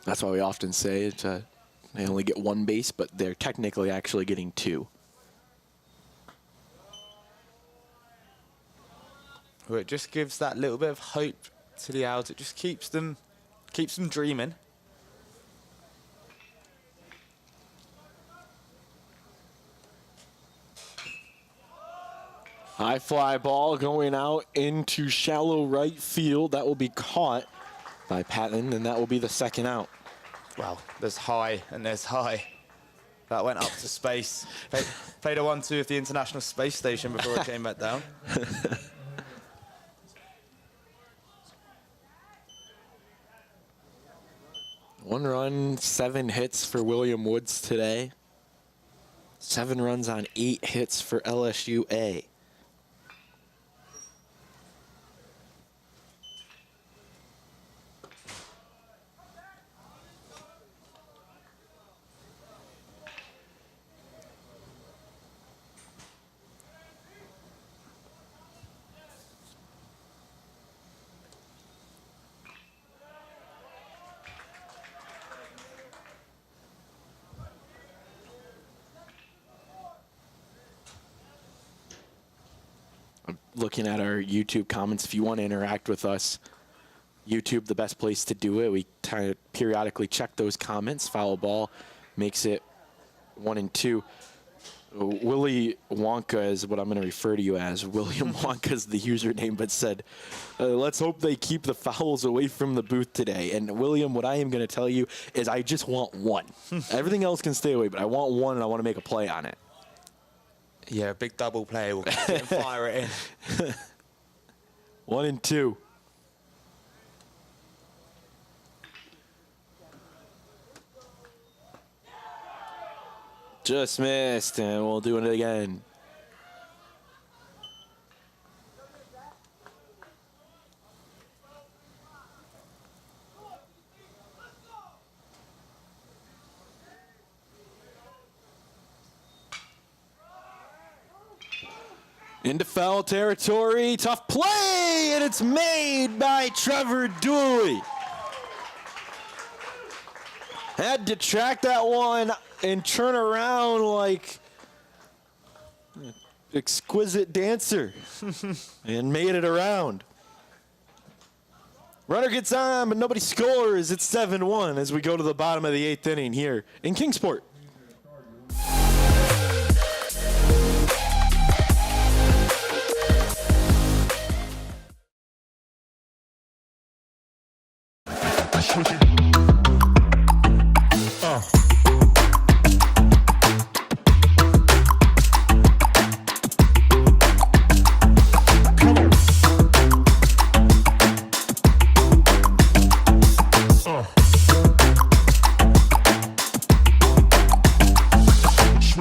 That's why we often say they only get 1 base, but they're technically actually getting 2. Well, it just gives that little bit of hope to the Owls. It just keeps them dreaming. High fly ball going out into shallow right field. That will be caught by Patton, and that will be the second out. Wow, there's high and there's high. That went up to space. Played a 1-2 of the International Space Station before it came back down. 1 run, 7 hits for William Woods today. 7 runs on 8 hits for LSUA. Looking at our YouTube comments, if you want to interact with us, YouTube, the best place to do it. We periodically check those comments. Foul ball makes it 1 and 2. Willy Wonka is what I'm going to refer to you as. William Wonka is the username, but said, let's hope they keep the fouls away from the booth today. And William, what I am going to tell you is I just want 1. Everything else can stay away, but I want 1, and I want to make a play on it. Yeah, a big double play. We'll get and fire it in. 1 and 2. Just missed, and we'll do it again. Into foul territory, tough play, and it's made by Trevor Dooley. Had to track that one and turn around like an exquisite dancer and made it around. Runner gets on, but nobody scores. It's 7-1 as we go to the bottom of the 8th inning here in Kingsport.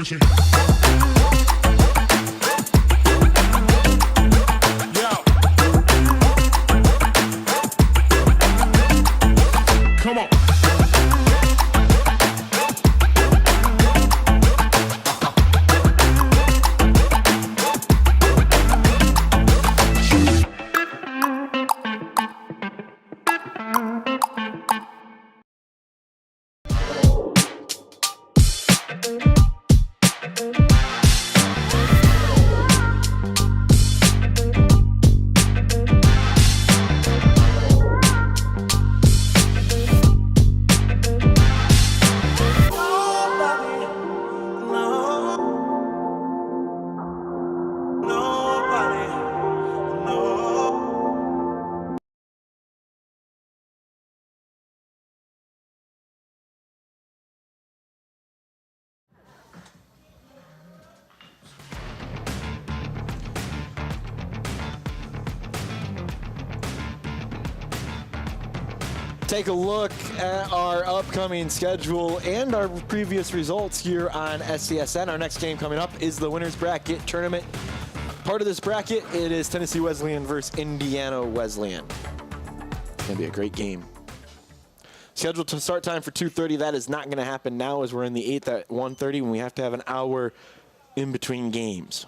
pushing. Come on. Take a look at our upcoming schedule and our previous results here on SCSN. Our next game coming up is the Winners Bracket Tournament. Part of this bracket, it is Tennessee Wesleyan versus Indiana Wesleyan. It's going to be a great game. Scheduled to start time for 2:30. That is not going to happen now as we're in the 8th at 1:30 when we have to have an hour in between games.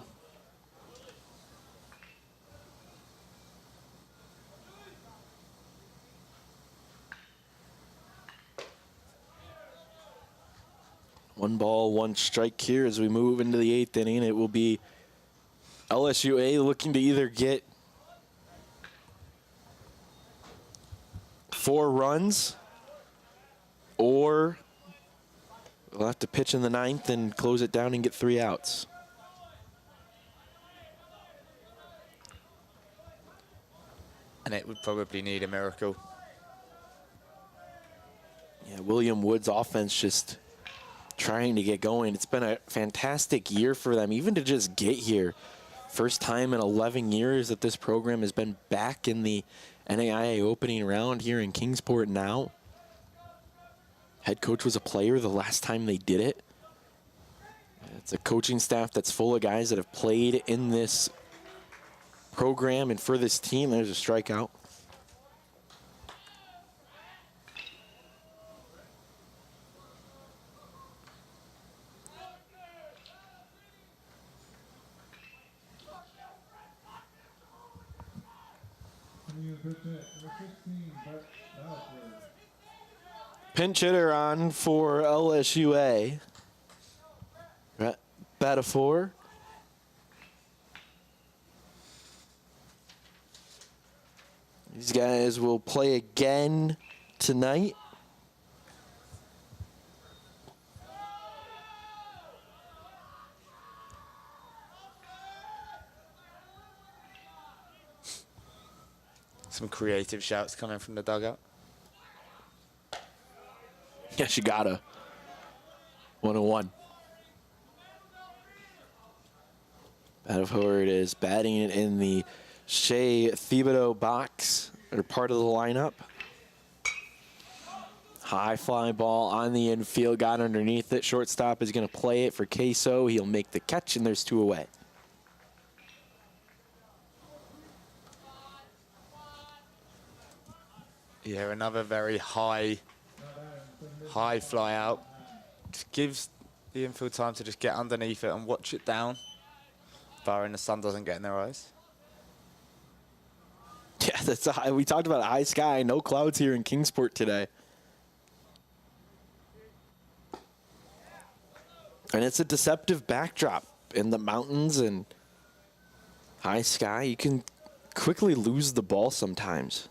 One ball, one strike here as we move into the 8th inning. It will be LSUA looking to either get 4 runs or we'll have to pitch in the 9th and close it down and get 3 outs. And it would probably need a miracle. Yeah, William Wood's offense just trying to get going. It's been a fantastic year for them, even to just get here. First time in 11 years that this program has been back in the NAIA opening round here in Kingsport now. Head coach was a player the last time they did it. It's a coaching staff that's full of guys that have played in this program and for this team. There's a strikeout. Pinch hitter on for LSUA. Batafor. These guys will play again tonight. Some creative shouts coming from the dugout. Yes, you gotta. 101. Batafor is batting it in the Shea Thibodeau box, or part of the lineup. High fly ball on the infield, got underneath it. Shortstop is going to play it for Queso. He'll make the catch, and there's 2 away. Yeah, another very high fly out. Just gives the infield time to just get underneath it and watch it down, barring the sun doesn't get in their eyes. Yeah, that's we talked about high sky, no clouds here in Kingsport today. And it's a deceptive backdrop in the mountains and high sky. You can quickly lose the ball sometimes.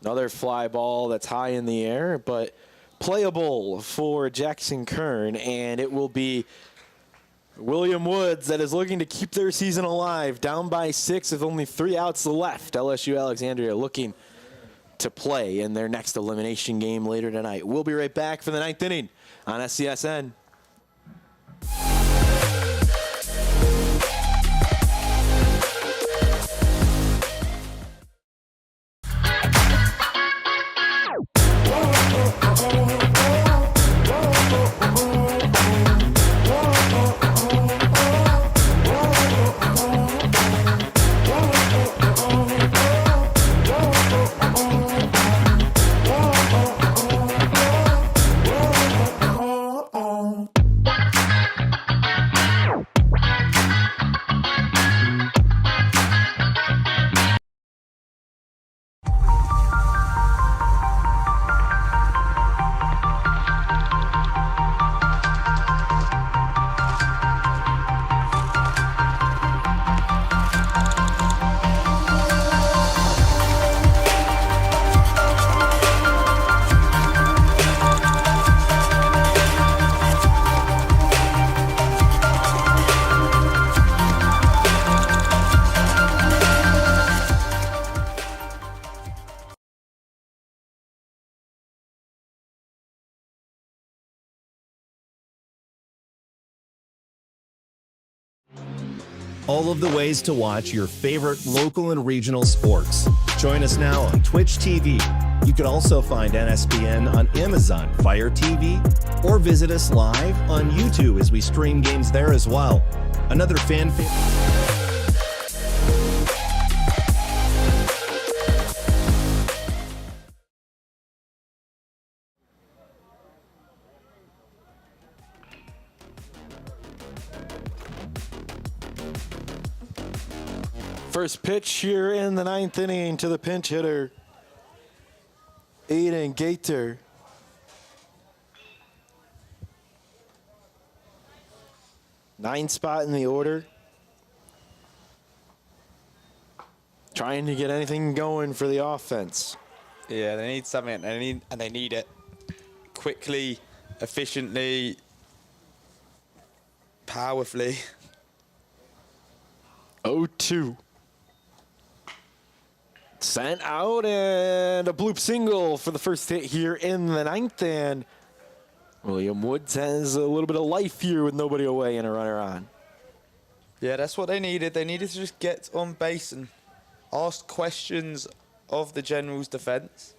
Another fly ball that's high in the air, but playable for Jackson Kern, and it will be William Woods that is looking to keep their season alive, down by 6 with only 3 outs left. LSU Alexandria looking to play in their next elimination game later tonight. We'll be right back for the 9th inning on SCSN. all of the ways to watch your favorite local and regional sports. Join us now on Twitch TV. You can also find NSPN on Amazon Fire TV or visit us live on YouTube as we stream games there as well. Another fan favorite. First pitch here in the 9th inning to the pinch hitter, Aiden Gaither. Ninth spot in the order. Trying to get anything going for the offense. Yeah, they need something, and they need it quickly, efficiently, powerfully. 0-2. Sent out, and a bloop single for the first hit here in the 9th, and William Woods has a little bit of life here with nobody away and a runner on. Yeah, that's what they needed. They needed to just get on base and ask questions of the Generals' defense.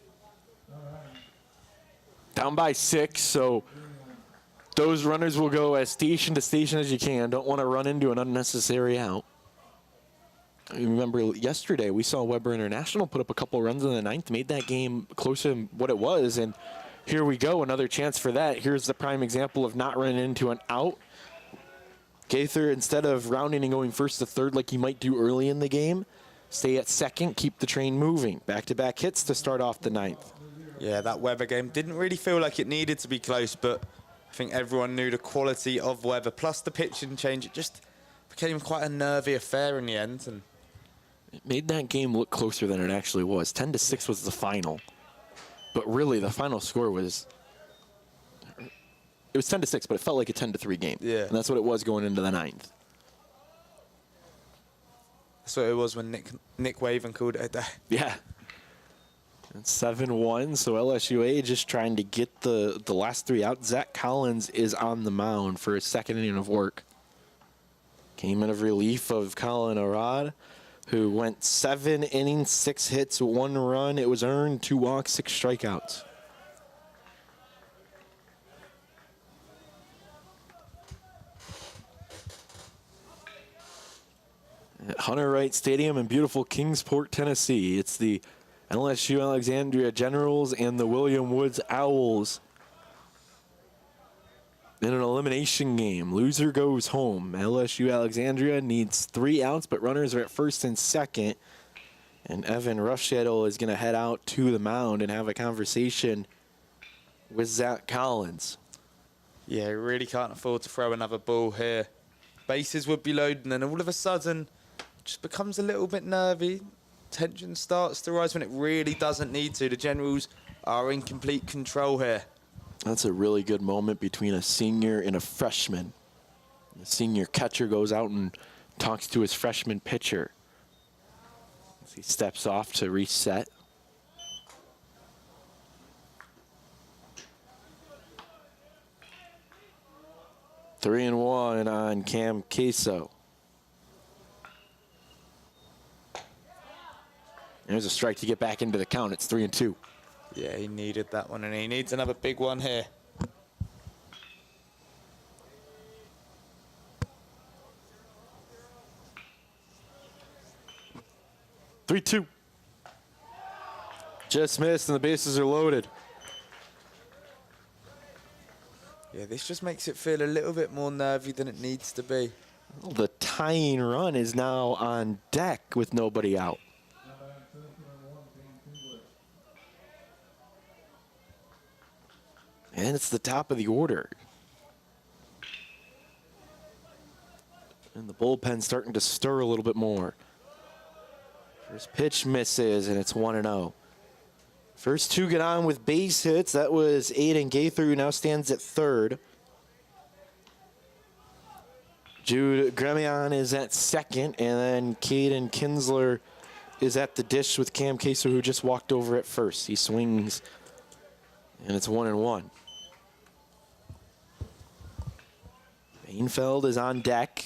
Down by 6, so those runners will go as station to station as you can. Don't want to run into an unnecessary out. I remember yesterday we saw Weber International put up a couple runs in the 9th, made that game closer than what it was, and here we go, another chance for that. Here's the prime example of not running into an out. Gaither, instead of rounding and going first to third like he might do early in the game, stay at second, keep the train moving. Back-to-back hits to start off the 9th. Yeah, that Weber game didn't really feel like it needed to be close, but I think everyone knew the quality of Weber, plus the pitching change. It just became quite a nervy affair in the end. And it made that game look closer than it actually was. 10-6 was the final. But really, the final score was... It was 10-6, but it felt like a 10-3 game. Yeah. And that's what it was going into the 9th. That's what it was when Nick Waven called it a day. Yeah. It's 7-1, so LSUA just trying to get the last 3 out. Zach Collins is on the mound for his second inning of work. Came in of relief of Colin Arad, who went 7 innings, 6 hits, 1 run. It was earned, 2 walks, 6 strikeouts. At Hunter Wright Stadium in beautiful Kingsport, Tennessee. It's the LSU Alexandria Generals and the William Woods Owls in an elimination game. Loser goes home. LSU Alexandria needs 3 outs, but runners are at first and second. And Evan Ruffshettle is going to head out to the mound and have a conversation with Zach Collins. Yeah, he really can't afford to throw another ball here. Bases would be loaded, and then all of a sudden, just becomes a little bit nervy. Tension starts to rise when it really doesn't need to. The Generals are in complete control here. That's a really good moment between a senior and a freshman. The senior catcher goes out and talks to his freshman pitcher as he steps off to reset. Three and 1 on Cam Queso. There's a strike to get back into the count. It's 3-2. Yeah, he needed that one, and he needs another big one here. Three, 2. Just missed, and the bases are loaded. Yeah, this just makes it feel a little bit more nervy than it needs to be. Well, the tying run is now on deck with nobody out. And it's the top of the order. And the bullpen's starting to stir a little bit more. First pitch misses, and it's 1-0. First 2 get on with base hits. That was Aiden Gaither, who now stands at third. Jude Gremion is at second, and then Caden Kinsler is at the dish with Cam Queso, who just walked over at first. He swings, and it's 1-1. Bainfeld is on deck.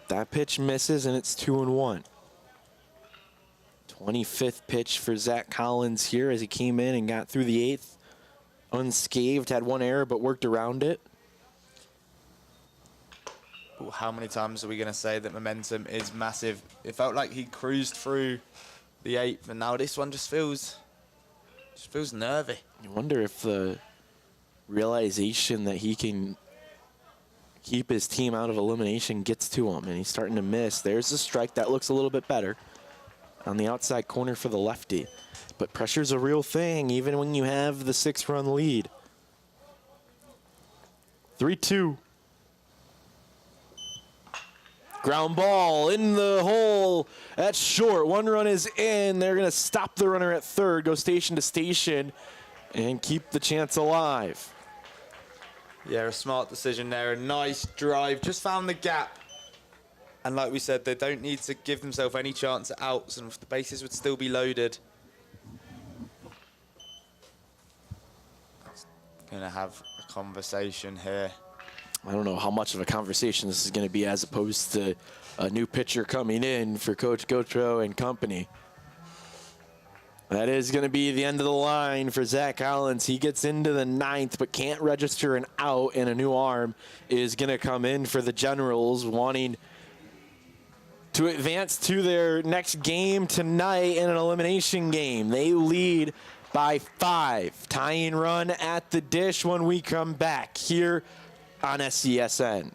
That pitch misses, and it's 2-1. 25th pitch for Zach Collins here as he came in and got through the 8th. Unscathed, had one error, but worked around it. Ooh, how many times are we going to say that momentum is massive? It felt like he cruised through the 8th, and now this one just feels nervy. You wonder if the realization that he can keep his team out of elimination gets to him, and he's starting to miss. There's a strike that looks a little bit better on the outside corner for the lefty. But pressure's a real thing, even when you have the 6-run lead. 3-2. Ground ball in the hole. That's short. 1 run is in. They're going to stop the runner at third, go station to station, and keep the chance alive. Yeah, a smart decision there. A nice drive. Just found the gap. And like we said, they don't need to give themselves any chance at outs, and the bases would still be loaded. Going to have a conversation here. I don't know how much of a conversation this is going to be as opposed to a new pitcher coming in for Coach Gotro and company. That is going to be the end of the line for Zach Collins. He gets into the 9th but can't register an out, and a new arm is going to come in for the Generals, wanting to advance to their next game tonight in an elimination game. They lead by 5. Tying run at the dish when we come back here on SCSN.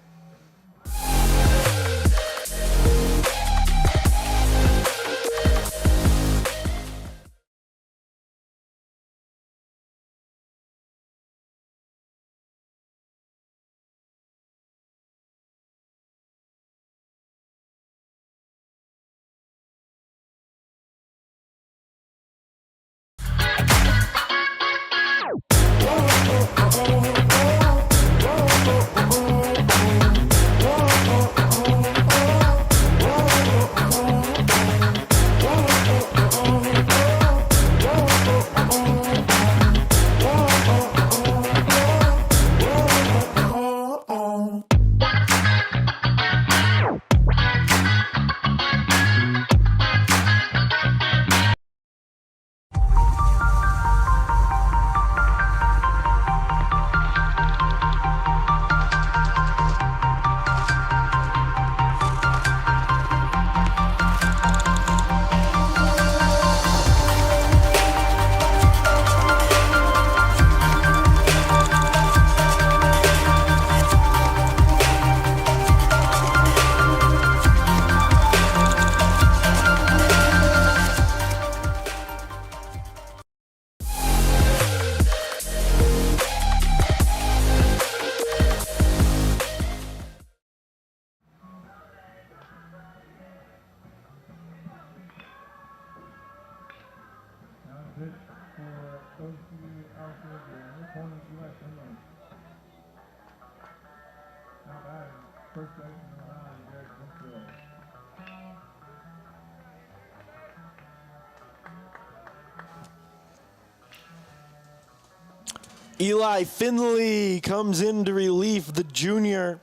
Eli Finley comes in to relieve the junior.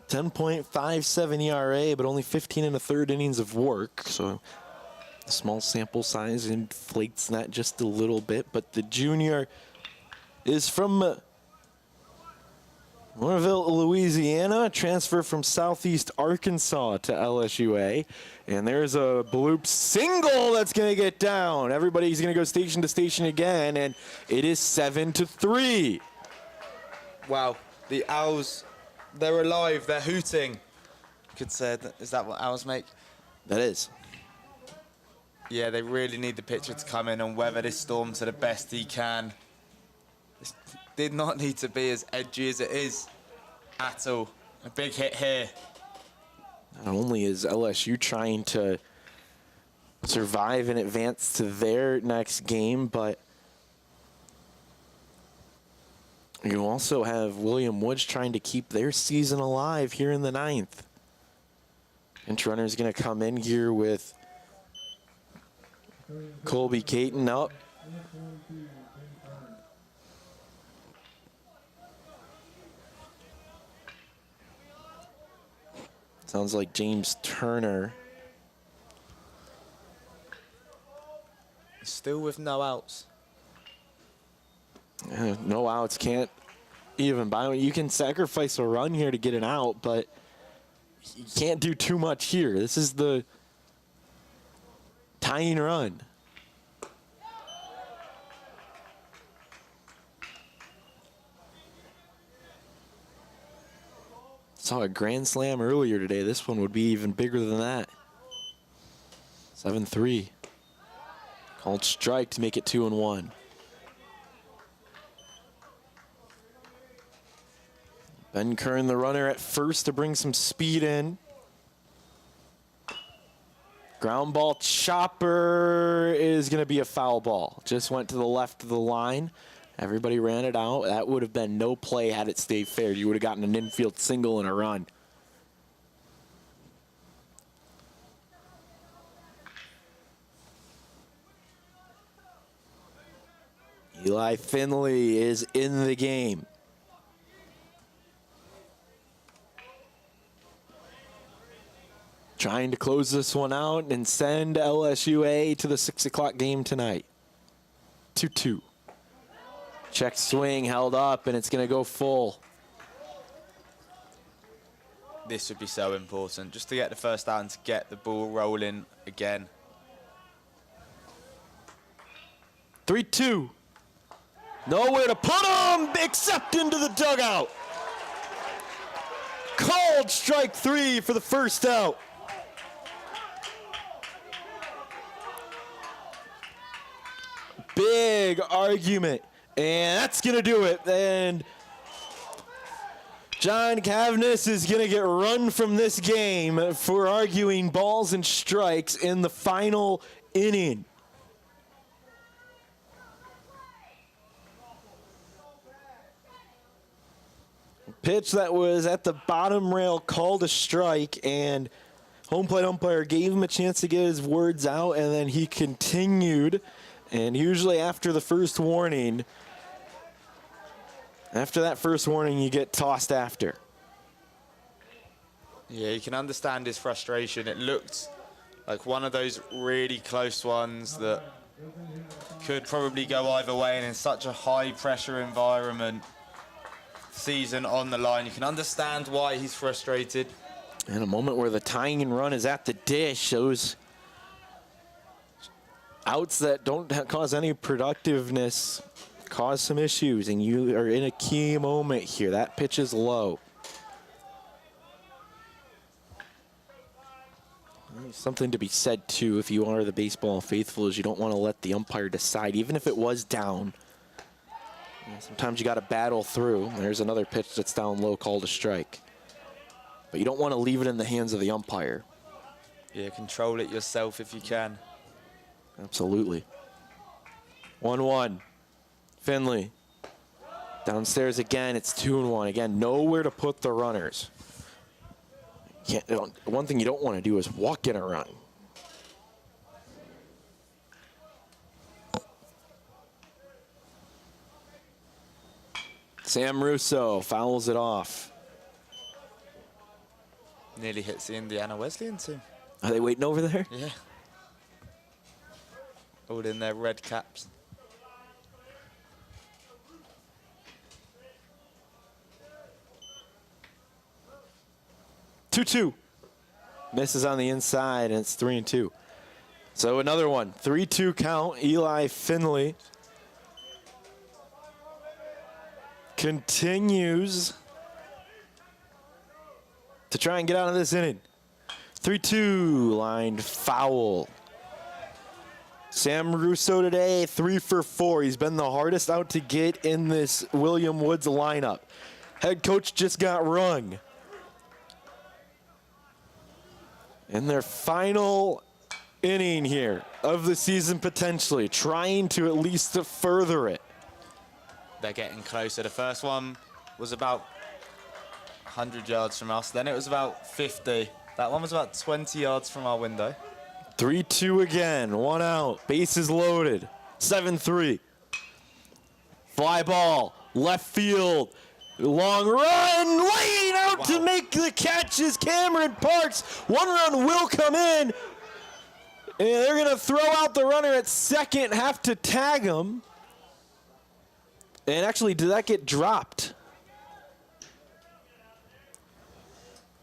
10.57 ERA, but only 15 1/3 innings of work. So the small sample size inflates that just a little bit. But the junior is from Morville, Louisiana, transfer from Southeast Arkansas to LSUA. And there's a bloop single that's going to get down. Everybody's going to go station to station again, and it is 7-3. Wow, the Owls, they're alive, they're hooting. Could say that, is that what Owls make? That is. Yeah, they really need the pitcher to come in and weather this storm to the best he can. This did not need to be as edgy as it is at all. A big hit here. Not only is LSU trying to survive and advance to their next game, but you also have William Woods trying to keep their season alive here in the 9th. Pinch runner is going to come in here with Colby Caton up. Sounds like James Turner. Still with no outs. No outs, can't even buy one. You can sacrifice a run here to get an out, but you can't do too much here. This is the tying run. Saw a grand slam earlier today. This one would be even bigger than that. 7-3. Called strike to make it 2-1. Ben Kern, the runner at first to bring some speed in. Ground ball chopper is going to be a foul ball. Just went to the left of the line. Everybody ran it out. That would have been no play had it stayed fair. You would have gotten an infield single and a run. Eli Finley is in the game. Trying to close this one out and send LSUA to the 6 o'clock game tonight. 2-2. Check swing held up, and it's going to go full. This would be so important, just to get the first out and to get the ball rolling again. 3-2. Nowhere to put him, except into the dugout. Called strike 3 for the first out. Big argument, and that's going to do it. And John Cavness is going to get run from this game for arguing balls and strikes in the final inning. Pitch that was at the bottom rail called a strike, and home plate umpire gave him a chance to get his words out, and then he continued. And usually after the first warning, you get tossed after. Yeah, you can understand his frustration. It looked like one of those really close ones that could probably go either way, and in such a high pressure environment, season on the line, you can understand why he's frustrated. In a moment where the tying run is at the dish, those outs that don't cause any productiveness cause some issues, and you are in a key moment here. That pitch is low. Something to be said, too, if you are the baseball faithful, is you don't want to let the umpire decide, even if it was down. Sometimes you got to battle through. There's another pitch that's down low called a strike. But you don't want to leave it in the hands of the umpire. Yeah, control it yourself if you can. Absolutely. 1-1. Finley. Downstairs again. It's 2-1. Again, nowhere to put the runners. One thing you don't want to do is walk in a run. Sam Russo fouls it off. Nearly hits the Indiana Wesleyan team. Are they waiting over there? Yeah. All in their red caps. Two. Misses on the inside, and it's 3-2. So another one. 3-2 count. Eli Finley continues to try and get out of this inning. 3-2, lined foul. Sam Russo today, 3 for 4. He's been the hardest out to get in this William Woods lineup. Head coach just got rung. In their final inning here of the season, potentially, trying to at least further it. They're getting closer. The first one was about 100 yards from us. Then it was about 50. That one was about 20 yards from our window. 3-2 again, 1 out, bases loaded, 7-3. Fly ball, left field, long run, laying out about to make the catch is Cameron Parks. One run will come in. And they're going to throw out the runner at second, have to tag him. And actually, did that get dropped?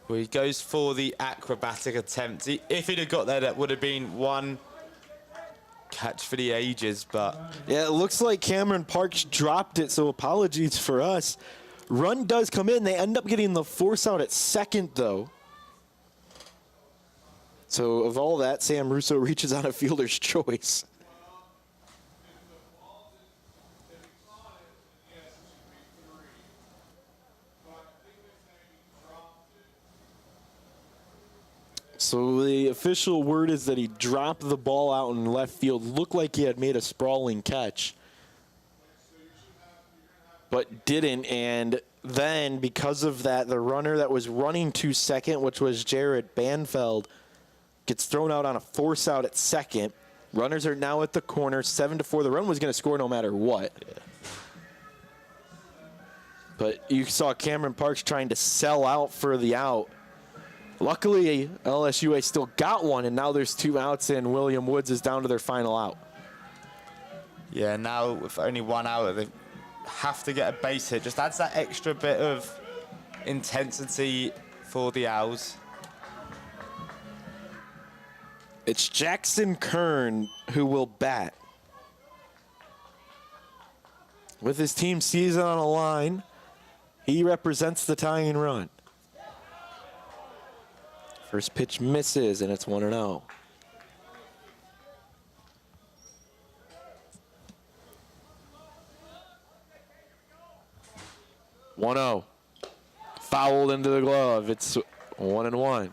Well, he goes for the acrobatic attempt. If he'd have got there, that would have been one catch for the ages, but... Yeah, it looks like Cameron Parks dropped it, so apologies for us. Run does come in. They end up getting the force out at second, though. So of all that, Sam Russo reaches on a fielder's choice. So the official word is that he dropped the ball out in left field. Looked like he had made a sprawling catch, but didn't. And then because of that, the runner that was running to second, which was Jared Banfeld, gets thrown out on a force out at second. Runners are now at the corner, 7-4. The run was going to score no matter what. Yeah. But you saw Cameron Parks trying to sell out for the out. Luckily, LSUA still got one, and now there's 2 outs, and William Woods is down to their final out. Yeah, now with only 1 out, they have to get a base hit. Just adds that extra bit of intensity for the Owls. It's Jackson Kern who will bat. With his team's season on the line, he represents the tying run. First pitch misses, and it's 1-0. Fouled into the glove. It's 1-1.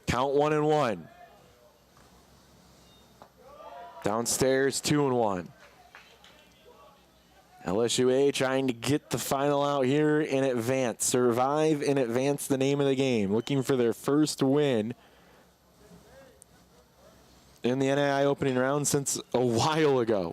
Count 1-1. Downstairs 2-1. LSUA trying to get the final out here in advance. Survive and advance, the name of the game. Looking for their first win in the NAI opening round since a while ago.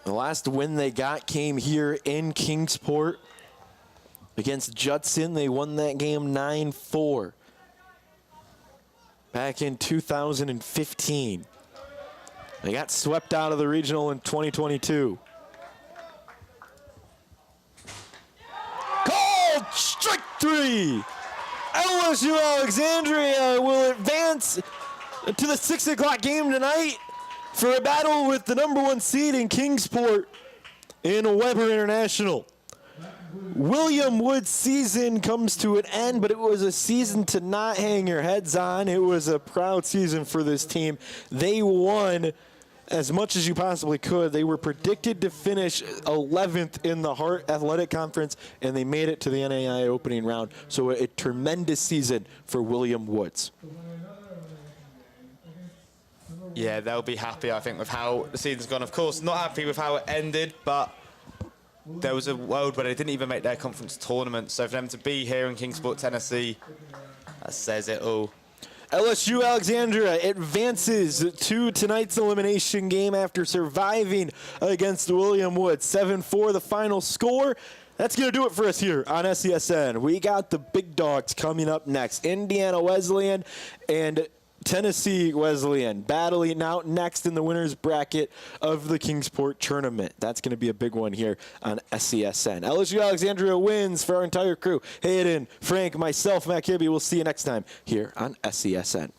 The last win they got came here in Kingsport against Judson. They won that game 9-4 back in 2015. They got swept out of the regional in 2022. Called strike 3. LSU Alexandria will advance to the 6 o'clock game tonight for a battle with the #1 seed in Kingsport in Weber International. William Wood's season comes to an end, but it was a season to not hang your heads on. It was a proud season for this team. They won as much as you possibly could. They were predicted to finish 11th in the Hart Athletic Conference, and they made it to the NAI opening round. So a tremendous season for William Woods. Yeah, they'll be happy, I think, with how the season's gone. Of course, not happy with how it ended, but there was a world where they didn't even make their conference tournament. So for them to be here in Kingsport, Tennessee, that says it all. LSU Alexandria advances to tonight's elimination game after surviving against William Woods. 7-4 the final score. That's going to do it for us here on SESN. We got the big dogs coming up next. Indiana Wesleyan and Tennessee Wesleyan battling out next in the winner's bracket of the Kingsport tournament. That's going to be a big one here on SESN. LSU Alexandria wins for our entire crew. Hayden, Frank, myself, Matt Kibbe. We'll see you next time here on SESN.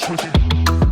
shake it.